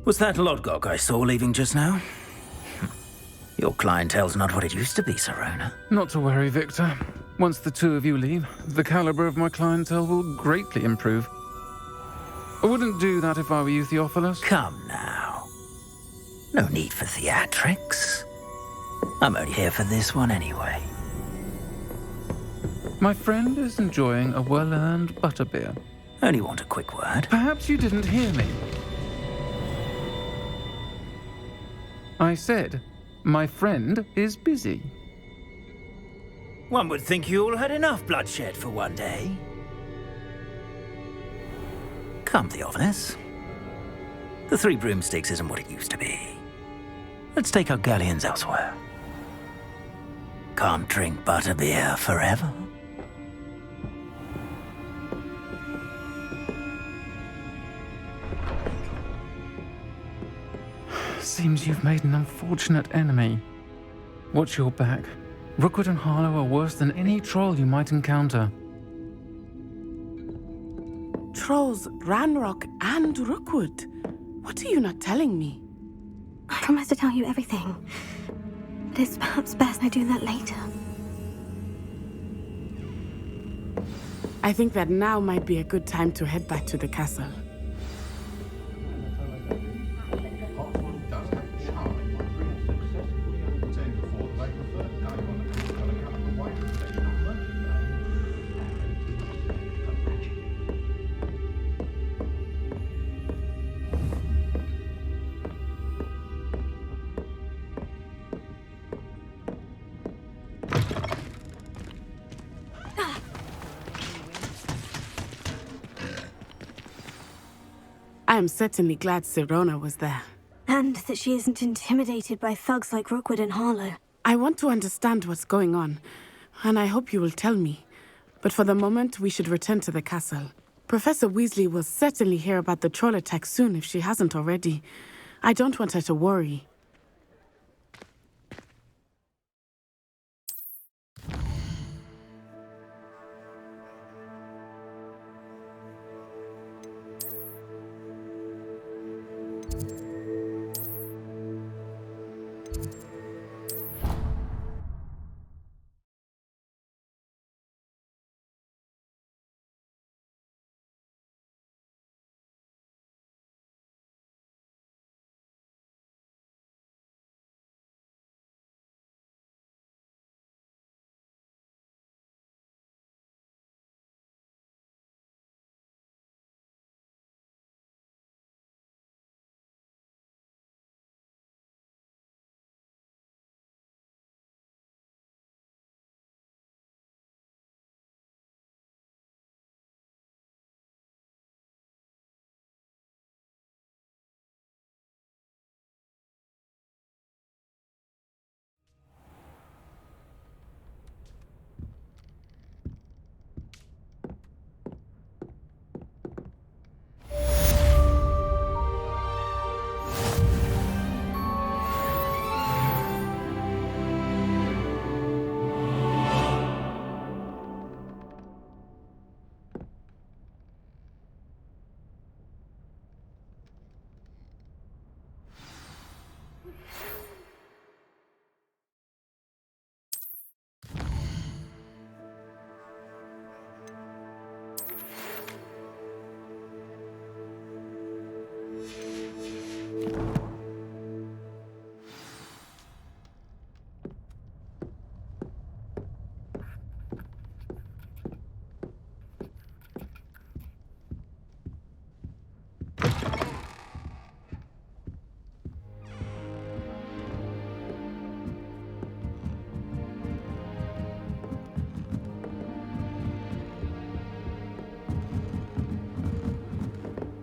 Was that Lodgok I saw leaving just now? Your clientele's not what it used to be, Serona. Not to worry, Victor. Once the two of you leave, the caliber of my clientele will greatly improve. I wouldn't do that if I were you, Theophilus. Come now. No need for theatrics. I'm only here for this one anyway. My friend is enjoying a well-earned butterbeer. Only want a quick word. Perhaps you didn't hear me. I said, my friend is busy. One would think you all had enough bloodshed for one day. Come, Theophilus. The Three Broomsticks isn't what it used to be. Let's take our galleons elsewhere. Can't drink butterbeer forever. seems you've made an unfortunate enemy. Watch your back. Rookwood and Harlow are worse than any troll you might encounter. Trolls, Ranrock, and Rookwood. What are you not telling me? I promised to tell you everything. But it's perhaps best I do that later. I think that now might be a good time to head back to the castle. I am certainly glad Sirona was there. And that she isn't intimidated by thugs like Rookwood and Harlow. I want to understand what's going on, and I hope you will tell me. But for the moment, we should return to the castle. Professor Weasley will certainly hear about the troll attack soon if she hasn't already. I don't want her to worry.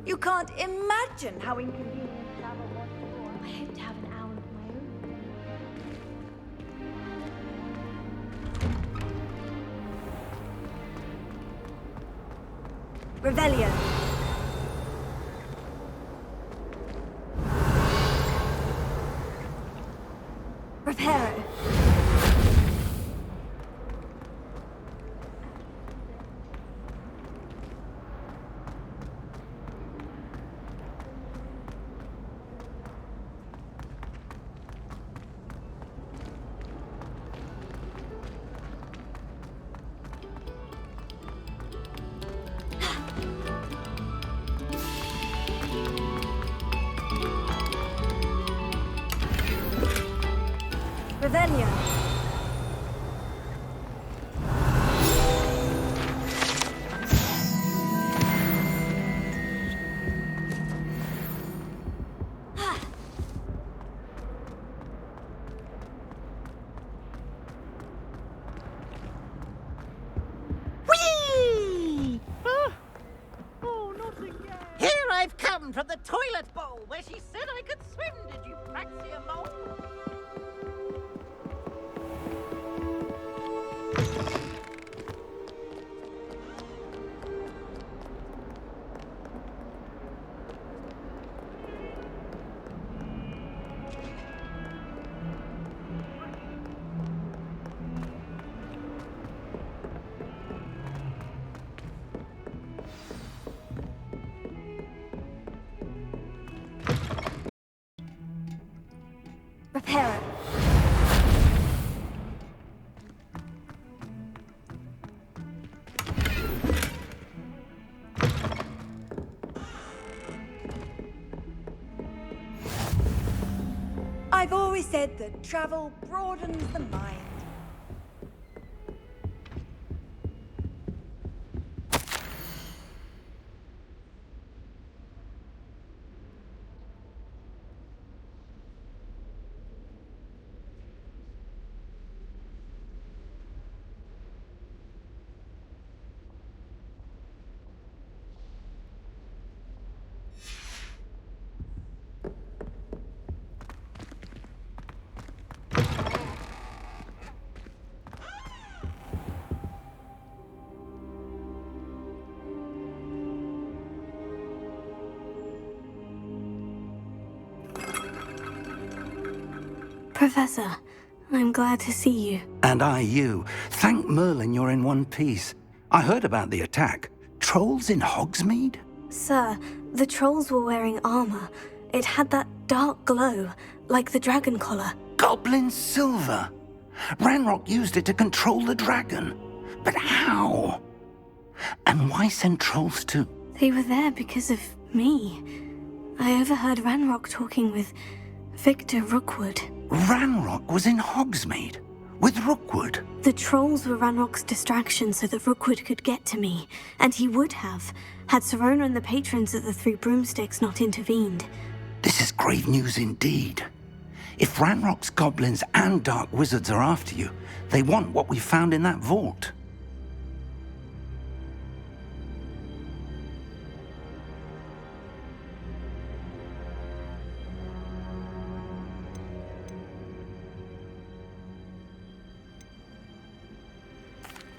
You can't imagine how inconvenient travel was before. I hope to have an hour of my own. Revelio. Reparo. Revelio. Whee! Oh, not again. Here I've come from the toilet bowl where she said I could swim. Did you praxia mole? always said that travel broadens the mind. Professor, I'm glad to see you. And I you. Thank Merlin you're in one piece. I heard about the attack. Trolls in Hogsmeade? Sir, the trolls were wearing armor. It had that dark glow, like the dragon collar. Goblin silver! Ranrock used it to control the dragon. But how? And why send trolls to... They were there because of me. I overheard Ranrock talking with Victor Rookwood. Ranrock was in Hogsmeade? With Rookwood? The trolls were Ranrock's distraction so that Rookwood could get to me. And he would have, had Serona and the patrons at the Three Broomsticks not intervened. This is grave news indeed. If Ranrock's goblins and dark wizards are after you, they want what we found in that vault.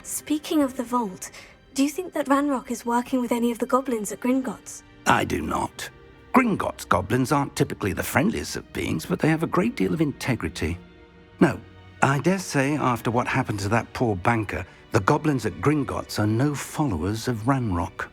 Speaking of the vault, do you think that Ranrock is working with any of the goblins at Gringotts? I do not. Gringotts goblins aren't typically the friendliest of beings, but they have a great deal of integrity. No, I dare say after what happened to that poor banker, the goblins at Gringotts are no followers of Ranrock.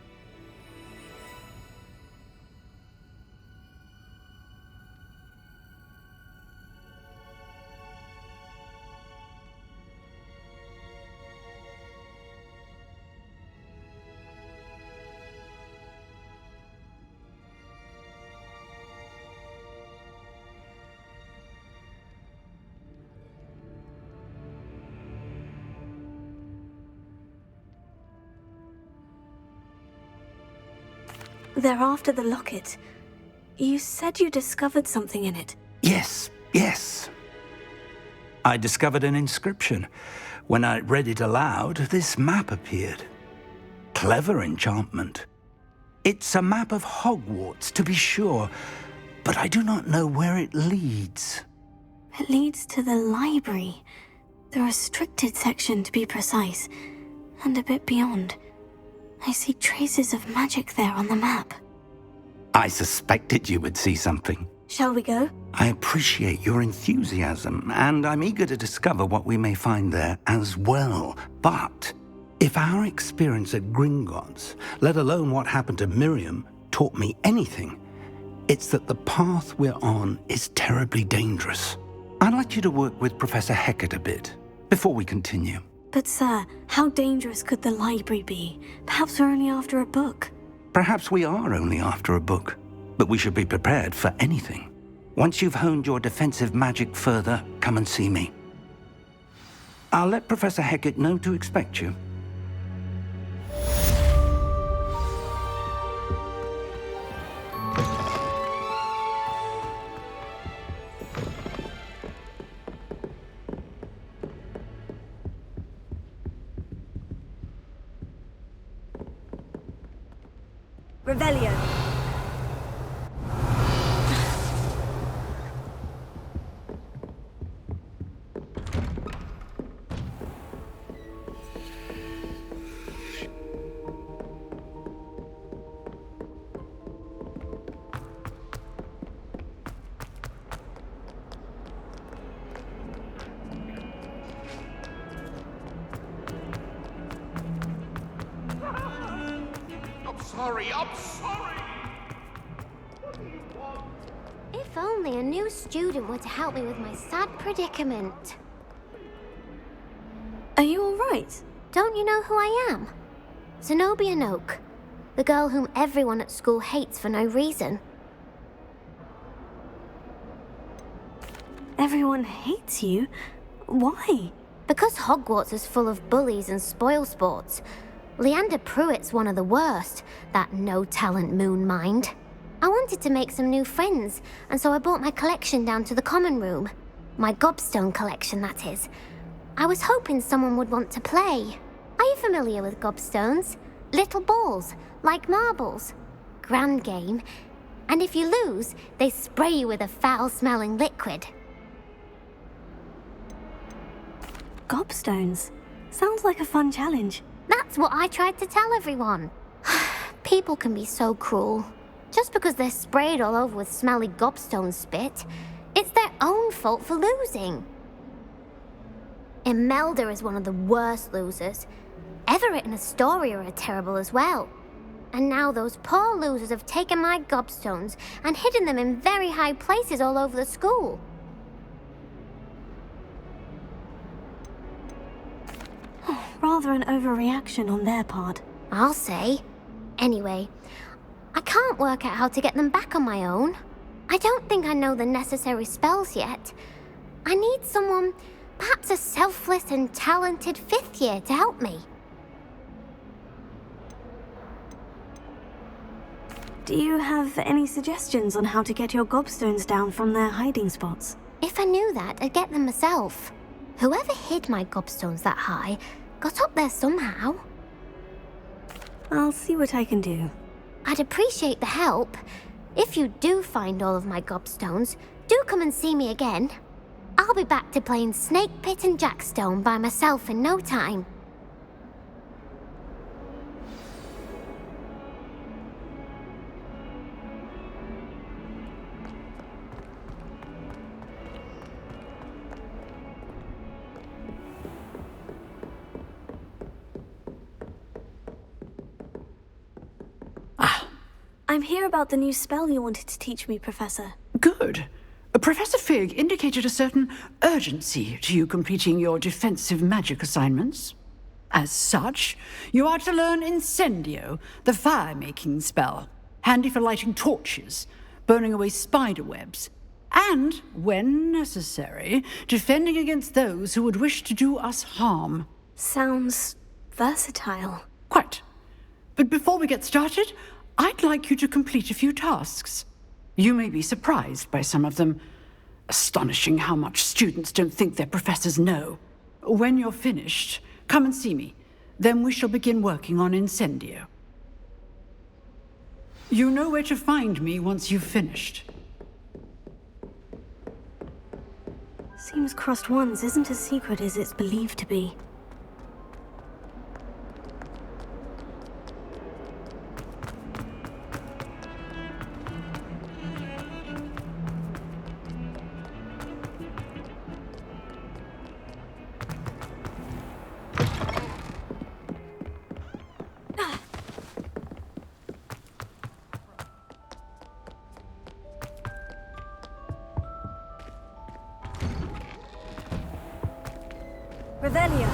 They're after the locket. You said you discovered something in it. Yes. I discovered an inscription. When I read it aloud, this map appeared. Clever enchantment. It's a map of Hogwarts, to be sure, but I do not know where it leads. It leads to the library. The restricted section, to be precise. And a bit beyond. I see traces of magic there on the map. I suspected you would see something. Shall we go? I appreciate your enthusiasm, and I'm eager to discover what we may find there as well. But if our experience at Gringotts, let alone what happened to Miriam, taught me anything, it's that the path we're on is terribly dangerous. I'd like you to work with Professor Hecat a bit before we continue. But sir, how dangerous could the library be? Perhaps we're only after a book. Perhaps we are only after a book, but we should be prepared for anything. Once you've honed your defensive magic further, come and see me. I'll let Professor Hecat know to expect you. Revelio. I'm sorry. If only a new student were to help me with my sad predicament. Are you all right? Don't you know who I am? Zenobia Noak, the girl whom everyone at school hates for no reason. Everyone hates you? Why? Because Hogwarts is full of bullies and spoilsports. Leander Pruitt's one of the worst, that no-talent moon mind. I wanted to make some new friends, and so I brought my collection down to the common room. My gobstone collection, that is. I was hoping someone would want to play. Are you familiar with gobstones? Little balls, like marbles. Grand game. And if you lose, they spray you with a foul-smelling liquid. Gobstones? Sounds like a fun challenge. That's what I tried to tell everyone. People can be so cruel. Just because they're sprayed all over with smelly gobstone spit, it's their own fault for losing. Imelda is one of the worst losers. Everett and Astoria are terrible as well. And now those poor losers have taken my gobstones and hidden them in very high places all over the school. Rather an overreaction on their part. I'll say. Anyway, I can't work out how to get them back on my own. I don't think I know the necessary spells yet. I need someone, perhaps a selfless and talented 5th year to help me. Do you have any suggestions on how to get your gobstones down from their hiding spots? If I knew that, I'd get them myself. Whoever hid my gobstones that high got up there somehow. I'll see what I can do. I'd appreciate the help. If you do find all of my gobstones, do come and see me again. I'll be back to playing Snake Pit and Jackstone by myself in no time. I'm here about the new spell you wanted to teach me, Professor. Good. Professor Fig indicated a certain urgency to you completing your defensive magic assignments. As such, you are to learn Incendio, the fire-making spell, handy for lighting torches, burning away spider webs, and, when necessary, defending against those who would wish to do us harm. Sounds versatile. Quite. But before we get started, I'd like you to complete a few tasks. You may be surprised by some of them. Astonishing how much students don't think their professors know. When you're finished, come and see me. Then we shall begin working on Incendio. You know where to find me once you've finished. Seems Crossed Wands isn't as secret as it's believed to be. Revelio.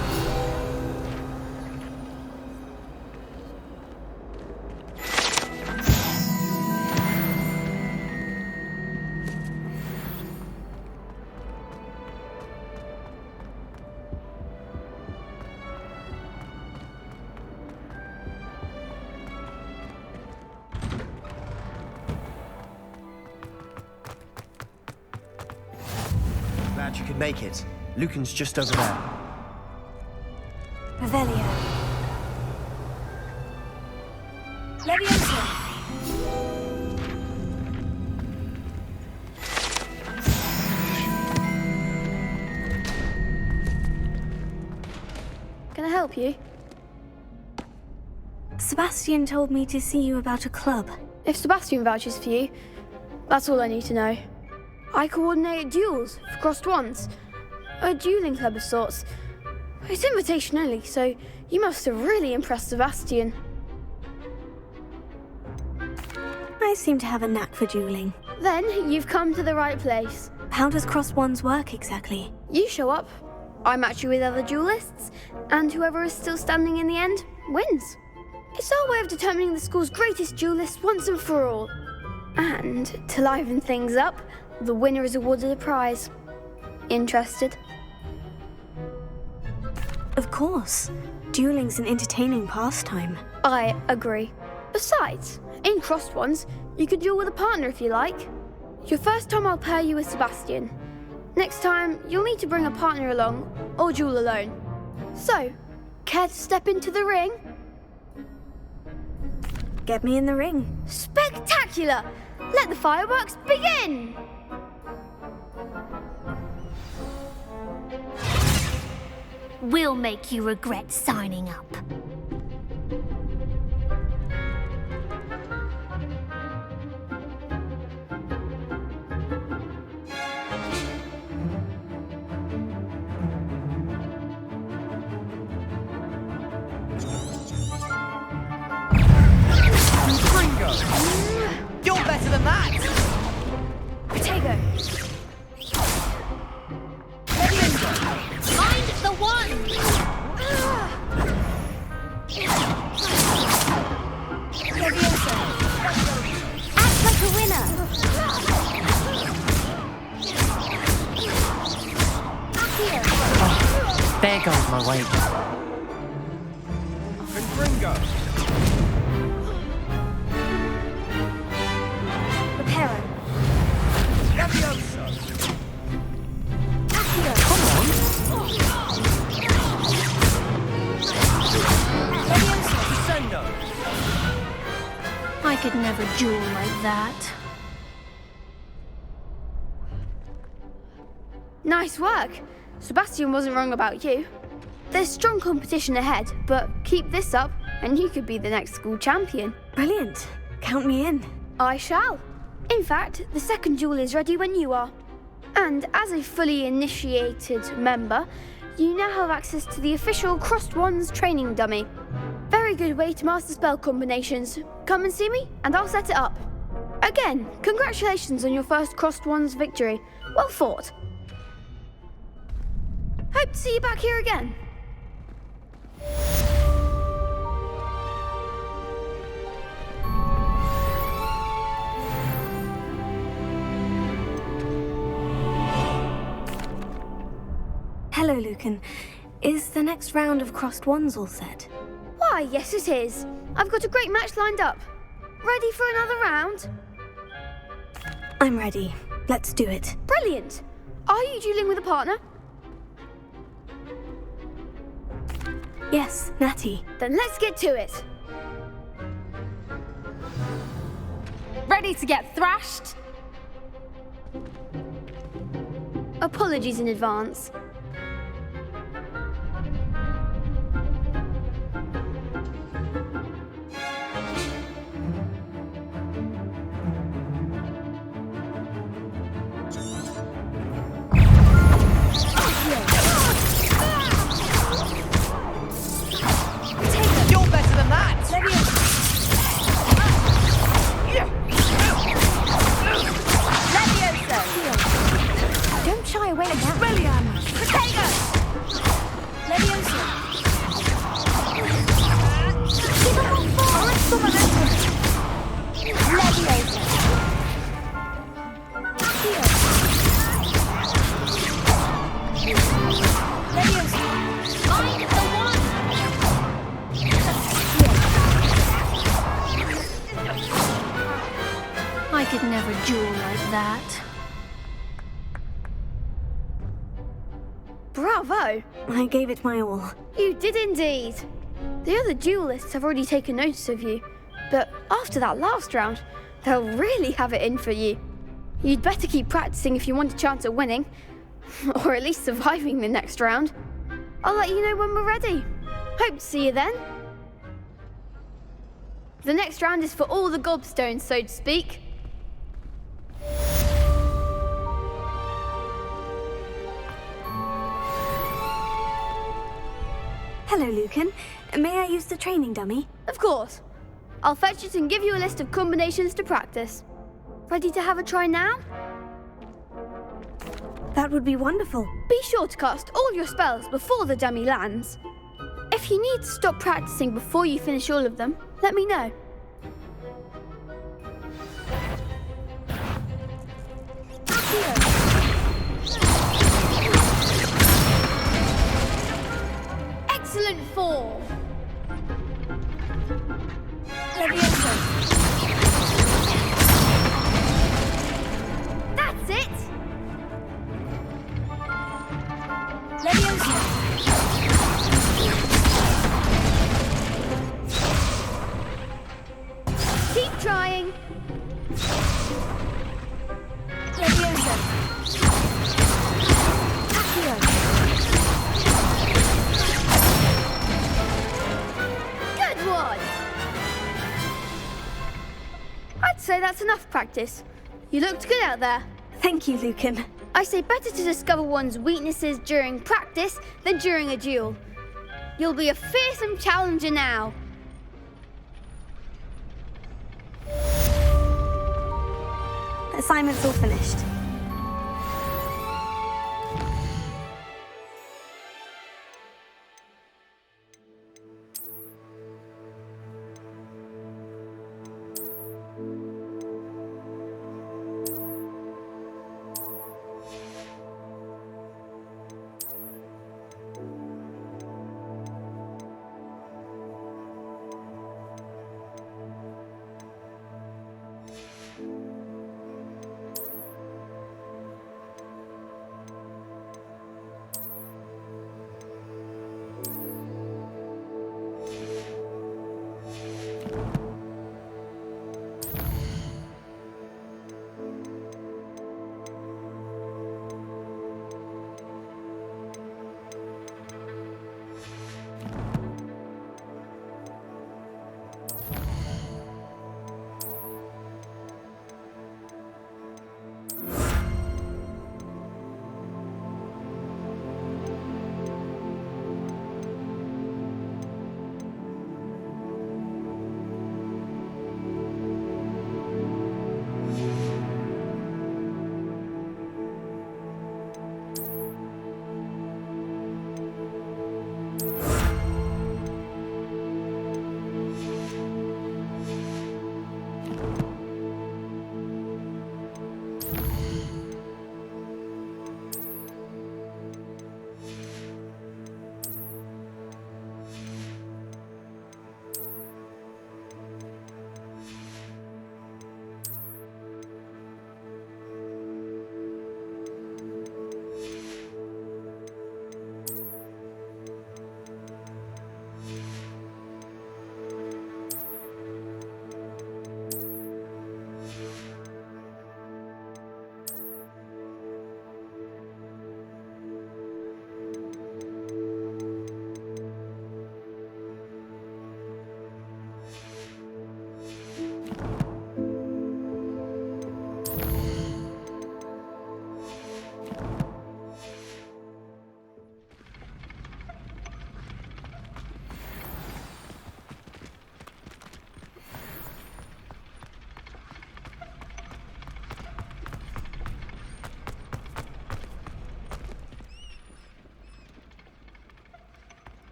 Glad you could make it. Lucan's just over there. Revelio. Leviosa. Can I help you? Sebastian told me to see you about a club. If Sebastian vouches for you, that's all I need to know. I coordinate duels for Crossed Wands. A dueling club of sorts. It's invitation only, so you must have really impressed Sebastian. I seem to have a knack for dueling. Then you've come to the right place. How does Crossed Wands work exactly? You show up, I match you with other duelists, and whoever is still standing in the end wins. It's our way of determining the school's greatest duelist once and for all. And to liven things up, the winner is awarded a prize. Interested? Of course. Dueling's an entertaining pastime. I agree. Besides, in crossed ones, you could duel with a partner if you like. Your first time I'll pair you with Sebastian. Next time, you'll need to bring a partner along, or duel alone. So, care to step into the ring? Get me in the ring. Spectacular! Let the fireworks begin! We'll make you regret signing up. You're better than that! Potato! Find the one! Act like a winner! There goes my weight. Gringo! Reparo. Levioso! Crescendo! I could never duel like that. Nice work. Sebastian wasn't wrong about you. There's strong competition ahead, but keep this up and you could be the next school champion. Brilliant. Count me in. I shall. In fact, the second duel is ready when you are. And as a fully initiated member, you now have access to the official Crossed Wands training dummy. Very good way to master spell combinations. Come and see me, and I'll set it up. Again, congratulations on your first Crossed Wands victory. Well fought. Hope to see you back here again. Hello, Lucan. Is the next round of crossed wands all set? Why, yes it is. I've got a great match lined up. Ready for another round? I'm ready. Let's do it. Brilliant. Are you dueling with a partner? Yes, Natty. Then let's get to it. Ready to get thrashed? Apologies in advance. You're better than that! Levioso! Don't shy away now. Expelliarmus! Potato! Levioso! Give them all four! Levioso! Levioso! Find the one! I could never duel like that. Bravo! I gave it my all. You did indeed. The other duelists have already taken notice of you, but after that last round, they'll really have it in for you. You'd better keep practicing if you want a chance at winning, or at least surviving the next round. I'll let you know when we're ready. Hope to see you then. The next round is for all the gobstones, so to speak. Hello, Lucan. May I use the training dummy? Of course. I'll fetch it and give you a list of combinations to practice. Ready to have a try now? That would be wonderful. Be sure to cast all your spells before the dummy lands. If you need to stop practicing before you finish all of them, let me know. excellent form. Leviosa. That's it. Leviosa. Keep trying. Leviosa. Accio. Good one. I'd say that's enough practice. You looked good out there. Thank you, Lucan. I say better to discover one's weaknesses during practice than during a duel. You'll be a fearsome challenger now. Assignment's all finished.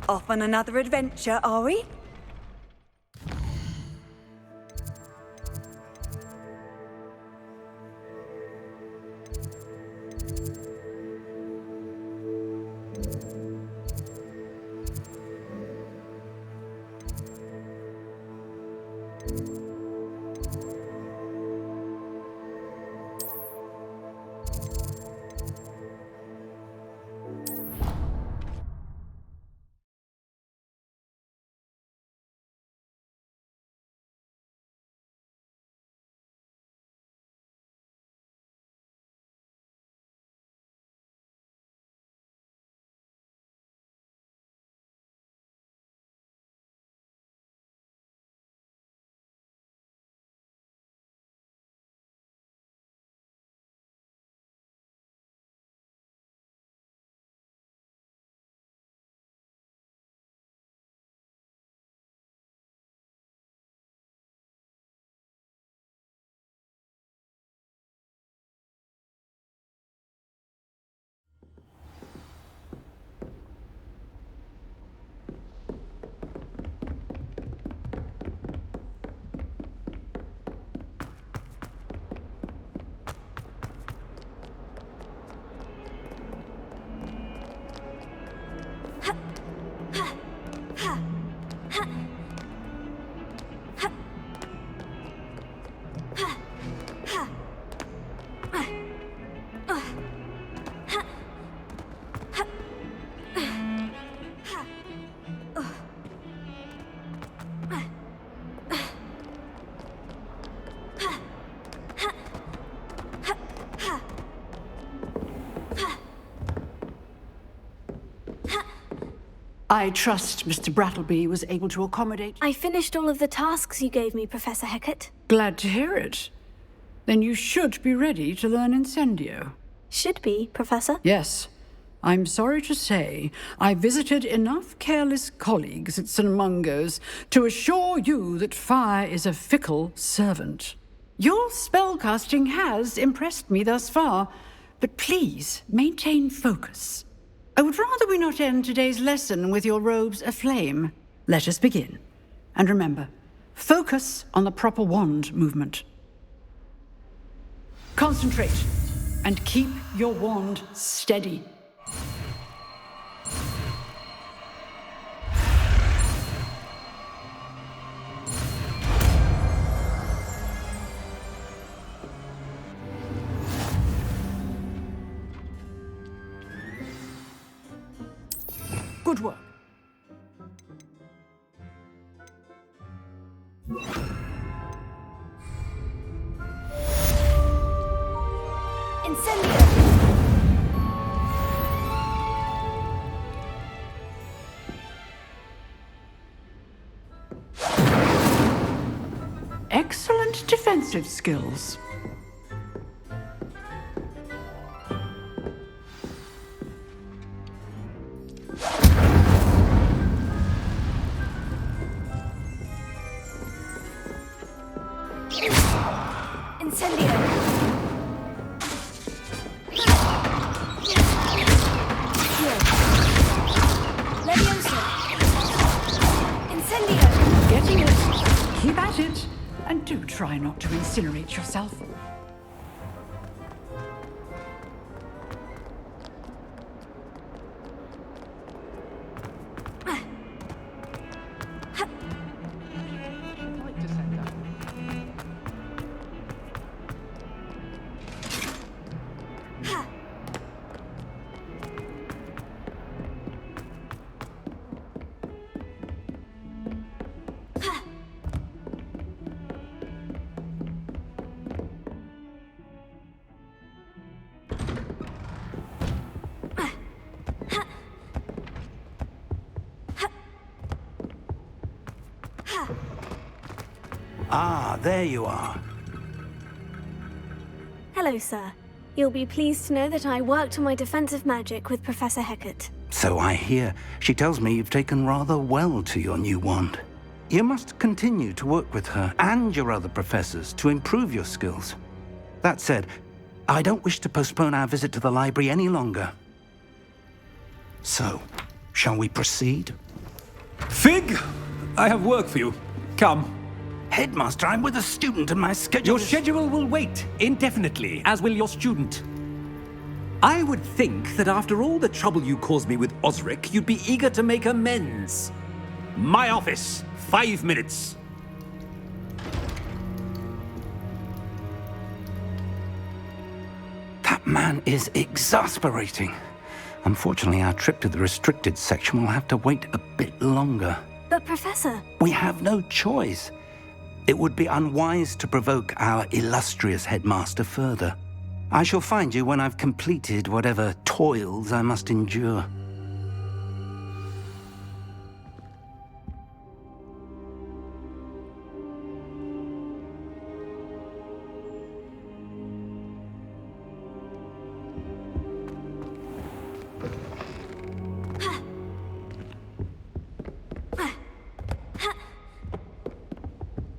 Off on another adventure, are we? I trust Mr. Brattleby was able to accommodate... I finished all of the tasks you gave me, Professor Hecat. Glad to hear it. Then you should be ready to learn Incendio. Should be, Professor? Yes. I'm sorry to say, I visited enough careless colleagues at St. Mungo's to assure you that fire is a fickle servant. Your spellcasting has impressed me thus far, but please maintain focus. I would rather we not end today's lesson with your robes aflame. Let us begin. And remember, focus on the proper wand movement. Concentrate, and keep your wand steady. Good work. Incendio! Excellent defensive skills. Incendio! Leviosa! Incendio! Getting it. Keep at it. And do try not to incinerate yourself. Ah, there you are. Hello, sir. You'll be pleased to know that I worked on my defensive magic with Professor Hecat. So I hear. She tells me you've taken rather well to your new wand. You must continue to work with her and your other professors to improve your skills. That said, I don't wish to postpone our visit to the library any longer. So, shall we proceed? Fig! I have work for you. Come. Headmaster, I'm with a student and my schedule Your schedule will wait indefinitely, as will your student. I would think that after all the trouble you caused me with Osric, you'd be eager to make amends. My office, 5 minutes. That man is exasperating. Unfortunately, our trip to the restricted section will have to wait a bit longer. But, Professor... We have no choice. It would be unwise to provoke our illustrious headmaster further. I shall find you when I've completed whatever toils I must endure.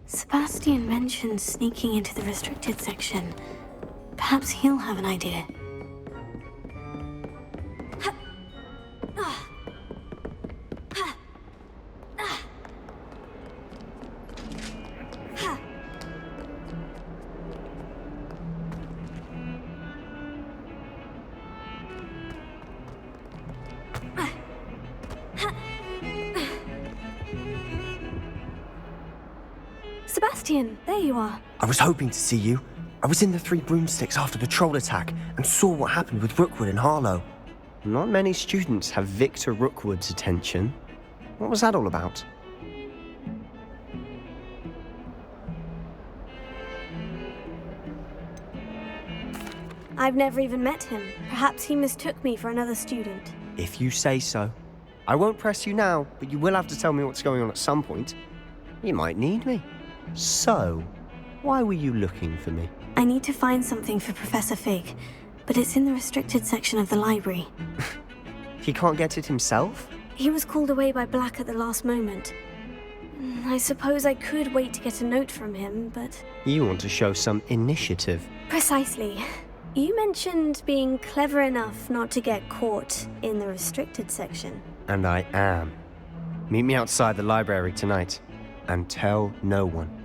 Sebastian mentioned sneaking into the restricted section. Perhaps he'll have an idea. Sebastian, there you are. I was hoping to see you. I was in the Three Broomsticks after the troll attack and saw what happened with Rookwood and Harlow. Not many students have Victor Rookwood's attention. What was that all about? I've never even met him. Perhaps he mistook me for another student. If you say so. I won't press you now, but you will have to tell me what's going on at some point. You might need me. So, why were you looking for me? I need to find something for Professor Fig, but it's in the restricted section of the library. He can't get it himself? He was called away by Black at the last moment. I suppose I could wait to get a note from him, but... You want to show some initiative. Precisely. You mentioned being clever enough not to get caught in the restricted section. And I am. Meet me outside the library tonight, and tell no one.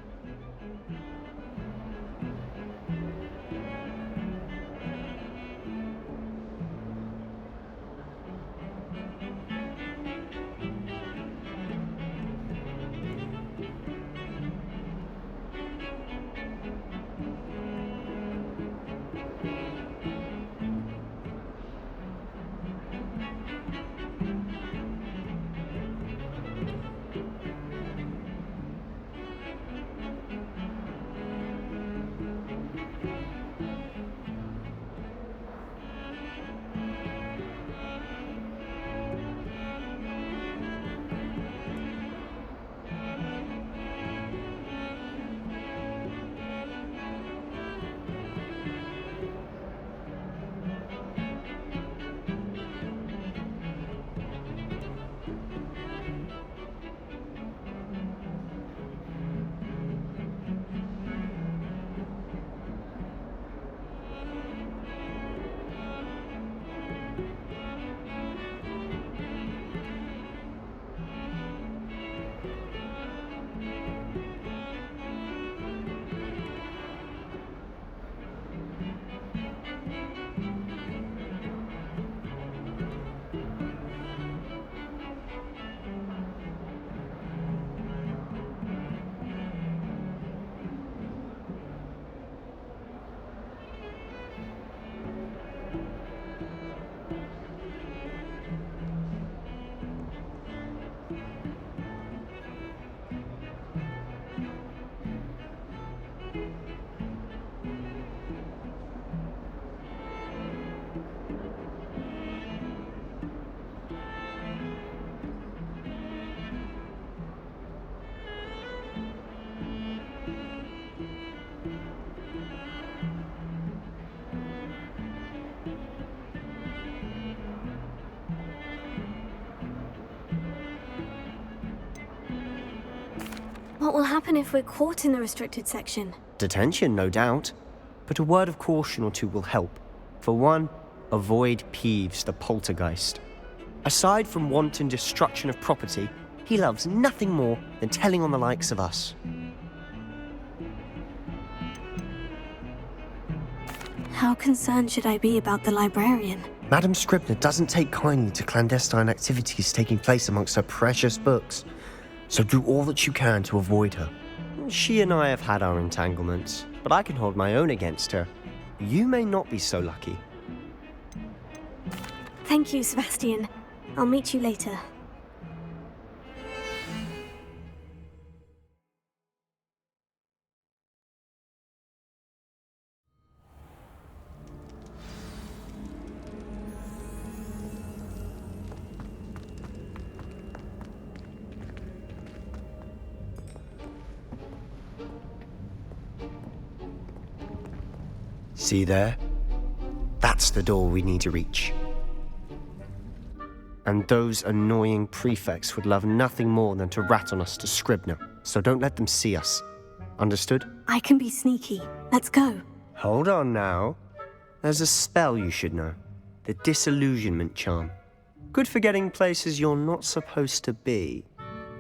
What will happen if we're caught in the restricted section? Detention, no doubt. But a word of caution or two will help. For one, avoid Peeves, the poltergeist. Aside from wanton destruction of property, he loves nothing more than telling on the likes of us. How concerned should I be about the librarian? Madame Scribner doesn't take kindly to clandestine activities taking place amongst her precious books. So do all that you can to avoid her. She and I have had our entanglements, but I can hold my own against her. You may not be so lucky. Thank you, Sebastian. I'll meet you later. See there? That's the door we need to reach. And those annoying prefects would love nothing more than to rat on us to Scribner, so don't let them see us. Understood? I can be sneaky. Let's go. Hold on now. There's a spell you should know. The Disillusionment Charm. Good for getting places you're not supposed to be.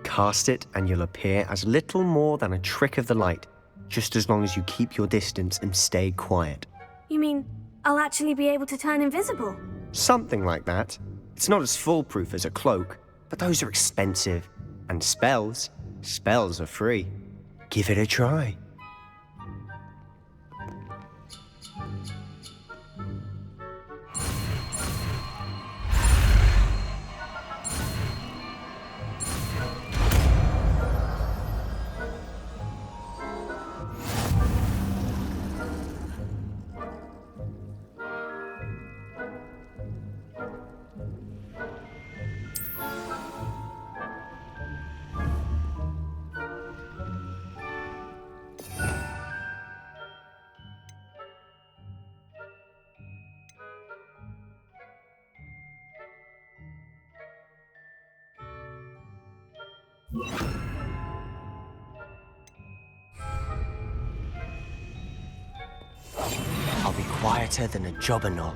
Cast it and you'll appear as little more than a trick of the light, just as long as you keep your distance and stay quiet. You mean I'll actually be able to turn invisible? Something like that. It's not as foolproof as a cloak, but those are expensive. And spells are free. Give it a try. I'll be quieter than a jobberknoll.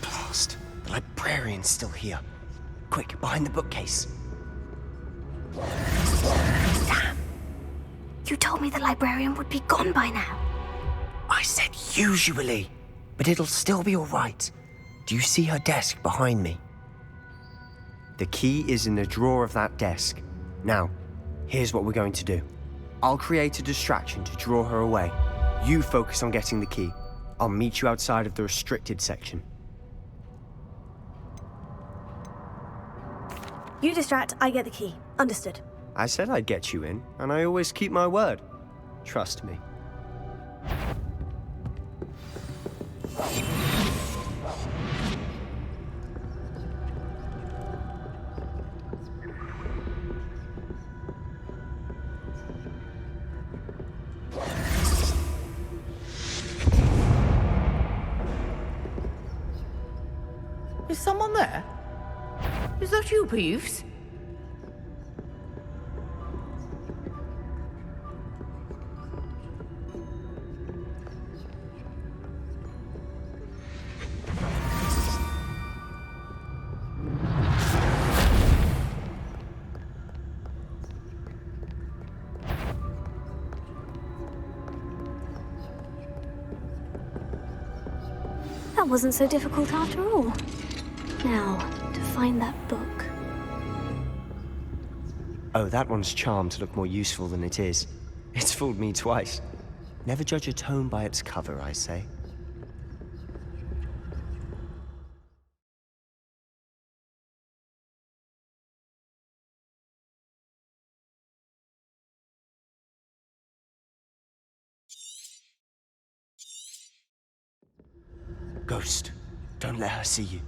Blast! The librarian's still here. Quick, behind the bookcase. Damn! You told me the librarian would be gone by now. I said usually, but it'll still be all right. Do you see her desk behind me? The key is in the drawer of that desk. Now, here's what we're going to do. I'll create a distraction to draw her away. You focus on getting the key. I'll meet you outside of the restricted section. You distract, I get the key. Understood. I said I'd get you in, and I always keep my word. Trust me. Is someone there? Is that you, Peeves? That wasn't so difficult after all. Now, to find that book. Oh, that one's charmed to look more useful than it is. It's fooled me twice. Never judge a tome by its cover, I say. Ghost, don't let her see you.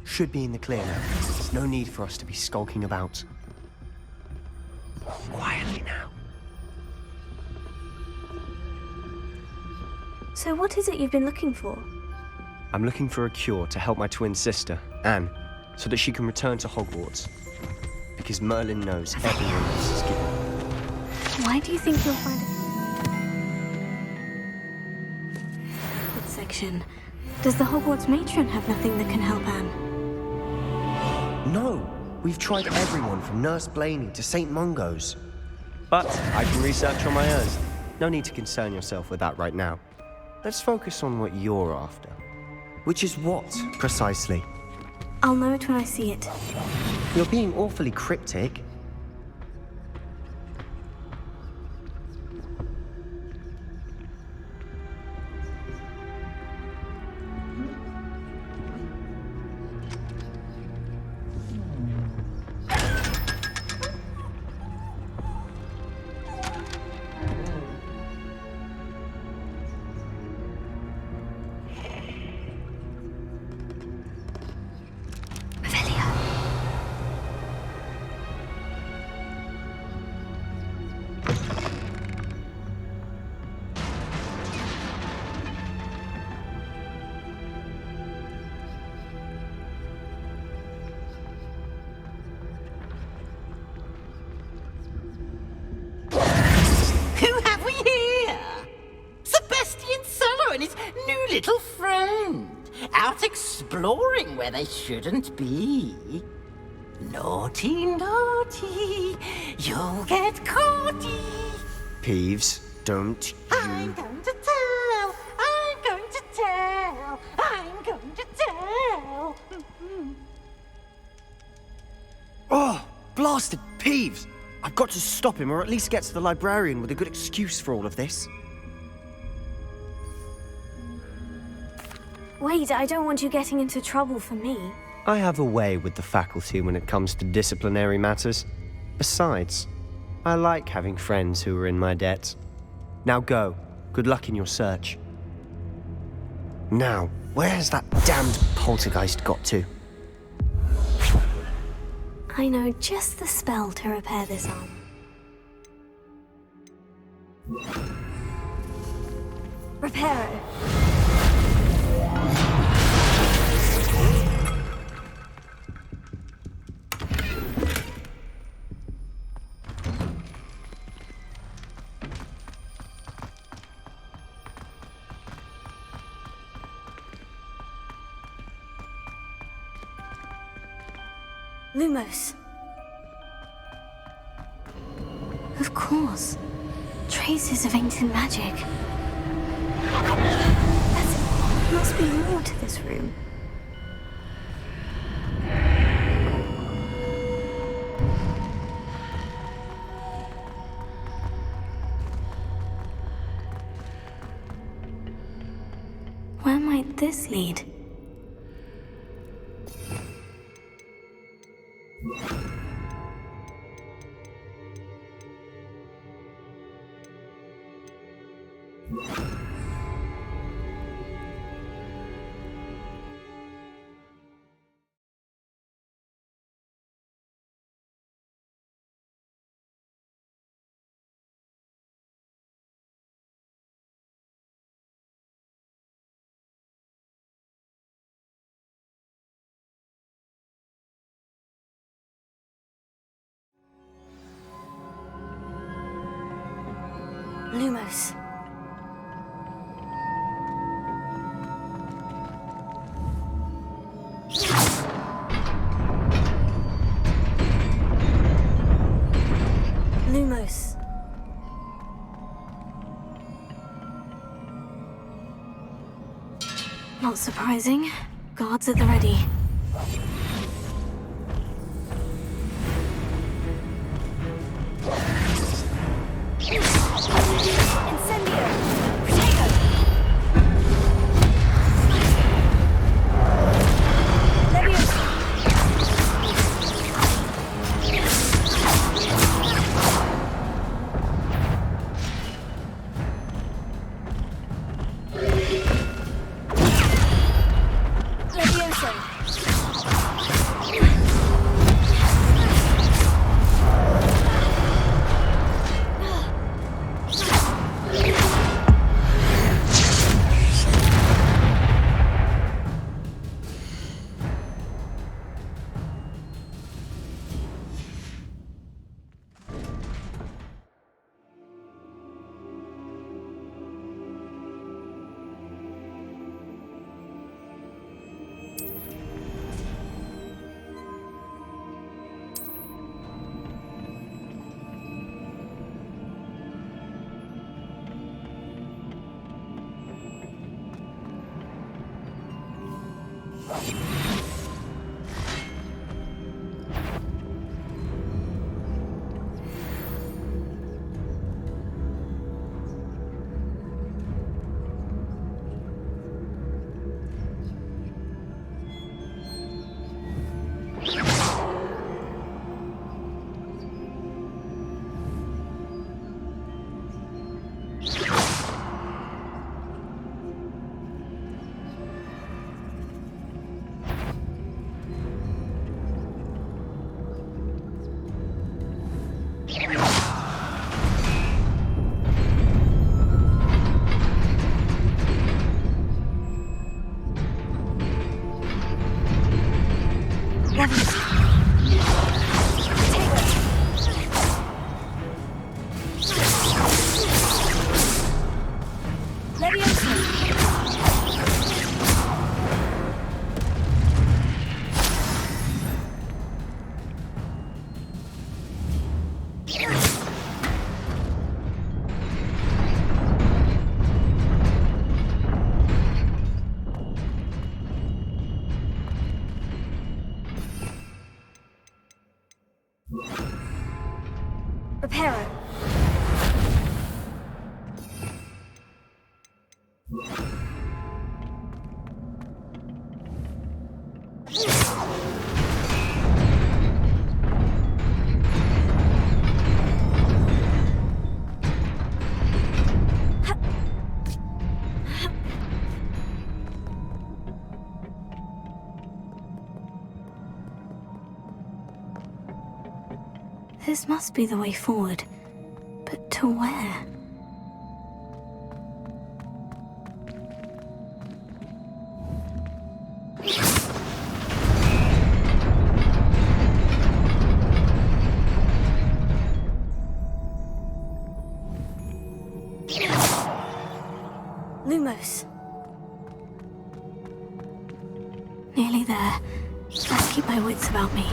Should be in the clear now. There's no need for us to be skulking about. Quietly now. So what is it you've been looking for? I'm looking for a cure to help my twin sister, Anne, so that she can return to Hogwarts. Because Merlin knows everyone else is given. Why do you think you'll find a... What section? Does the Hogwarts matron have nothing that can help Anne? No! We've tried everyone from Nurse Blaney to St. Mungo's. But I can research on my own. No need to concern yourself with that right now. Let's focus on what you're after. Which is what, precisely? I'll know it when I see it. You're being awfully cryptic. little friend, out exploring where they shouldn't be. Naughty, naughty, you'll get caughty. Peeves, don't you... I'm going to tell, I'm going to tell, I'm going to tell. Oh, blasted Peeves! I've got to stop him, or at least get to the librarian with a good excuse for all of this. Wait, I don't want you getting into trouble for me. I have a way with the faculty when it comes to disciplinary matters. Besides, I like having friends who are in my debt. Now go. Good luck in your search. Now, where's that damned poltergeist got to? I know just the spell to repair this arm. Reparo. Lumos. Of course. Traces of ancient magic. There must be more to this room. Where might this lead? Lumos. Lumos. Not surprising. Guards at the ready. Reparo. This must be the way forward. But to where? Lumos. Nearly there. Let's keep my wits about me.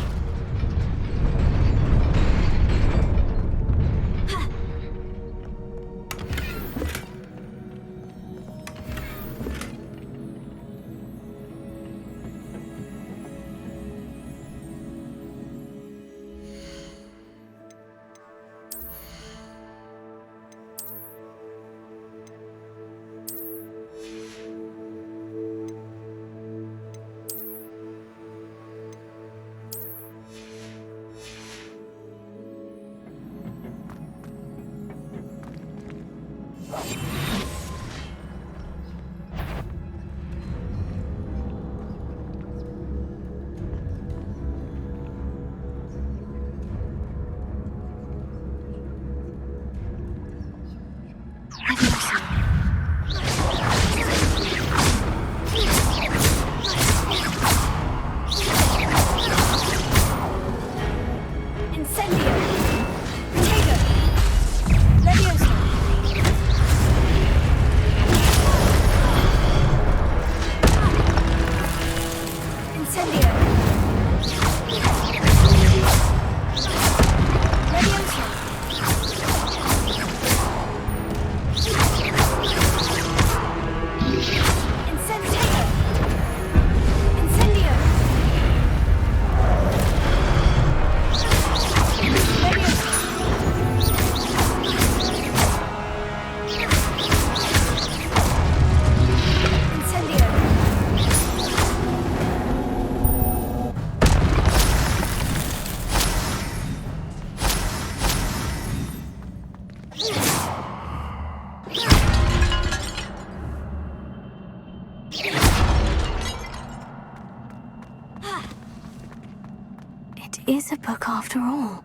It is a book after all.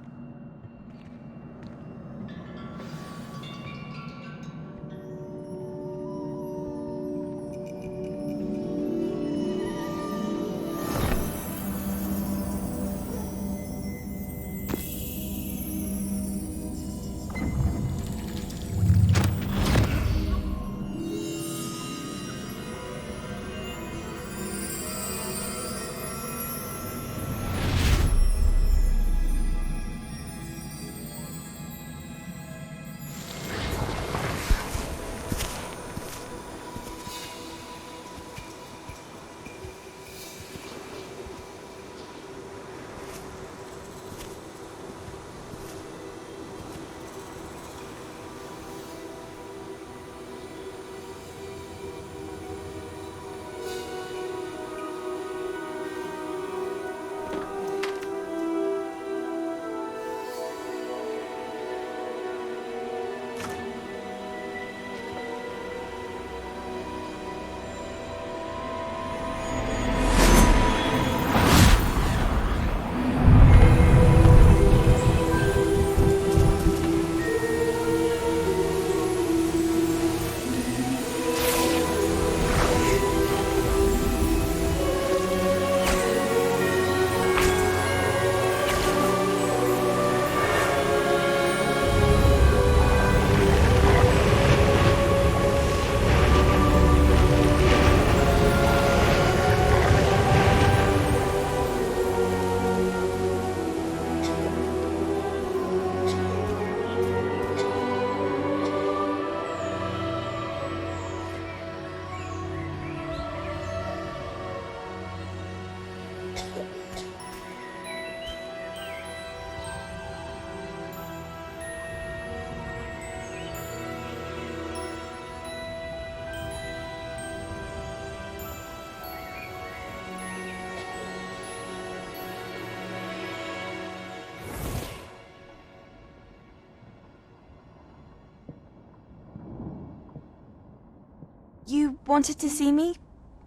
You wanted to see me?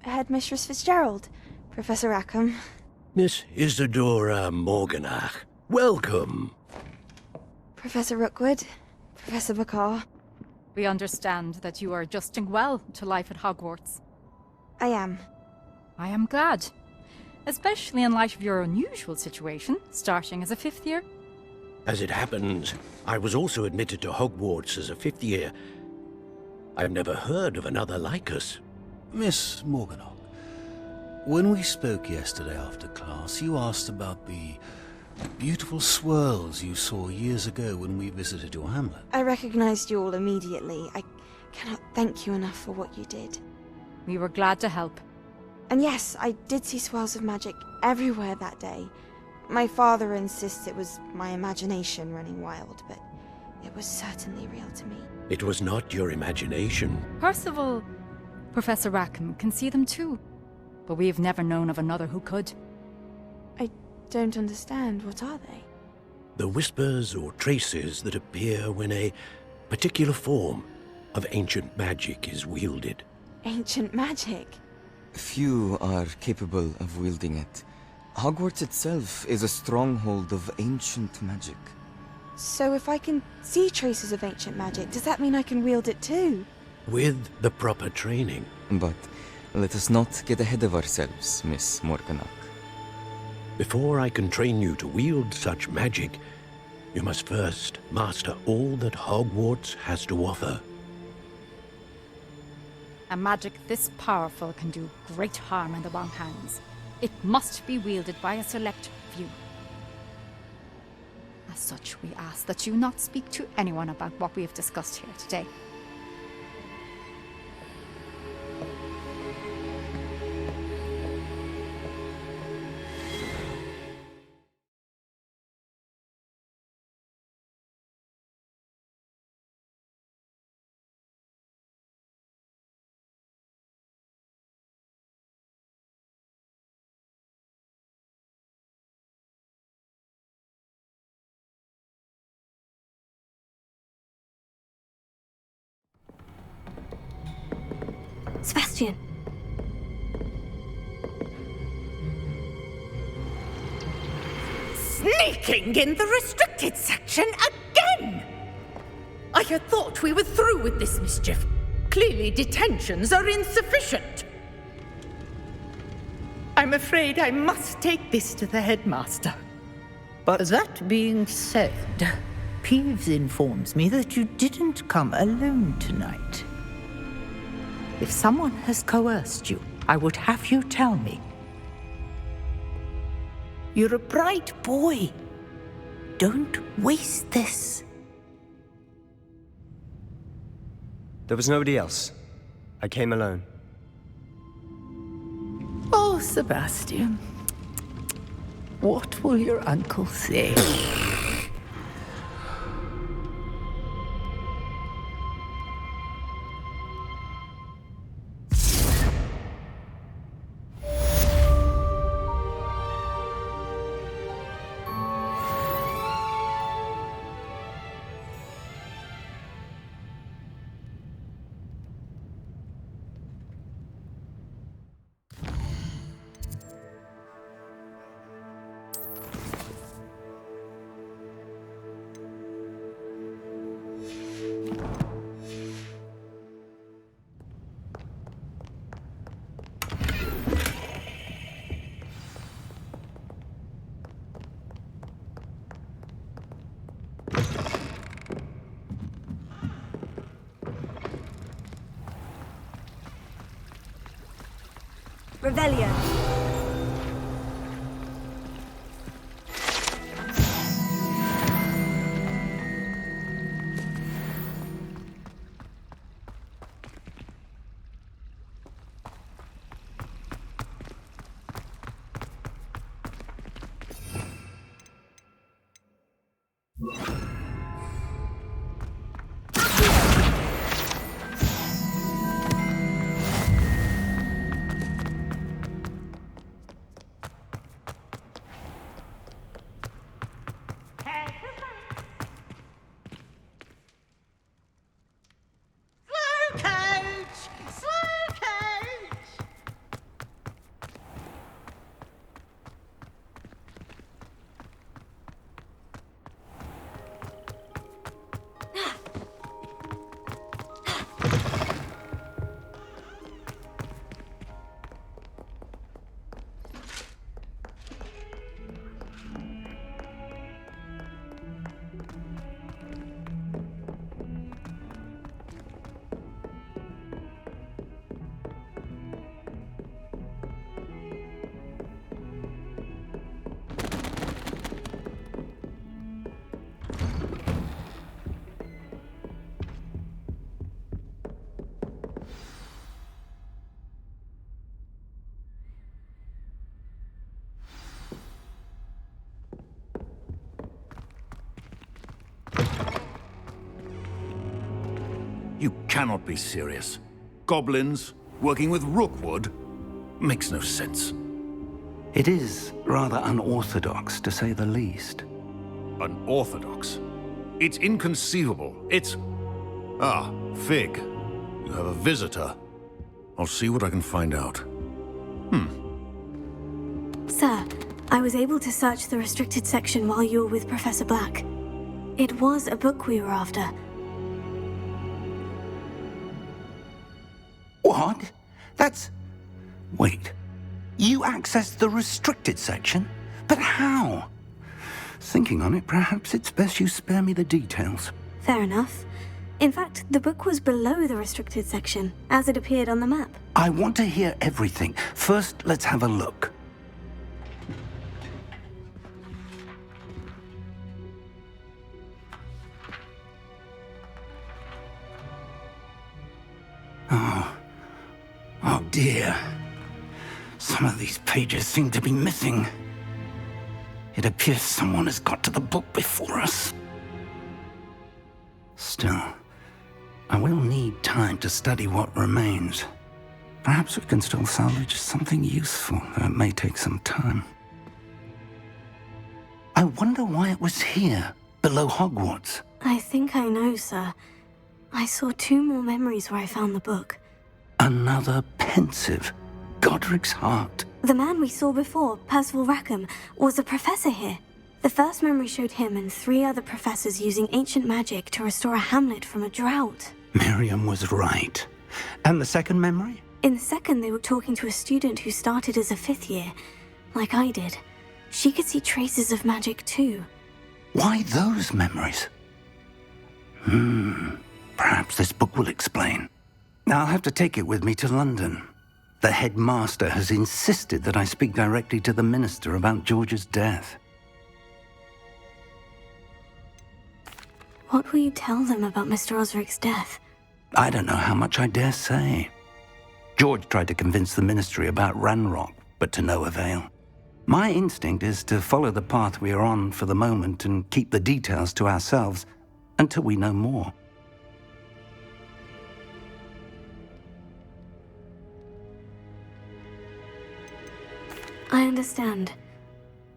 Headmistress Fitzgerald, Professor Rackham. Miss Isadora Morganach, welcome. Professor Rookwood, Professor Bakar. We understand that you are adjusting well to life at Hogwarts. I am. I am glad. Especially in light of your unusual situation, starting as a 5th year. As it happens, I was also admitted to Hogwarts as a 5th year. I've never heard of another like us. Miss Morganach, when we spoke yesterday after class, you asked about the beautiful swirls you saw years ago when we visited your hamlet. I recognized you all immediately. I cannot thank you enough for what you did. We were glad to help. And yes, I did see swirls of magic everywhere that day. My father insists it was my imagination running wild, but it was certainly real to me. It was not your imagination. Percival, Professor Rackham can see them too. But we've never known of another who could. I don't understand. What are they? The whispers or traces that appear when a particular form of ancient magic is wielded. Ancient magic? Few are capable of wielding it. Hogwarts itself is a stronghold of ancient magic. So if I can see traces of ancient magic, does that mean I can wield it too? With the proper training. But let us not get ahead of ourselves, Miss Morganach. Before I can train you to wield such magic, you must first master all that Hogwarts has to offer. A magic this powerful can do great harm in the wrong hands. It must be wielded by a select few. As such, we ask that you not speak to anyone about what we have discussed here today. Sebastian! Sneaking in the restricted section again! I had thought we were through with this mischief. Clearly detentions are insufficient. I'm afraid I must take this to the headmaster. But that being said, Peeves informs me that you didn't come alone tonight. If someone has coerced you, I would have you tell me. You're a bright boy. Don't waste this. There was nobody else. I came alone. Oh, Sebastian. What will your uncle say? Revelio. You cannot be serious. Goblins working with Rookwood? Makes no sense. It is rather unorthodox, to say the least. Unorthodox? It's inconceivable. It's... Ah, Fig. You have a visitor. I'll see what I can find out. Sir, I was able to search the restricted section while you were with Professor Black. It was a book we were after. What? That's... Wait. You accessed the restricted section? But how? Thinking on it, perhaps it's best you spare me the details. Fair enough. In fact, the book was below the restricted section, as it appeared on the map. I want to hear everything. First, let's have a look. Oh dear. Some of these pages seem to be missing. It appears someone has got to the book before us. Still, I will need time to study what remains. Perhaps we can still salvage something useful, though it may take some time. I wonder why it was here, below Hogwarts. I think I know, sir. I saw 2 more memories where I found the book. Another pensive. Godric's heart. The man we saw before, Percival Rackham, was a professor here. The first memory showed him and 3 other professors using ancient magic to restore a hamlet from a drought. Miriam was right. And the second memory? In the second, they were talking to a student who started as a 5th year, like I did. She could see traces of magic too. Why those memories? Perhaps this book will explain. I'll have to take it with me to London. The headmaster has insisted that I speak directly to the minister about George's death. What will you tell them about Mr. Osric's death? I don't know how much I dare say. George tried to convince the ministry about Ranrock, but to no avail. My instinct is to follow the path we are on for the moment and keep the details to ourselves until we know more. I understand.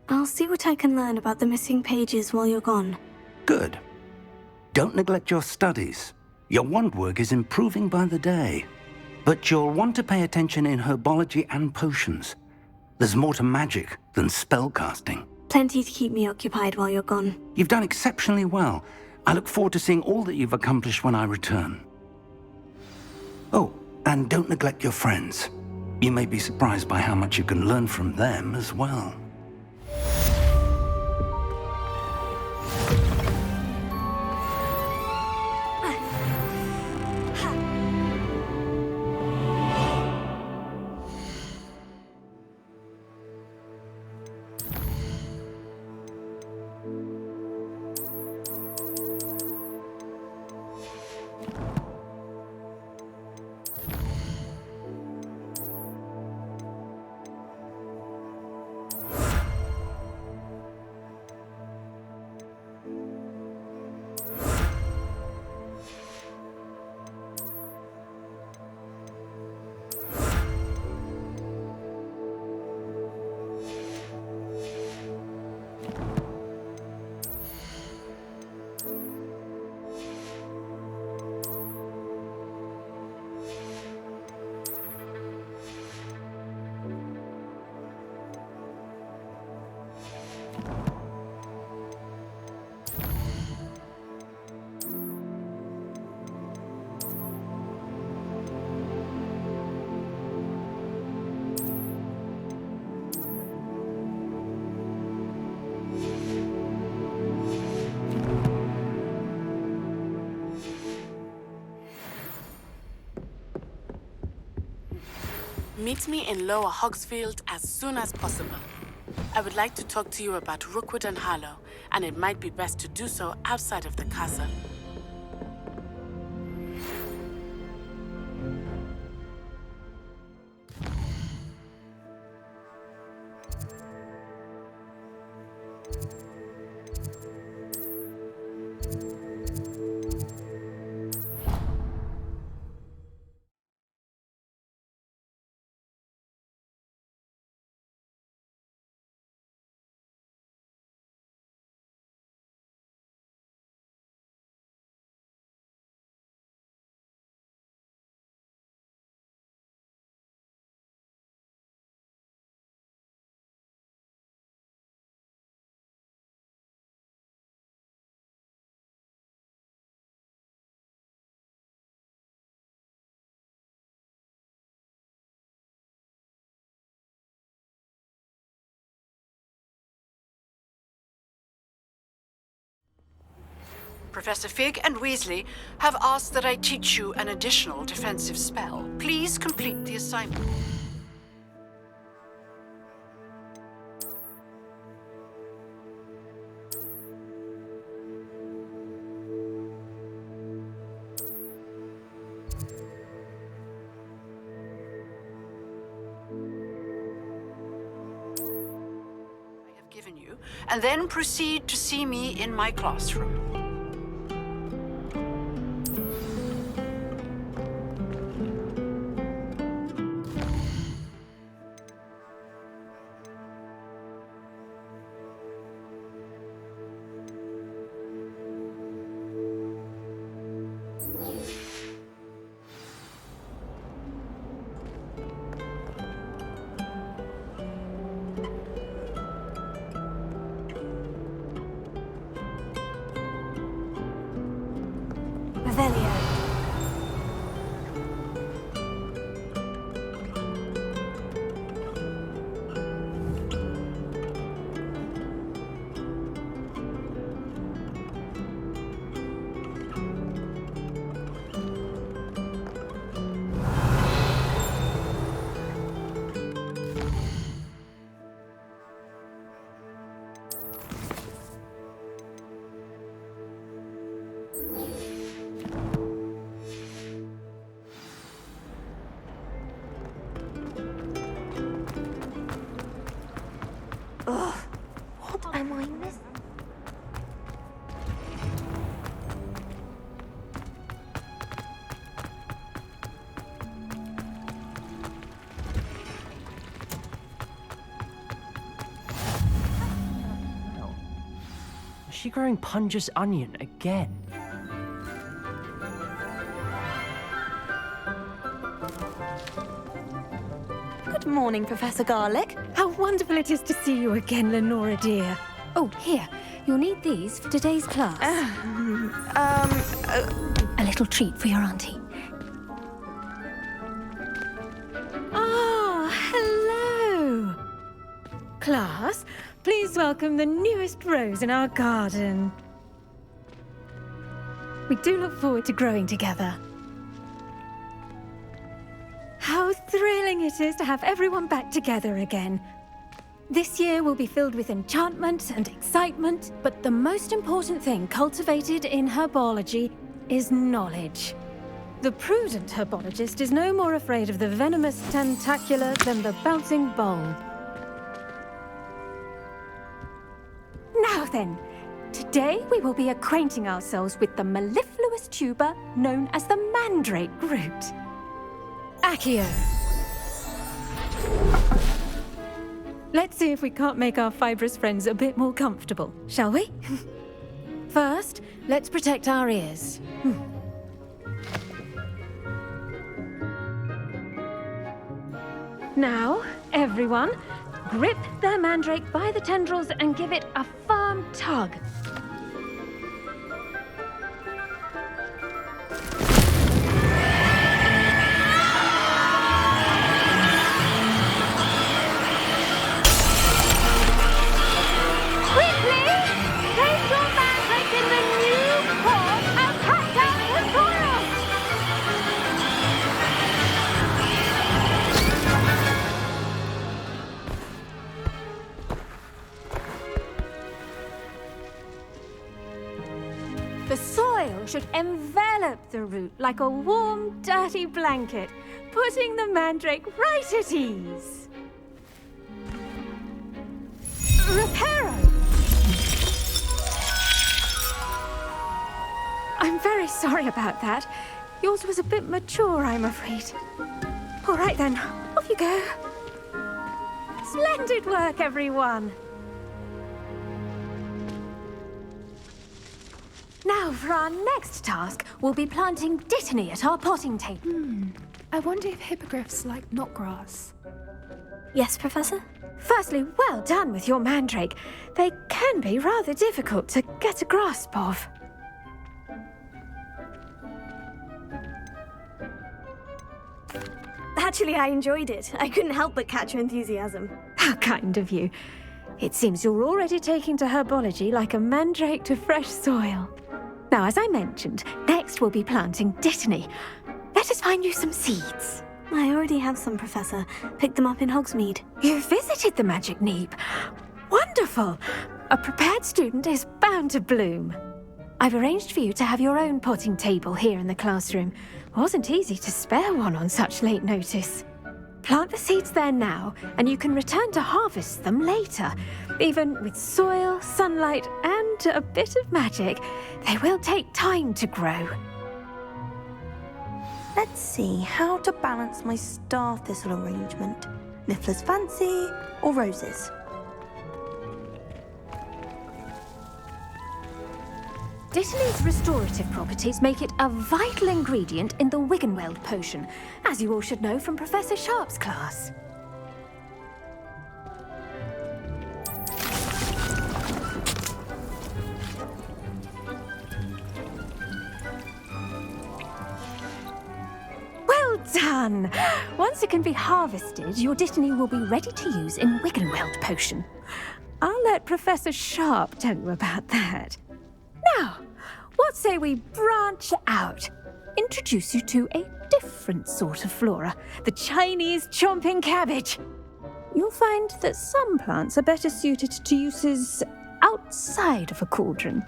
I'll see what I can learn about the missing pages while you're gone. Good. Don't neglect your studies. Your wand work is improving by the day. But you'll want to pay attention in herbology and potions. There's more to magic than spellcasting. Plenty to keep me occupied while you're gone. You've done exceptionally well. I look forward to seeing all that you've accomplished when I return. Oh, and don't neglect your friends. You may be surprised by how much you can learn from them as well. Meet me in Lower Hogsfield as soon as possible. I would like to talk to you about Rookwood and Harlow, and it might be best to do so outside of the castle. Professor Fig and Weasley have asked that I teach you an additional defensive spell. Please complete the assignment. I have given you, and then proceed to see me in my classroom. Revelio. Ugh, what am I missing? Is she growing Punja's onion again? Good morning, Professor Garlick. How wonderful it is to see you again, Lenora dear. Oh, here, you'll need these for today's class. A little treat for your auntie. Ah, hello. Class, please welcome the newest rose in our garden. We do look forward to growing together. How thrilling it is to have everyone back together again. This year will be filled with enchantment and excitement, but the most important thing cultivated in herbology is knowledge. The prudent herbologist is no more afraid of the venomous tentacular than the bouncing bulb. Now then, today we will be acquainting ourselves with the mellifluous tuber known as the mandrake root. Accio. Let's see if we can't make our fibrous friends a bit more comfortable, shall we? First, let's protect our ears. Now, everyone, grip the mandrake by the tendrils and give it a firm tug. The soil should envelop the root like a warm, dirty blanket, putting the mandrake right at ease. Reparo! I'm very sorry about that. Yours was a bit mature, I'm afraid. All right then, off you go. Splendid work, everyone. Now, for our next task, we'll be planting dittany at our potting table. I wonder if hippogriffs like knotgrass. Yes, Professor? Firstly, well done with your mandrake. They can be rather difficult to get a grasp of. Actually, I enjoyed it. I couldn't help but catch your enthusiasm. How kind of you. It seems you're already taking to herbology like a mandrake to fresh soil. Now, as I mentioned, next we'll be planting Dittany. Let us find you some seeds. I already have some, Professor. Picked them up in Hogsmeade. You visited the Magic Neep. Wonderful! A prepared student is bound to bloom. I've arranged for you to have your own potting table here in the classroom. Wasn't easy to spare one on such late notice. Plant the seeds there now, and you can return to harvest them later. Even with soil, sunlight, and a bit of magic, they will take time to grow. Let's see how to balance my star thistle arrangement. Niffler's Fancy or roses? Dittany's restorative properties make it a vital ingredient in the Wiggenweld potion, as you all should know from Professor Sharp's class. Well done! Once it can be harvested, your Dittany will be ready to use in Wiggenweld potion. I'll let Professor Sharp tell you about that. Now, what say we branch out? Introduce you to a different sort of flora, the Chinese chomping cabbage. You'll find that some plants are better suited to uses outside of a cauldron.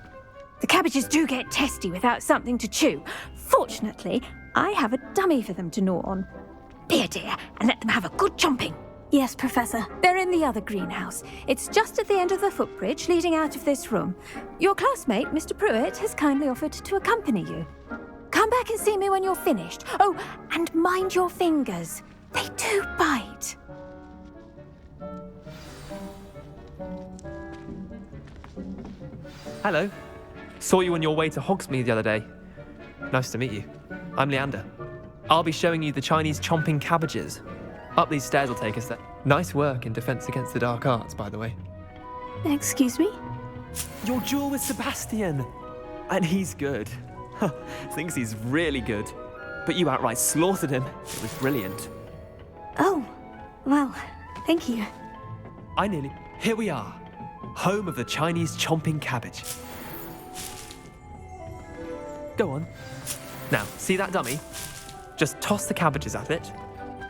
The cabbages do get testy without something to chew. Fortunately, I have a dummy for them to gnaw on. Be a dear and let them have a good chomping. Yes, Professor. They're in the other greenhouse. It's just at the end of the footbridge leading out of this room. Your classmate, Mr. Pruitt, has kindly offered to accompany you. Come back and see me when you're finished. Oh, and mind your fingers. They do bite. Hello. Saw you on your way to Hogsmeade the other day. Nice to meet you. I'm Leander. I'll be showing you the Chinese chomping cabbages. Up these stairs will take us there. Nice work in Defense Against the Dark Arts, by the way. Excuse me? Your duel with Sebastian! And he's good. Thinks he's really good. But you outright slaughtered him. It was brilliant. Oh, well, thank you. Here we are. Home of the Chinese chomping cabbage. Go on. Now, see that dummy? Just toss the cabbages at it,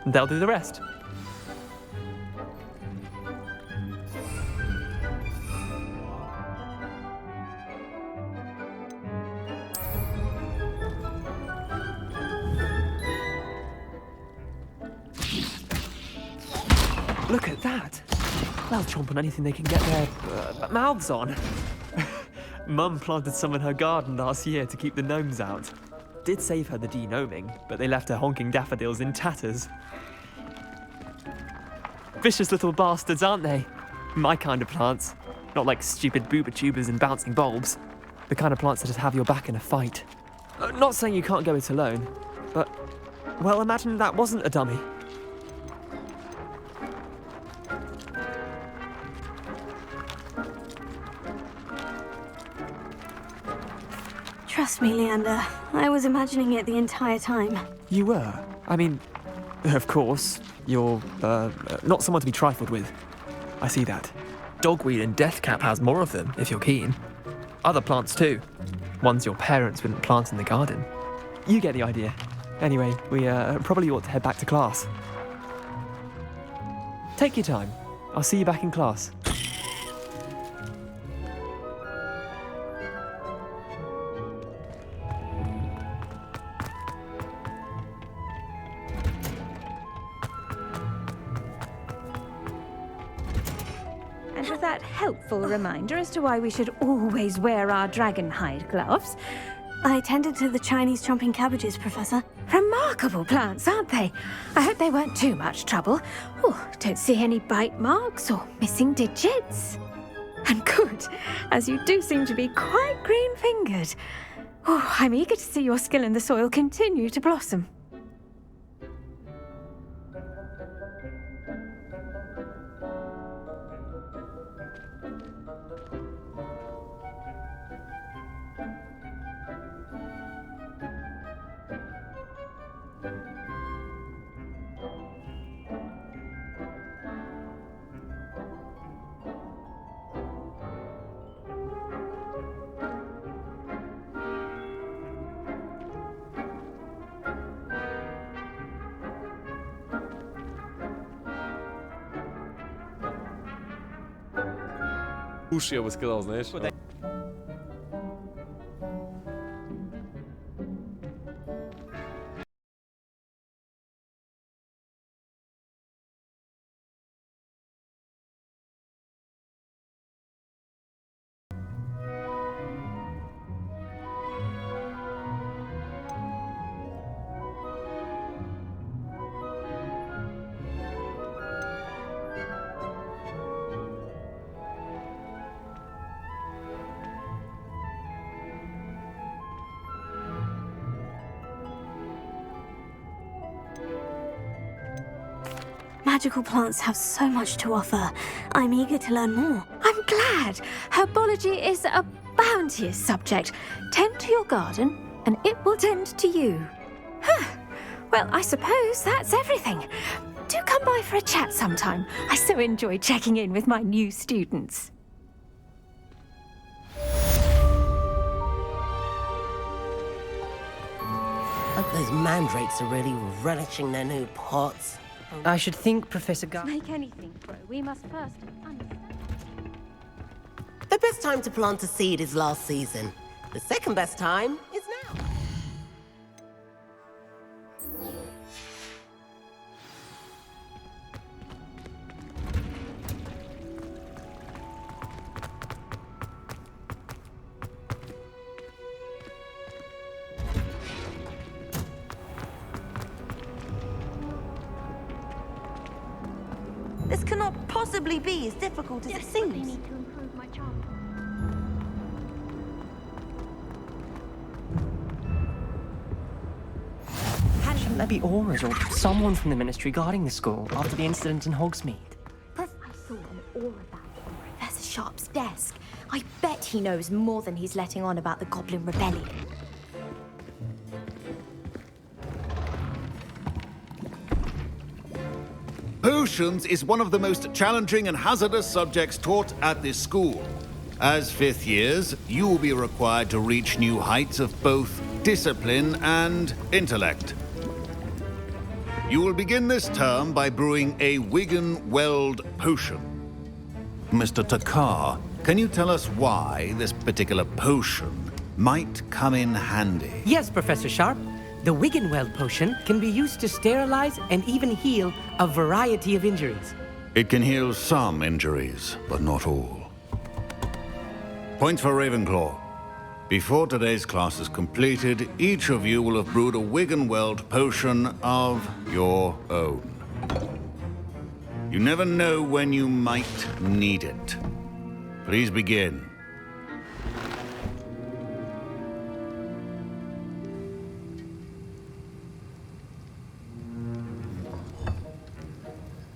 and they'll do the rest. Look at that! They'll chomp on anything they can get their mouths on. Mum planted some in her garden last year to keep the gnomes out. Did save her the de-gnoming, but they left her honking daffodils in tatters. Vicious little bastards, aren't they? My kind of plants. Not like stupid booba tubers and bouncing bulbs. The kind of plants that just have your back in a fight. Not saying you can't go it alone, but, well, imagine that wasn't a dummy. Trust me, Leander. I was imagining it the entire time. You were? I mean, of course, you're, not someone to be trifled with. I see that. Dogweed and deathcap has more of them, if you're keen. Other plants too. Ones your parents wouldn't plant in the garden. You get the idea. Anyway, we probably ought to head back to class. Take your time. I'll see you back in class. And with that helpful reminder as to why we should always wear our dragon hide gloves, I tended to the Chinese chomping cabbages, Professor. Remarkable plants, aren't they? I hope they weren't too much trouble. Oh, don't see any bite marks or missing digits. And good, as you do seem to be quite green-fingered. Oh, I'm eager to see your skill in the soil continue to blossom. Uši, abych сказал, знаешь. Magical plants have so much to offer. I'm eager to learn more. I'm glad. Herbology is a bounteous subject. Tend to your garden, and it will tend to you. Well, I suppose that's everything. Do come by for a chat sometime. I so enjoy checking in with my new students. Hope those mandrakes are really relishing their new pots. I should think Professor To make anything grow, we must first understand. The best time to plant a seed is last season. The second best time is now. This cannot possibly be as difficult as it seems. I need to improve my charm. Shouldn't there be auras or someone from the Ministry guarding the school after the incident in Hogsmeade? I saw an aura badge on Professor Sharp's desk. I bet he knows more than he's letting on about the Goblin Rebellion. Potions is one of the most challenging and hazardous subjects taught at this school. As fifth years, you will be required to reach new heights of both discipline and intellect. You will begin this term by brewing a Wigan-Weld potion. Mr. Takar, can you tell us why this particular potion might come in handy? Yes, Professor Sharp. The Wigan-Weld potion can be used to sterilize and even heal a variety of injuries. It can heal some injuries, but not all. Points for Ravenclaw. Before today's class is completed, each of you will have brewed a Wigan-Weld potion of your own. You never know when you might need it. Please begin.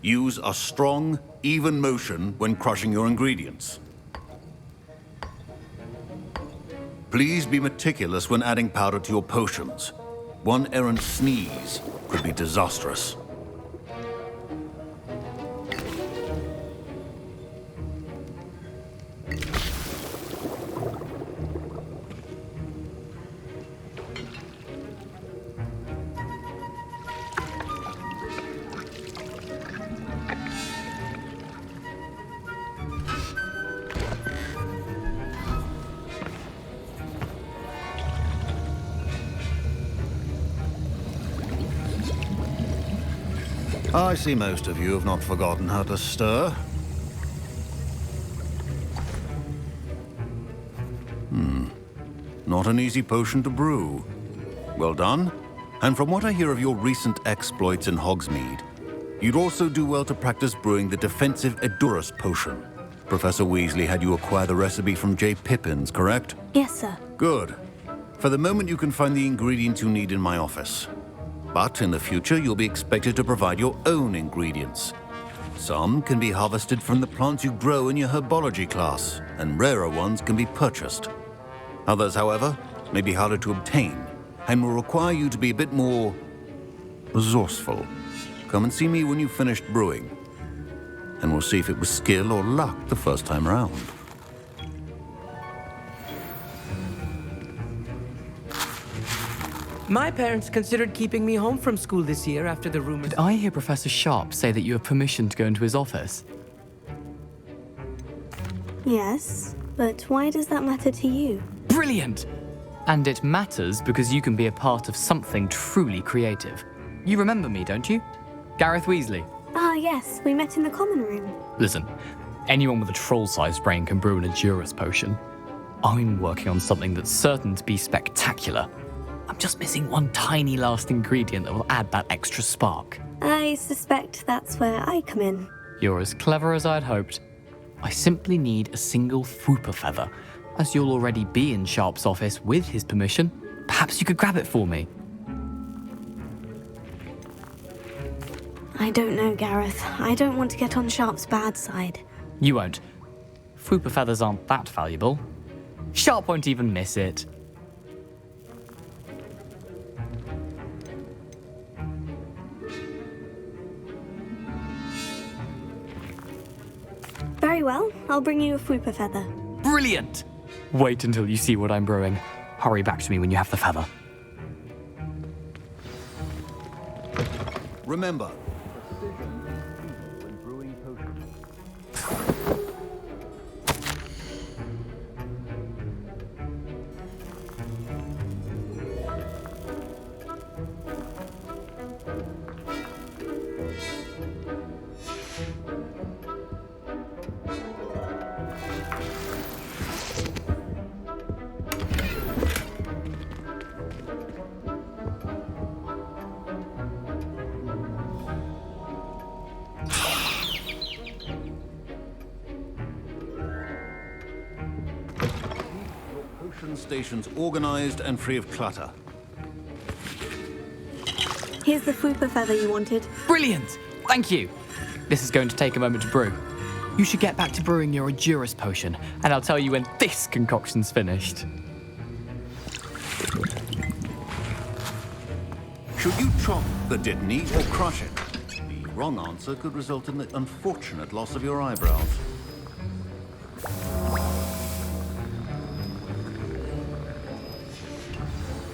Use a strong, even motion when crushing your ingredients. Please be meticulous when adding powder to your potions. One errant sneeze could be disastrous. I see most of you have not forgotten how to stir. Not an easy potion to brew. Well done. And from what I hear of your recent exploits in Hogsmeade, you'd also do well to practice brewing the defensive Edurus potion. Professor Weasley had you acquire the recipe from J. Pippins, correct? Yes, sir. Good. For the moment, you can find the ingredients you need in my office. But in the future, you'll be expected to provide your own ingredients. Some can be harvested from the plants you grow in your herbology class, and rarer ones can be purchased. Others, however, may be harder to obtain, and will require you to be a bit more resourceful. Come and see me when you've finished brewing, and we'll see if it was skill or luck the first time round. My parents considered keeping me home from school this year after the rumors. Did I hear Professor Sharp say that you have permission to go into his office? Yes, but why does that matter to you? Brilliant! And it matters because you can be a part of something truly creative. You remember me, don't you? Gareth Weasley. Ah, yes, we met in the common room. Listen, anyone with a troll-sized brain can brew an Edurus potion. I'm working on something that's certain to be spectacular. I'm just missing one tiny last ingredient that will add that extra spark. I suspect that's where I come in. You're as clever as I'd hoped. I simply need a single Fwooper feather. As you'll already be in Sharp's office with his permission, perhaps you could grab it for me. I don't know, Gareth. I don't want to get on Sharp's bad side. You won't. Fwooper feathers aren't that valuable. Sharp won't even miss it. Very well, I'll bring you a Fwooper feather. Brilliant! Wait until you see what I'm brewing. Hurry back to me when you have the feather. Remember, stations organized and free of clutter. Here's the Fwooper feather you wanted. Brilliant! Thank you. This is going to take a moment to brew. You should get back to brewing your Edurus potion, and I'll tell you when this concoction's finished. Should you chop the Dittany or crush it? The wrong answer could result in the unfortunate loss of your eyebrows.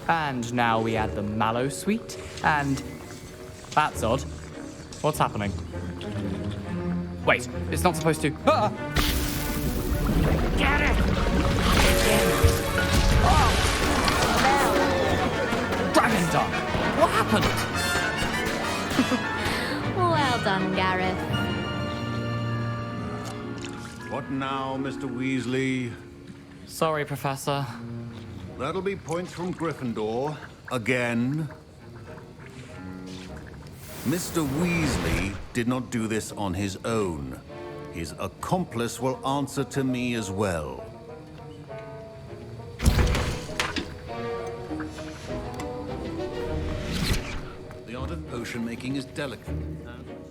And now we add the mallow sweet, and... That's odd. What's happening? Wait, it's not supposed to... Ah! Get it! Dragon Dog! What happened? Well done, Gareth. What now, Mr. Weasley? Sorry, Professor. That'll be points from Gryffindor. Again. Mr. Weasley did not do this on his own. His accomplice will answer to me as well. The art of potion making is delicate.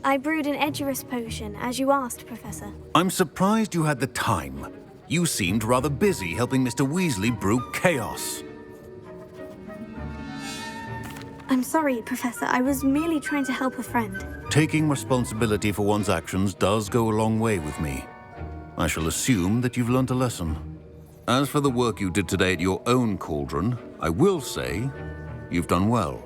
I brewed an Edurus potion, as you asked, Professor. I'm surprised you had the time. You seemed rather busy helping Mr. Weasley brew chaos. I'm sorry, Professor. I was merely trying to help a friend. Taking responsibility for one's actions does go a long way with me. I shall assume that you've learnt a lesson. As for the work you did today at your own cauldron, I will say you've done well.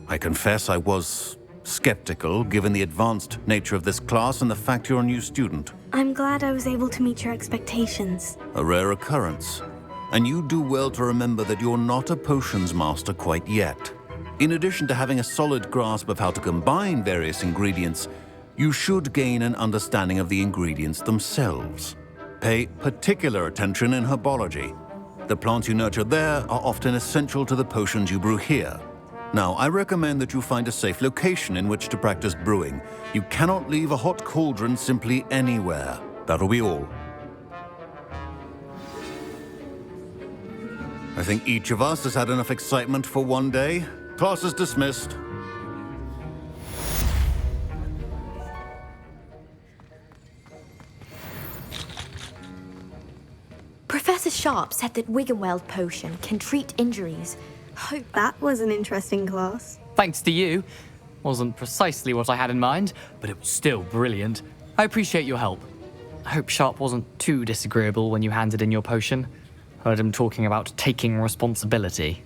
I confess I was skeptical, given the advanced nature of this class and the fact you're a new student. I'm glad I was able to meet your expectations. A rare occurrence. And you do well to remember that you're not a potions master quite yet. In addition to having a solid grasp of how to combine various ingredients, you should gain an understanding of the ingredients themselves. Pay particular attention in herbology. The plants you nurture there are often essential to the potions you brew here. Now, I recommend that you find a safe location in which to practice brewing. You cannot leave a hot cauldron simply anywhere. That'll be all. I think each of us has had enough excitement for one day. Class is dismissed. Professor Sharp said that Wiggenweld potion can treat injuries. Hope that was an interesting class. Thanks to you. Wasn't precisely what I had in mind, but it was still brilliant. I appreciate your help. I hope Sharp wasn't too disagreeable when you handed in your potion. Heard him talking about taking responsibility.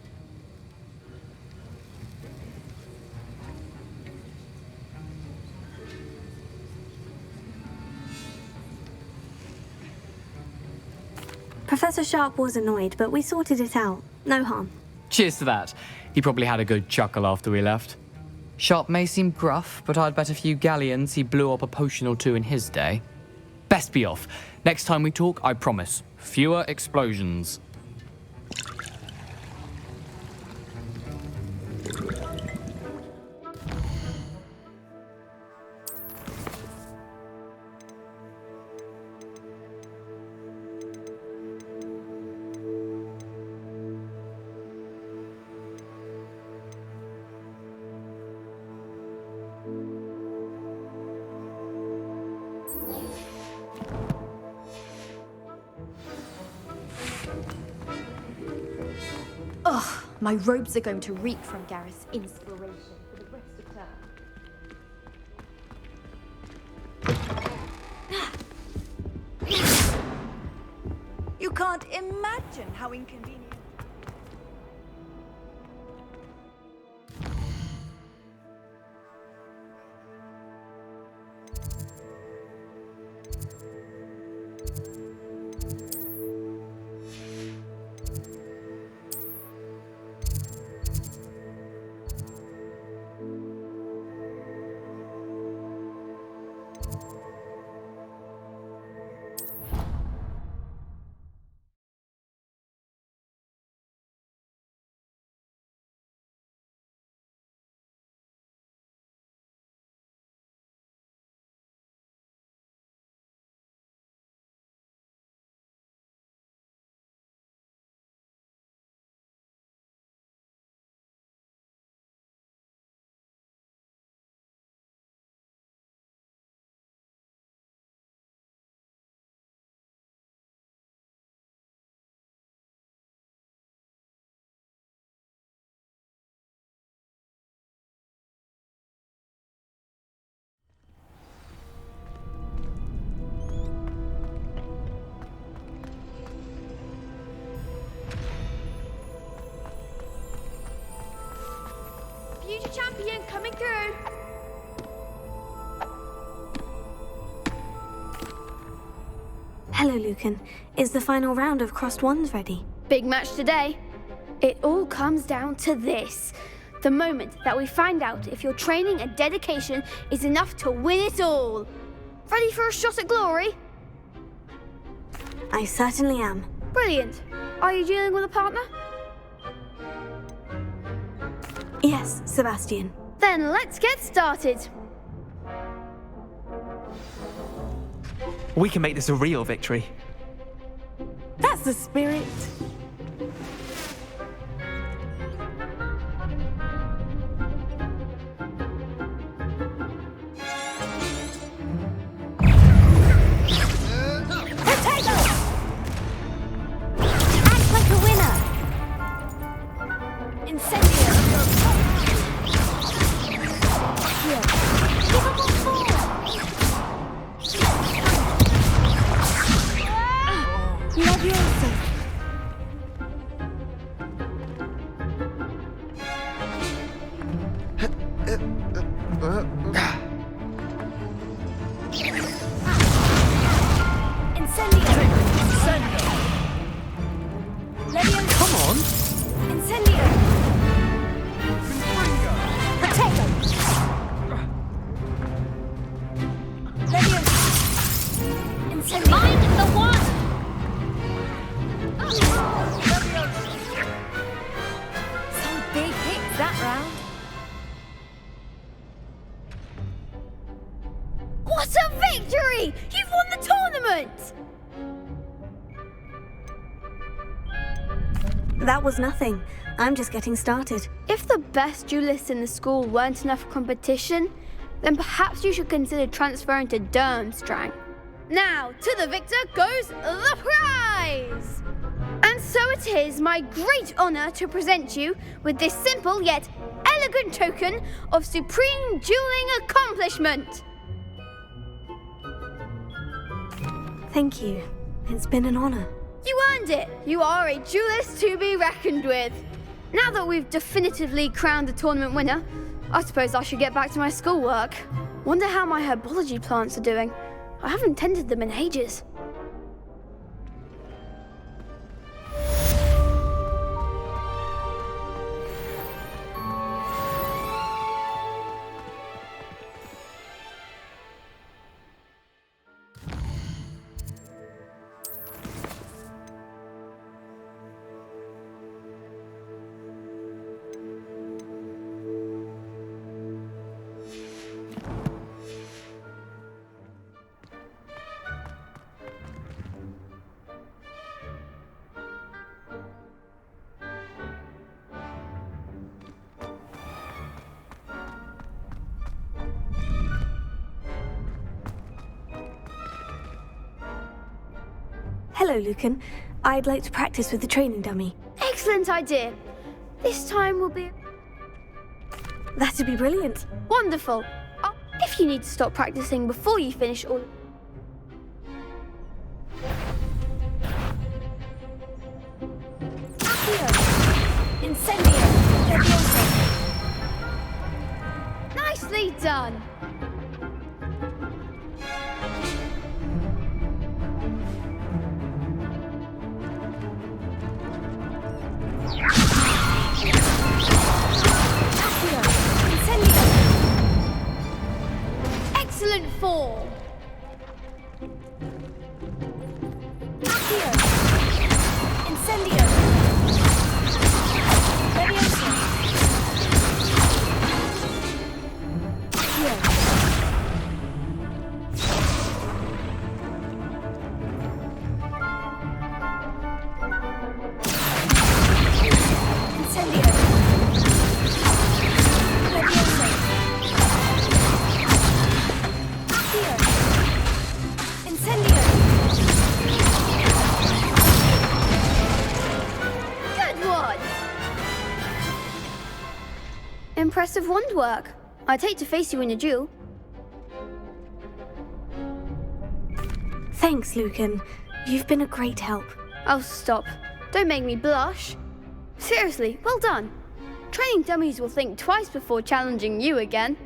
Professor Sharp was annoyed, but we sorted it out. No harm. Cheers to that. He probably had a good chuckle after we left. Sharp may seem gruff, but I'd bet a few galleons he blew up a potion or two in his day. Best be off. Next time we talk, I promise, fewer explosions. Ugh, my robes are going to reek from Gareth's inspiration for the rest of term. You can't imagine how inconvenient. Future champion coming through. Hello, Lucan. Is the final round of Crossed Wands ready? Big match today. It all comes down to this. The moment that we find out if your training and dedication is enough to win it all. Ready for a shot at glory? I certainly am. Brilliant. Are you dealing with a partner? Yes, Sebastian. Then let's get started. We can make this a real victory. That's the spirit. Act like a winner. Incendio. Here. Give up on four. Leviosa. Incendio. Leviosa. Come on. Incendio. Potato. Leviosa. Incendio. Mind the one. Some big hits that round. What a victory! You've won the tournament! That was nothing. I'm just getting started. If the best duelists in the school weren't enough competition, then perhaps you should consider transferring to Durmstrang. Now, to the victor goes the prize! And so it is my great honor to present you with this simple yet elegant token of supreme dueling accomplishment. Thank you. It's been an honor. You earned it! You are a duelist to be reckoned with. Now that we've definitively crowned the tournament winner, I suppose I should get back to my schoolwork. Wonder how my herbology plants are doing. I haven't tended them in ages. Hello, Lucan. I'd like to practice with the training dummy. Excellent idea. This time will be... That'd be brilliant. Wonderful. If you need to stop practicing before you finish all... Incendio! Leviosa! Nicely done. Excellent form. Accio! Incendio! Leviosa! Accio! Incendio! Leviosa! Accio! Incendio! Good one. Impressive wand work. I'd hate to face you in a duel. Thanks, Lucan. You've been a great help. Oh, stop. Don't make me blush. Seriously, well done. Training dummies will think twice before challenging you again.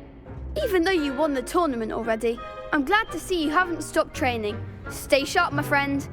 Even though you won the tournament already, I'm glad to see you haven't stopped training. Stay sharp, my friend.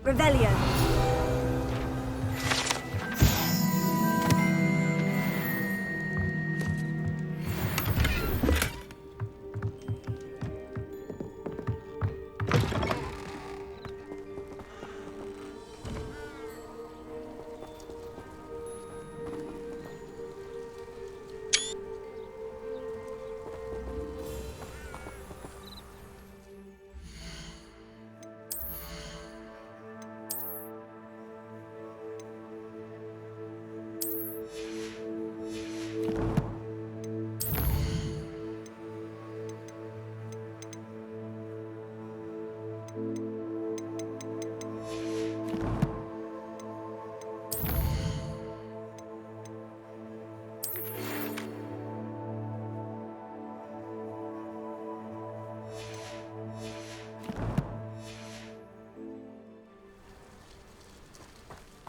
Revelio.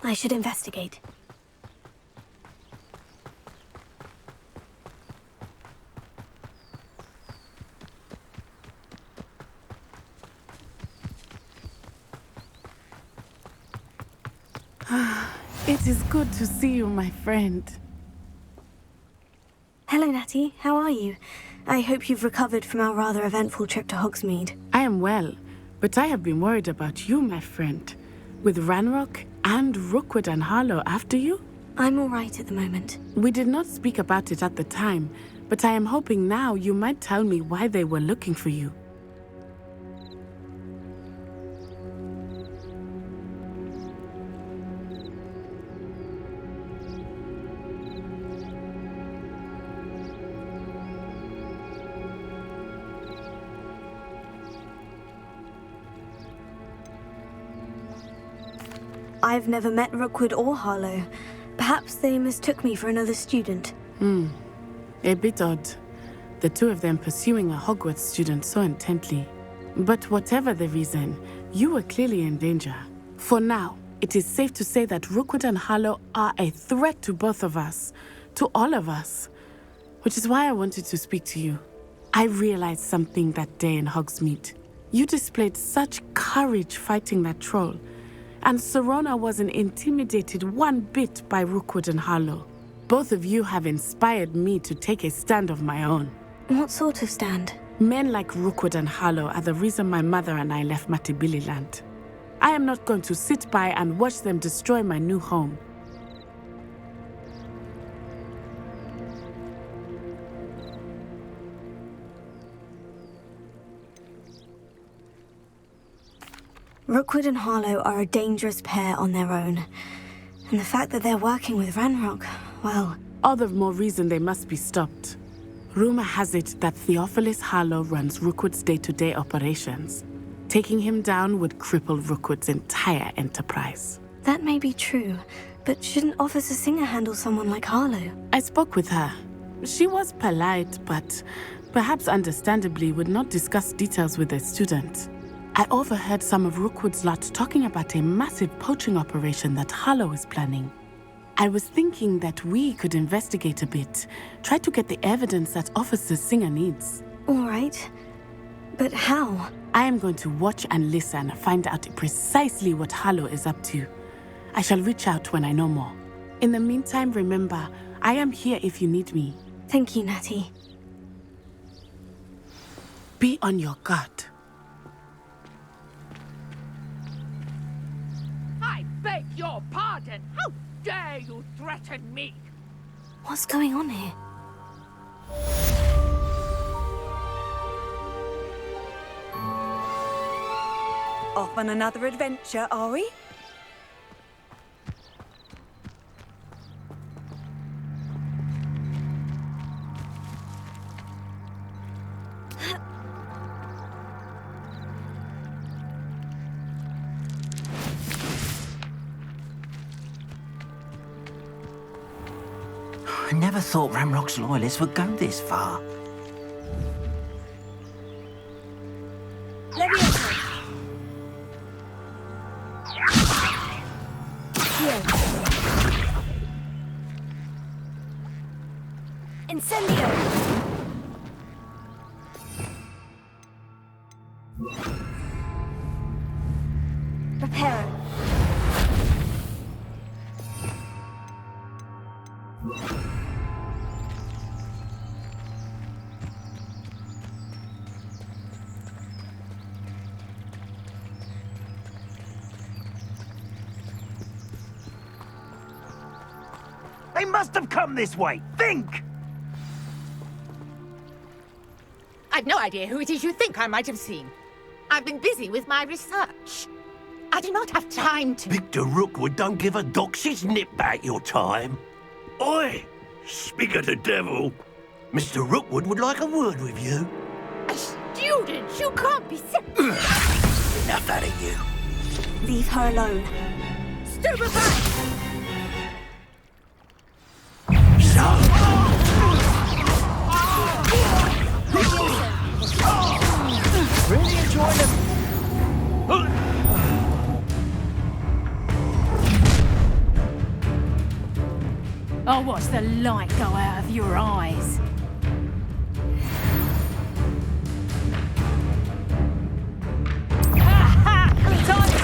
I should investigate. It is good to see you, my friend. Hello, Natty. How are you? I hope you've recovered from our rather eventful trip to Hogsmeade. I am well, but I have been worried about you, my friend. With Ranrock and Rookwood and Harlow after you? I'm all right at the moment. We did not speak about it at the time, but I am hoping now you might tell me why they were looking for you. I've never met Rookwood or Harlow. Perhaps they mistook me for another student. A bit odd. The two of them pursuing a Hogwarts student so intently. But whatever the reason, you were clearly in danger. For now, it is safe to say that Rookwood and Harlow are a threat to both of us. To all of us. Which is why I wanted to speak to you. I realized something that day in Hogsmeade. You displayed such courage fighting that troll. And Serona wasn't intimidated one bit by Rookwood and Harlow. Both of you have inspired me to take a stand of my own. What sort of stand? Men like Rookwood and Harlow are the reason my mother and I left Matibililand. I am not going to sit by and watch them destroy my new home. Rookwood and Harlow are a dangerous pair on their own. And the fact that they're working with Ranrock, well... All the more reason they must be stopped. Rumor has it that Theophilus Harlow runs Rookwood's day-to-day operations. Taking him down would cripple Rookwood's entire enterprise. That may be true, but shouldn't Officer Singer handle someone like Harlow? I spoke with her. She was polite, but perhaps understandably would not discuss details with a student. I overheard some of Rookwood's lot talking about a massive poaching operation that Harlow is planning. I was thinking that we could investigate a bit, try to get the evidence that Officer Singer needs. All right. But how? I am going to watch and listen, find out precisely what Harlow is up to. I shall reach out when I know more. In the meantime, remember, I am here if you need me. Thank you, Natty. Be on your guard. I beg your pardon. How dare you threaten me? What's going on here? Off on another adventure, are we? I never thought Ranrock's loyalists would go this far. Incendio! Reparo. They must have come this way. Think! I've no idea who it is you think I might have seen. I've been busy with my research. I do not have time to... Victor Rookwood don't give a doxy's nip back your time. Oi! Speak of the devil. Mr. Rookwood would like a word with you. A student? You can't be sick. Enough out of you. Leave her alone. Stupefy! Really enjoy them. I'll watch the light go out of your eyes.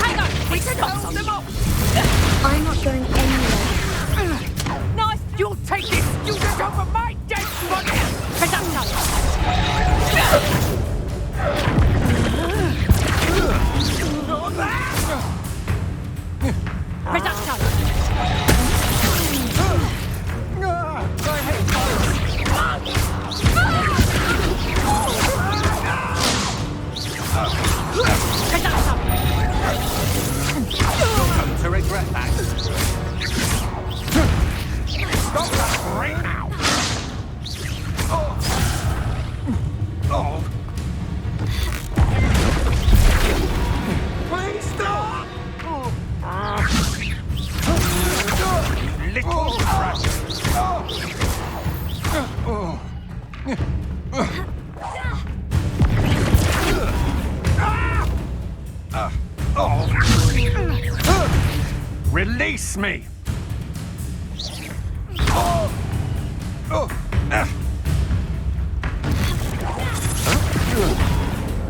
Hang on! We can hold them off! I'm not going anywhere. Nice! You'll take this student over my dead body! Release me!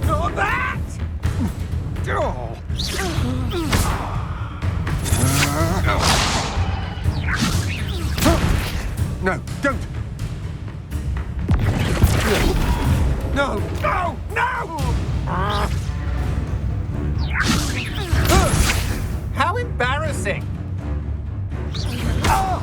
Not that! No, don't! No! No! No! How embarrassing! Oh!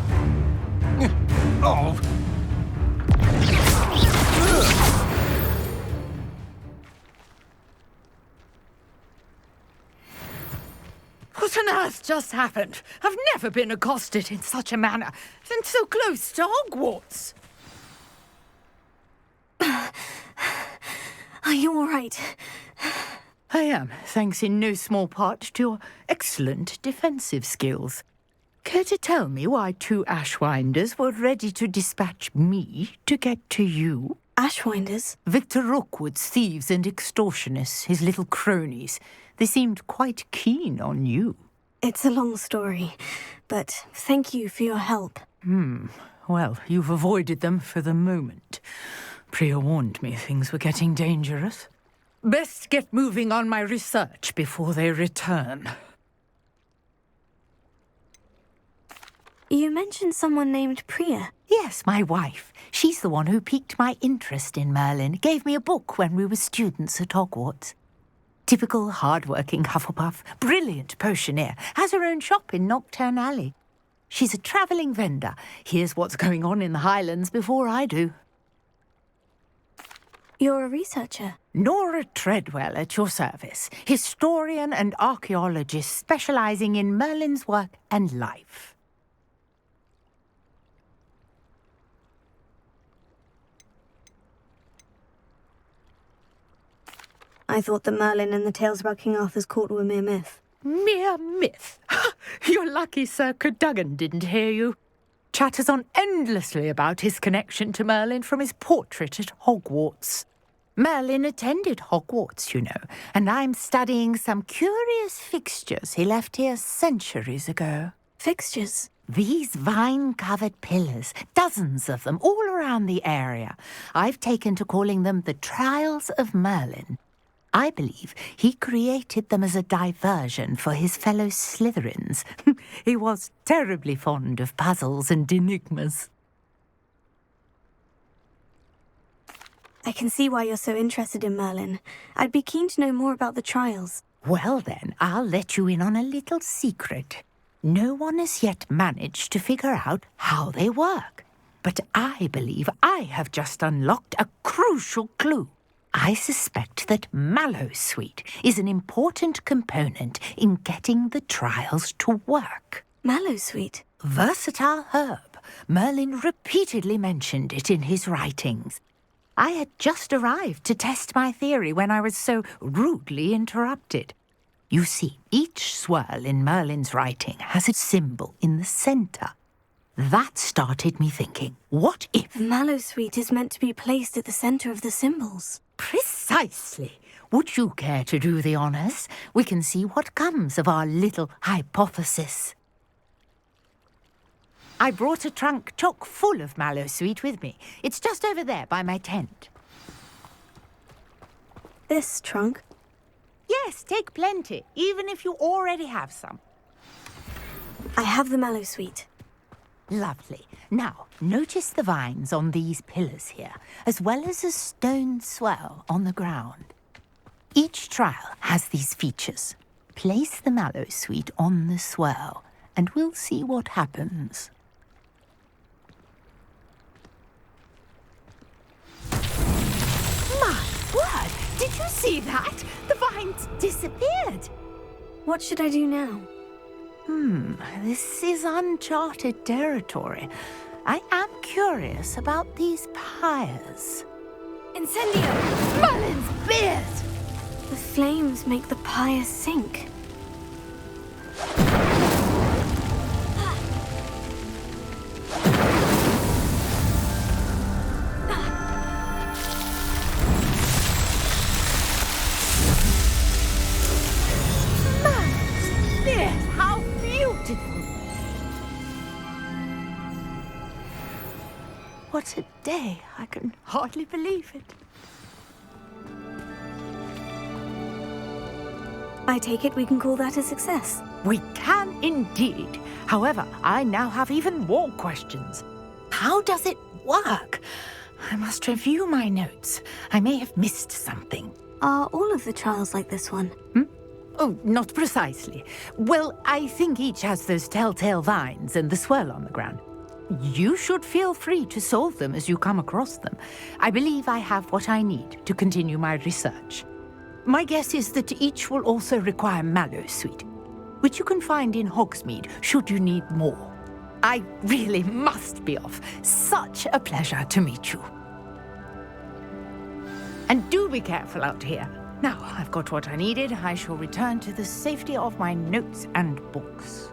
What on earth just happened? I've never been accosted in such a manner, and so close to Hogwarts. Are you all right? I am, thanks in no small part to your excellent defensive skills. Care to tell me why 2 Ashwinders were ready to dispatch me to get to you? Ashwinders? Victor Rookwood's thieves and extortionists, his little cronies. They seemed quite keen on you. It's a long story, but thank you for your help. Well, you've avoided them for the moment. Priya warned me things were getting dangerous. Best get moving on my research before they return. You mentioned someone named Priya. Yes, my wife. She's the one who piqued my interest in Merlin. Gave me a book when we were students at Hogwarts. Typical hard-working Hufflepuff, brilliant potioneer, has her own shop in Nocturne Alley. She's a travelling vendor. Hears what's going on in the Highlands before I do. You're a researcher? Nora Treadwell at your service. Historian and archaeologist specialising in Merlin's work and life. I thought that Merlin and the tales about King Arthur's court were mere myth. Mere myth? You're lucky Sir Cadogan didn't hear you. Chatters on endlessly about his connection to Merlin from his portrait at Hogwarts. Merlin attended Hogwarts, you know, and I'm studying some curious fixtures he left here centuries ago. Fixtures? These vine-covered pillars, dozens of them, all around the area. I've taken to calling them the Trials of Merlin. I believe he created them as a diversion for his fellow Slytherins. He was terribly fond of puzzles and enigmas. I can see why you're so interested in Merlin. I'd be keen to know more about the trials. Well then, I'll let you in on a little secret. No one has yet managed to figure out how they work. But I believe I have just unlocked a crucial clue. I suspect that Mallowsweet is an important component in getting the trials to work. Mallowsweet? Versatile herb. Merlin repeatedly mentioned it in his writings. I had just arrived to test my theory when I was so rudely interrupted. You see, each swirl in Merlin's writing has a symbol in the centre. That started me thinking, what if... Mallowsweet is meant to be placed at the centre of the symbols. Precisely. Would you care to do the honours? We can see what comes of our little hypothesis. I brought a trunk chock full of Mallowsweet with me. It's just over there by my tent. This trunk? Yes, take plenty, even if you already have some. I have the Mallowsweet. Lovely. Now, notice the vines on these pillars here, as well as a stone swell on the ground. Each trial has these features. Place the Mallowsweet on the swell, and we'll see what happens. My word! Did you see that? The vines disappeared. What should I do now? This is uncharted territory. I am curious about these pyres. Incendio! Merlin's beard! The flames make the pyre sink. day. I can hardly believe it. I take it we can call that a success. We can indeed. However, I now have even more questions. How does it work? I must review my notes. I may have missed something. Are all of the trials like this one? Oh, not precisely. Well, I think each has those telltale vines and the swirl on the ground. You should feel free to solve them as you come across them. I believe I have what I need to continue my research. My guess is that each will also require mallow sweet, which you can find in Hogsmeade should you need more. I really must be off. Such a pleasure to meet you. And do be careful out here. Now I've got what I needed, I shall return to the safety of my notes and books.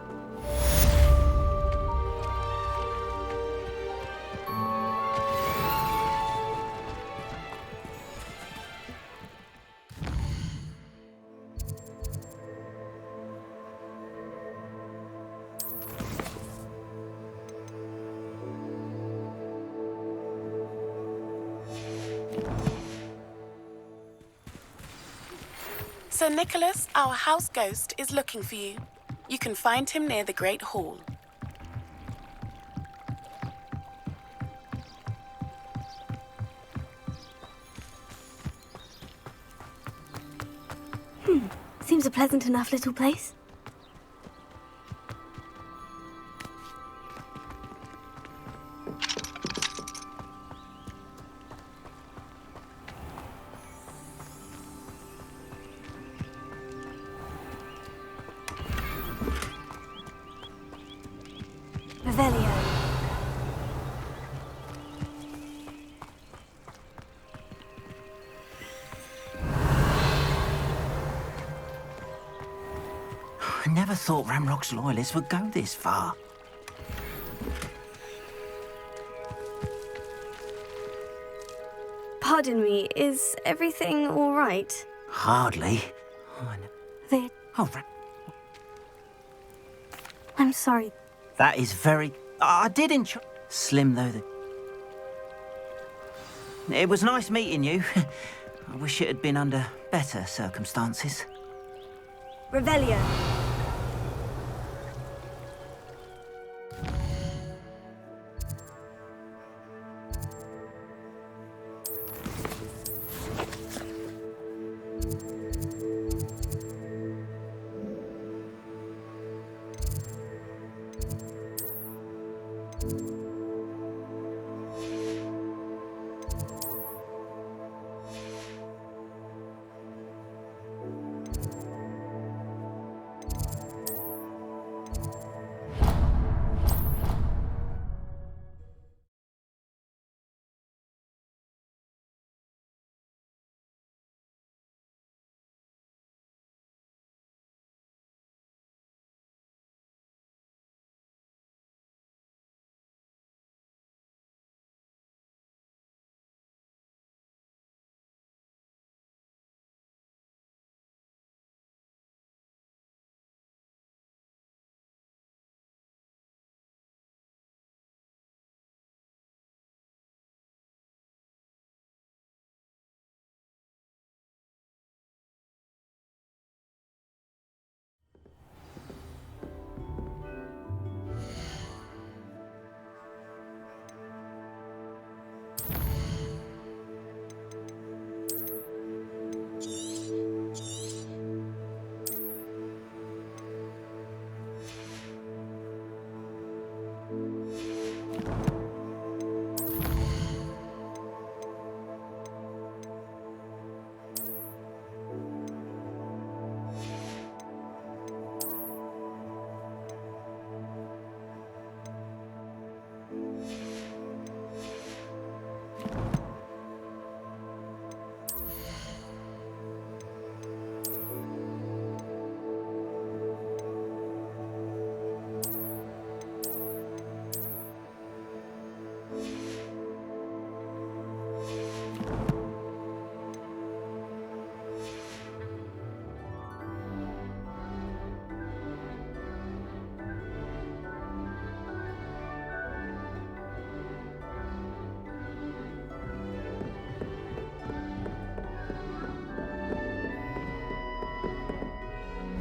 Sir Nicholas, our house ghost, is looking for you. You can find him near the Great Hall. Seems a pleasant enough little place. Revelio. I never thought Ramrock's loyalists would go this far. Pardon me, is everything all right? Hardly. They... Oh, I'm sorry. that is very... I did enjoy... Slim, though. It was nice meeting you. I wish it had been under better circumstances. Revelio.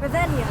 Revelio.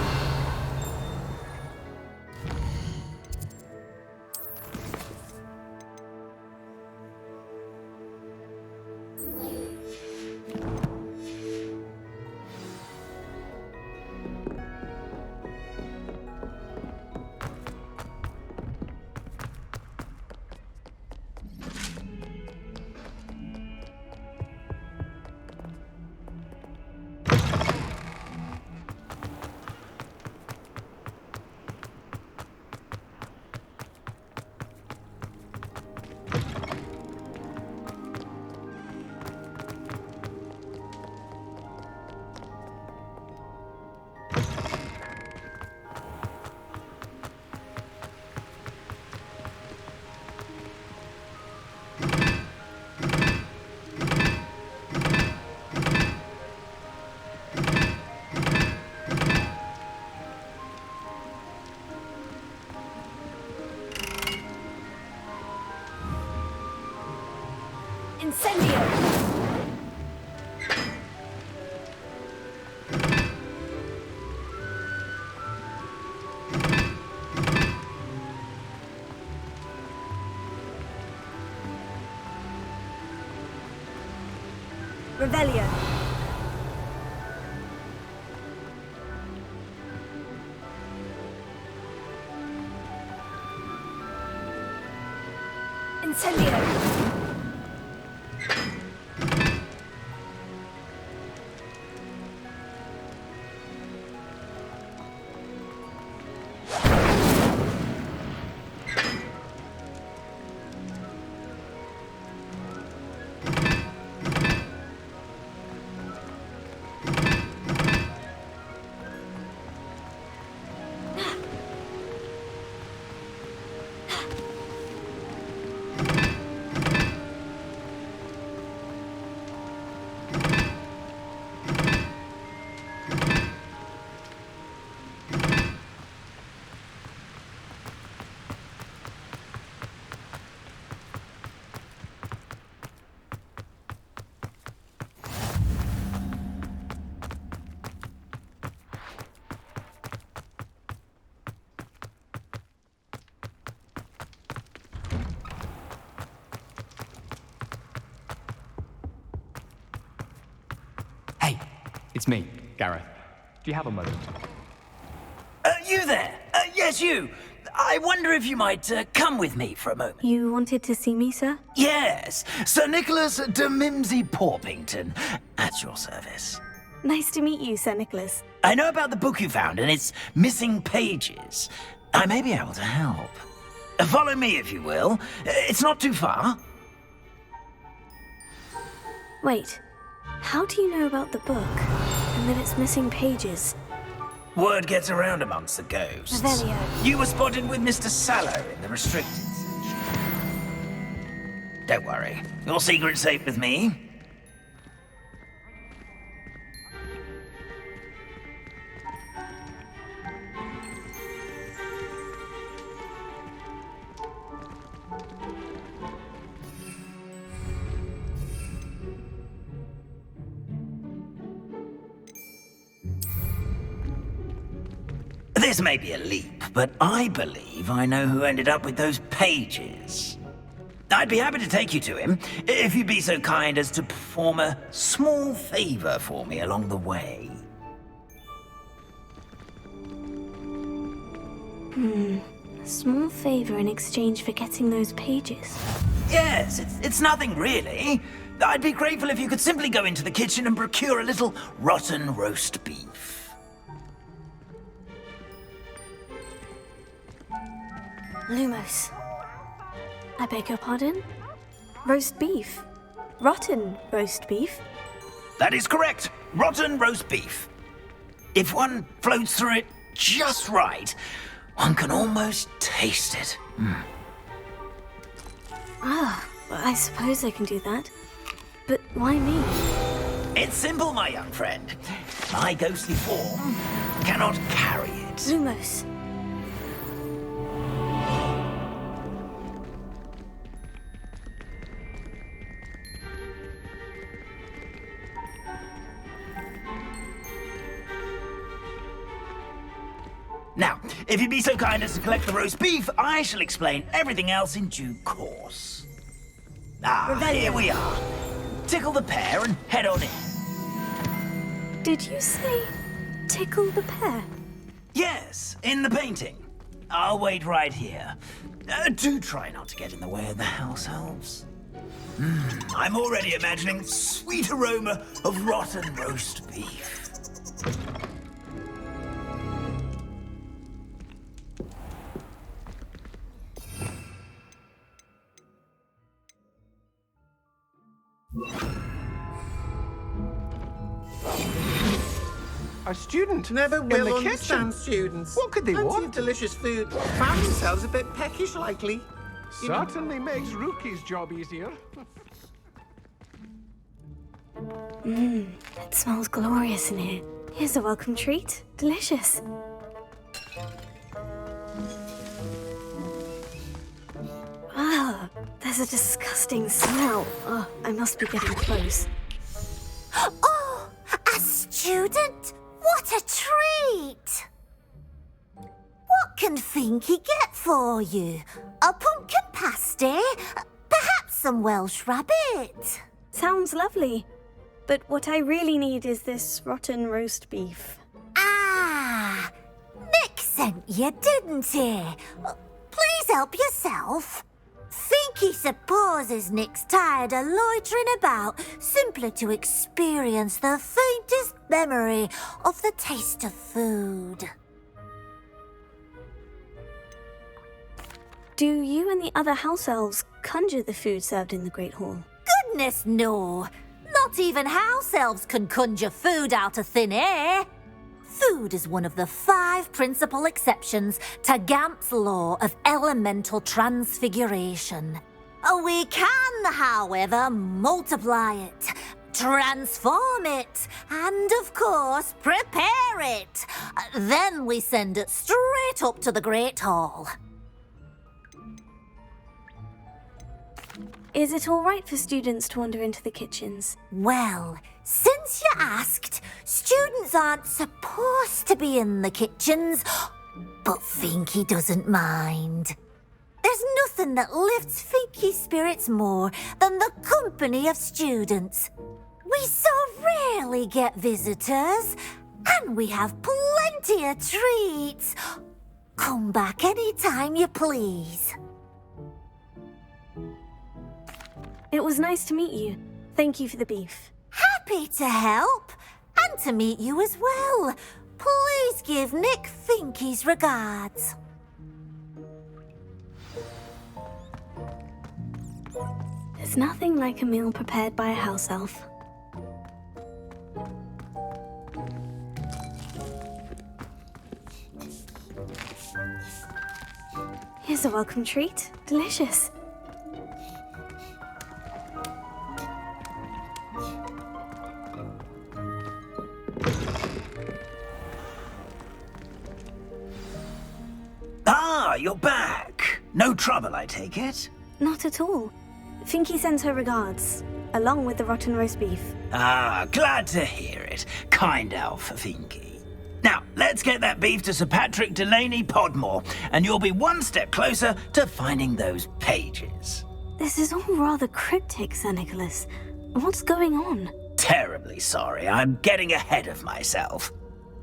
Incendio! Revelio. Incendio! It's me, Gareth. Do you have a moment? You there? Yes, you. I wonder if you might come with me for a moment. You wanted to see me, sir? Yes, Sir Nicholas de Mimsy Porpington, at your service. Nice to meet you, Sir Nicholas. I know about the book you found and its missing pages. I may be able to help. Follow me, if you will. It's not too far. Wait, how do you know about the book? And that it's missing pages? Word gets around amongst the ghosts. Revelio. You were spotted with Mr. Sallow in the restricted section. Don't worry. Your secret's safe with me. This may be a leap, but I believe I know who ended up with those pages. I'd be happy to take you to him, if you'd be so kind as to perform a small favor for me along the way. A small favor in exchange for getting those pages. Yes, it's nothing really. I'd be grateful if you could simply go into the kitchen and procure a little rotten roast beef. Lumos. I beg your pardon? Roast beef. Rotten roast beef? That is correct. Rotten roast beef. If one floats through it just right, one can almost taste it. Ah, well, I suppose I can do that. But why me? It's simple, my young friend. My ghostly form cannot carry it. Lumos. if you'd be so kind as to collect the roast beef, I shall explain everything else in due course. Here we are. Tickle the pear and head on in. Did you say tickle the pear? Yes, in the painting. I'll wait right here. Do try not to get in the way of the house elves. I'm already imagining sweet aroma of rotten roast beef. A student never will the understand kitchen. students. What could they Plenty want? of delicious food. Found themselves a bit peckish, likely. Certainly makes Rookie's job easier. It smells glorious in here. Here's a welcome treat. Delicious. Ah, there's a disgusting smell. Oh, I must be getting close. Oh, a student? What a treat! What can Finky get for you? A pumpkin pasty? Perhaps some Welsh rabbit? Sounds lovely. But what I really need is this rotten roast beef. Ah, Nick sent you, didn't he? Please help yourself. Finky supposes Nick's tired of loitering about simply to experience the faintest memory of the taste of food. Do you and the other house elves conjure the food served in the Great Hall? Goodness, no. Not even house elves can conjure food out of thin air. Food is one of the 5 principal exceptions to Gamp's law of elemental transfiguration. We can, however, multiply it, transform it, and, of course, prepare it. Then we send it straight up to the Great Hall. Is it all right for students to wander into the kitchens? Well, since you asked, students aren't supposed to be in the kitchens, but Finky doesn't mind. There's nothing that lifts Finky's spirits more than the company of students. We so rarely get visitors, and we have plenty of treats. Come back any time you please. It was nice to meet you. Thank you for the beef. Happy to help, and to meet you as well. Please give Nick Finky's regards. There's nothing like a meal prepared by a house elf. Here's a welcome treat. Delicious. You're back. No trouble, I take it? Not at all. Finky sends her regards, along with the rotten roast beef. Glad to hear it. Kind elf, Finky. Now, let's get that beef to Sir Patrick Delaney Podmore, and you'll be one step closer to finding those pages. This is all rather cryptic, Sir Nicholas. What's going on? Terribly sorry, I'm getting ahead of myself.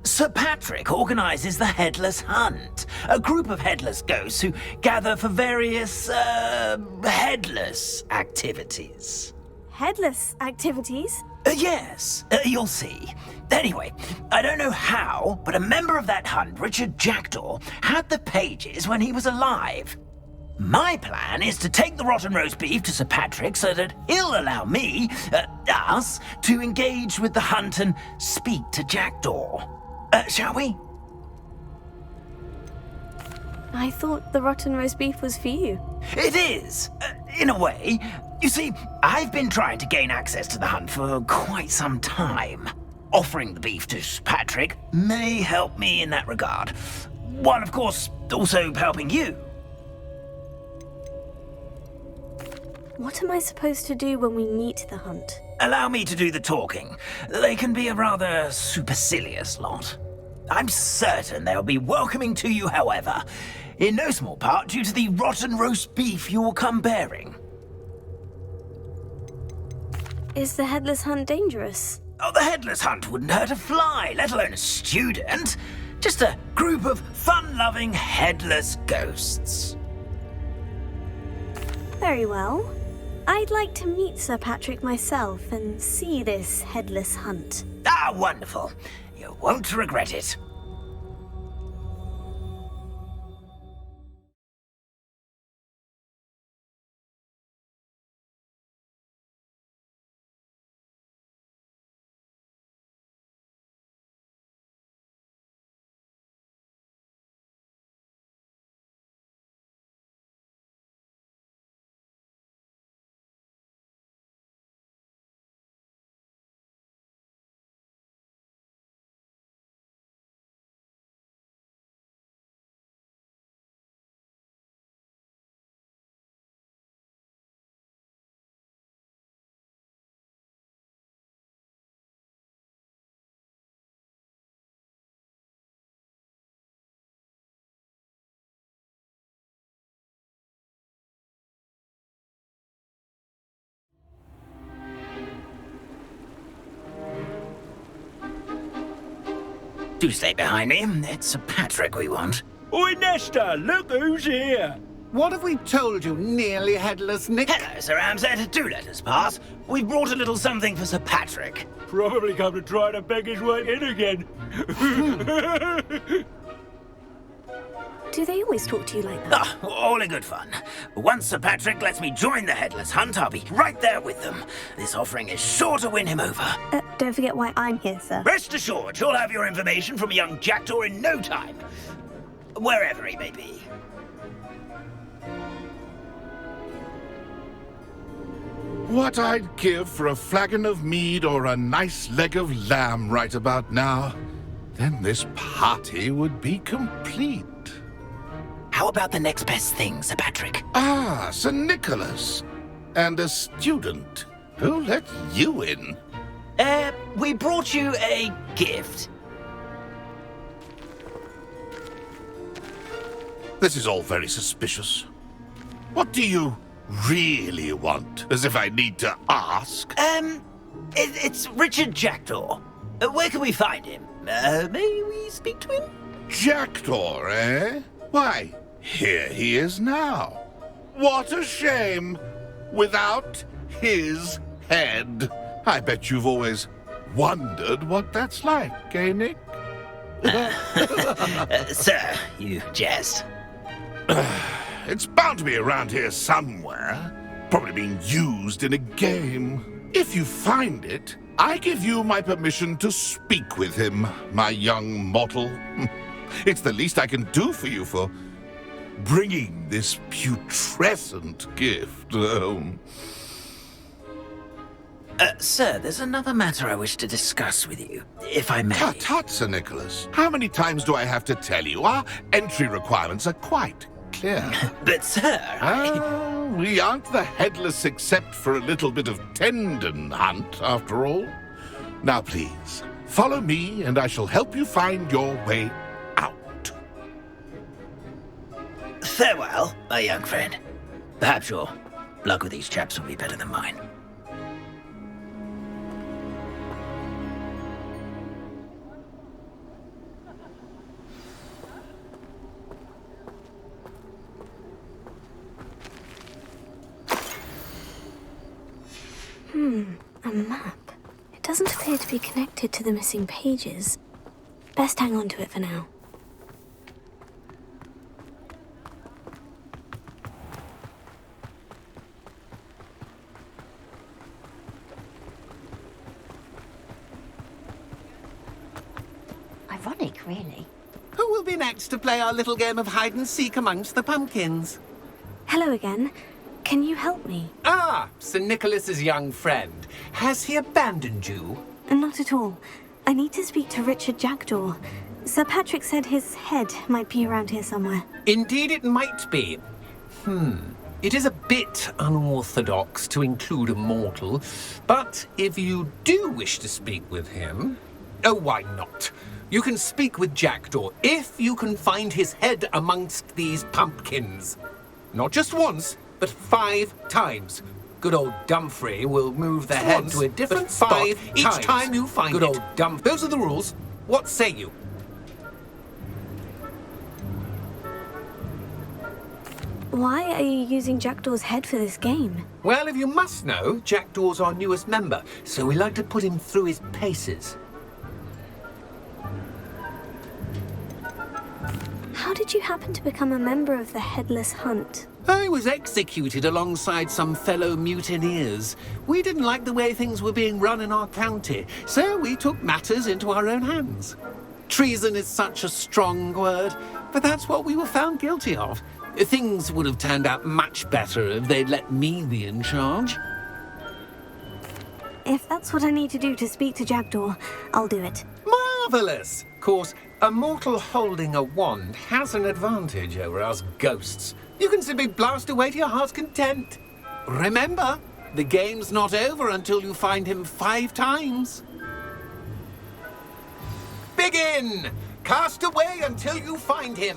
Sir Patrick organises the Headless Hunt, a group of headless ghosts who gather for various, headless activities. Headless activities? Yes, you'll see. Anyway, I don't know how, but a member of that hunt, Richard Jackdaw, had the pages when he was alive. My plan is to take the rotten roast beef to Sir Patrick so that he'll allow me, us, to engage with the hunt and speak to Jackdaw. Shall we? I thought the rotten roast beef was for you. It is, in a way. You see, I've been trying to gain access to the hunt for quite some time. Offering the beef to Patrick may help me in that regard. While, of course, also helping you. What am I supposed to do when we meet the hunt? Allow me to do the talking. They can be a rather supercilious lot. I'm certain they'll be welcoming to you, however, in no small part due to the rotten roast beef you will come bearing. Is the headless hunt dangerous? Oh, the headless hunt wouldn't hurt a fly, let alone a student. Just a group of fun-loving headless ghosts. Very well. I'd like to meet Sir Patrick myself and see this headless hunt. Ah, wonderful. You won't regret it. Do stay behind me. It's Sir Patrick we want. Oi, Nesta, look who's here. What have we told you, nearly headless Nick? Hello, Sir Ramsed. Do let us pass. We've brought a little something for Sir Patrick. Probably come to try to beg his way in again. Do they always talk to you like that? Ah, all in good fun. Once Sir Patrick lets me join the headless hunt, I'll be right there with them. This offering is sure to win him over. Don't forget why I'm here, sir. Rest assured, you'll have your information from young Jackdaw in no time. Wherever he may be. What I'd give for a flagon of mead or a nice leg of lamb right about now. Then this party would be complete. How about the next best thing, Sir Patrick? Ah, Sir Nicholas. And a student. Who let you in? We brought you a gift. This is all very suspicious. What do you really want? As if I need to ask. It's Richard Jackdaw. Where can we find him? May we speak to him? Jackdaw, eh? Why, here he is now. What a shame. Without his head. I bet you've always wondered what that's like, eh, Nick? Sir, you jest. It's bound to be around here somewhere. Probably being used in a game. If you find it, I give you my permission to speak with him, my young mortal. It's the least I can do for you for bringing this putrescent gift home. Sir, there's another matter I wish to discuss with you, if I may. Tut, tut, Sir Nicholas. How many times do I have to tell you? Our entry requirements are quite clear. But, sir, we aren't the headless except for a little bit of tendon hunt, after all. Now, please, follow me, and I shall help you find your way out. Farewell, my young friend. Perhaps your luck with these chaps will be better than mine. A map. It doesn't appear to be connected to the missing pages. Best hang on to it for now. Ironic, really. Who will be next to play our little game of hide and seek amongst the pumpkins? Hello again. Can you help me? Ah, Sir Nicholas's young friend. Has he abandoned you? Not at all. I need to speak to Richard Jackdaw. Sir Patrick said his head might be around here somewhere. Indeed it might be. It is a bit unorthodox to include a mortal, but if you do wish to speak with him... Oh, why not? You can speak with Jackdaw if you can find his head amongst these pumpkins. Not just once, but 5 times. Good old Dumfrey will move the head to a different spot each time you find it. Good old Dumf. Those are the rules. What say you? Why are you using Jackdaw's head for this game? Well, if you must know, Jackdaw's our newest member, so we like to put him through his paces. How did you happen to become a member of the Headless Hunt? I was executed alongside some fellow mutineers. We didn't like the way things were being run in our county, so we took matters into our own hands. Treason is such a strong word, but that's what we were found guilty of. Things would have turned out much better if they'd let me be in charge. If that's what I need to do to speak to Jackdaw, I'll do it. Marvellous! Of course, a mortal holding a wand has an advantage over us ghosts. You can simply blast away to your heart's content. Remember, the game's not over until you find him 5 times. Begin! Cast away until you find him.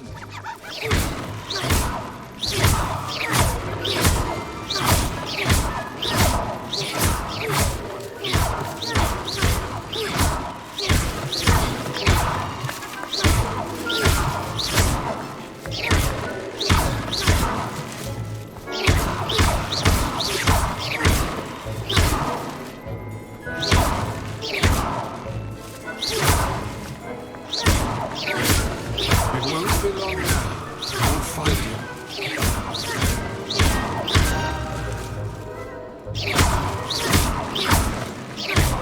It won't be long now. We'll find him.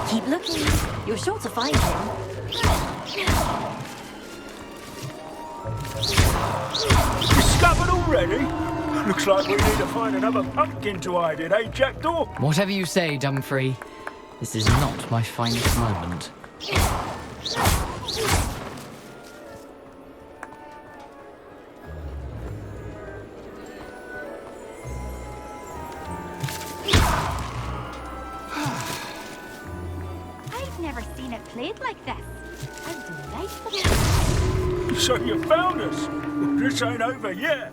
Keep looking. You're sure to find him. Discovered already? Looks like we need to find another pumpkin to hide in, eh, Jackdaw? Whatever you say, Dumfrey. This is not my finest moment. I've never seen it played like this. How delightful. So you found us? This ain't over yet.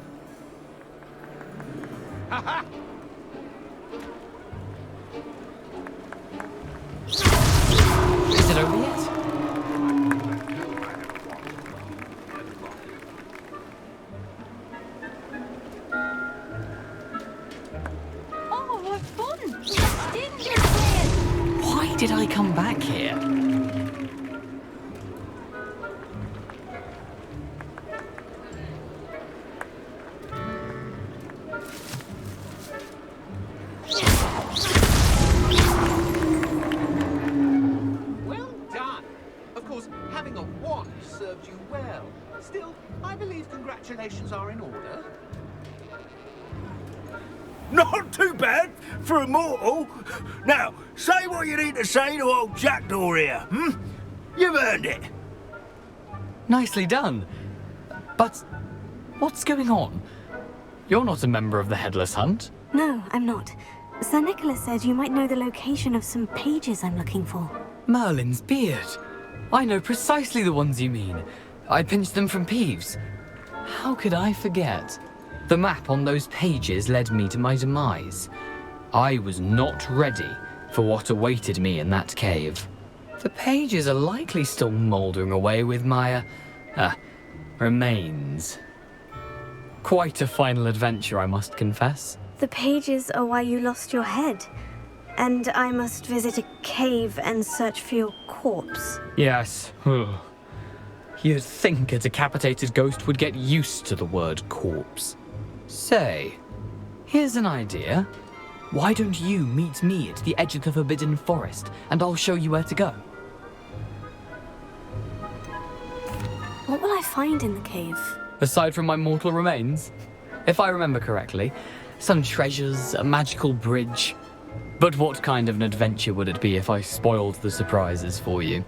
Is it over yet? Oh, what fun! Ginger playing. Why did I come back here? Well done. Of course, having a wand served you well. Still, I believe congratulations are in order. Not too bad for a mortal. Now, say what you need to say to old Jackdaw here, hmm? You've earned it. Nicely done. But what's going on? You're not a member of the Headless Hunt. No, I'm not. Sir Nicholas said you might know the location of some pages I'm looking for. Merlin's beard. I know precisely the ones you mean. I pinched them from Peeves. How could I forget? The map on those pages led me to my demise. I was not ready for what awaited me in that cave. The pages are likely still mouldering away with my, remains. Quite a final adventure, I must confess. The pages are why you lost your head. And I must visit a cave and search for your corpse. Yes. You'd think a decapitated ghost would get used to the word corpse. Say, here's an idea. Why don't you meet me at the edge of the Forbidden Forest, and I'll show you where to go? What will I find in the cave? Aside from my mortal remains, if I remember correctly, some treasures, a magical bridge. But what kind of an adventure would it be if I spoiled the surprises for you?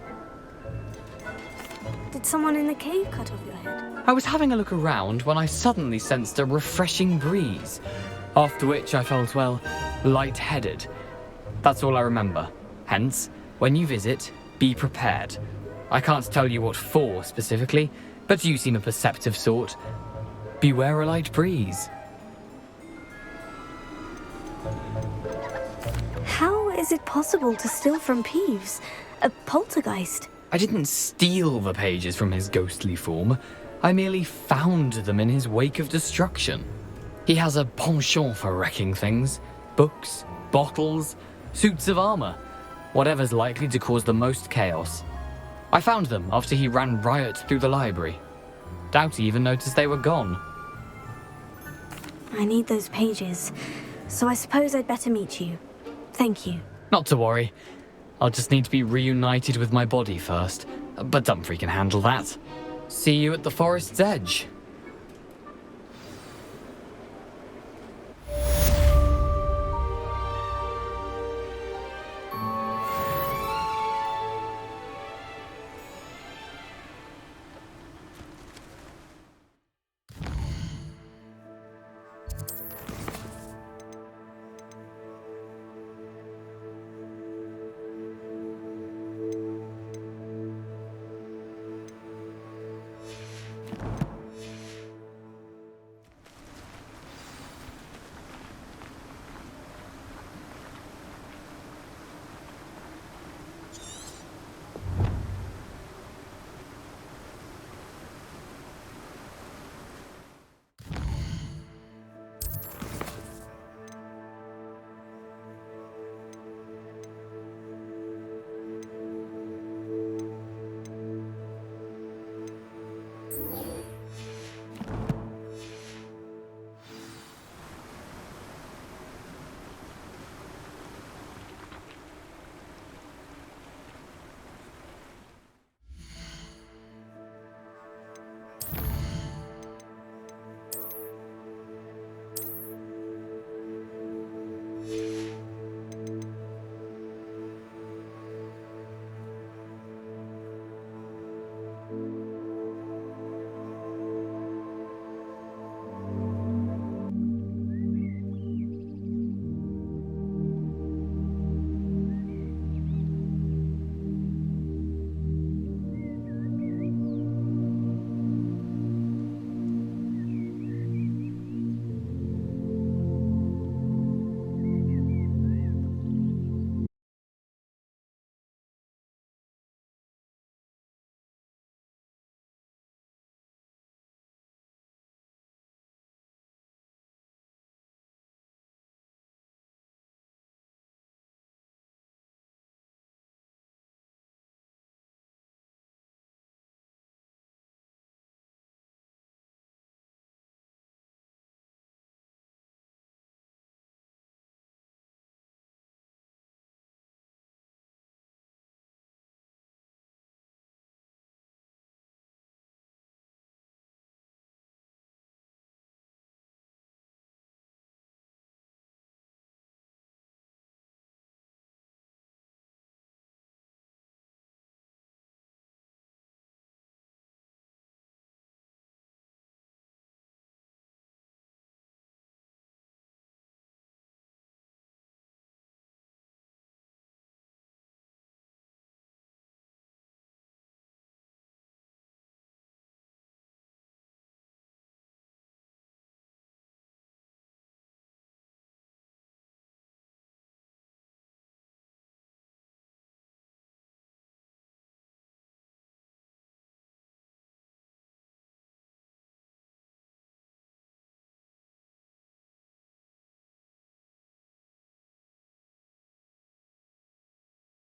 Did someone in the cave cut off your head? I was having a look around when I suddenly sensed a refreshing breeze, after which I felt, well, lightheaded. That's all I remember. Hence, when you visit, be prepared. I can't tell you what for specifically, but you seem a perceptive sort. Beware a light breeze. How is it possible to steal from Peeves? A poltergeist? I didn't steal the pages from his ghostly form. I merely found them in his wake of destruction. He has a penchant for wrecking things. Books, bottles, suits of armor. Whatever's likely to cause the most chaos. I found them after he ran riot through the library. Doubt he even noticed they were gone. I need those pages, so I suppose I'd better meet you. Thank you. Not to worry. I'll just need to be reunited with my body first. But Dumfries can handle that. See you at the forest's edge.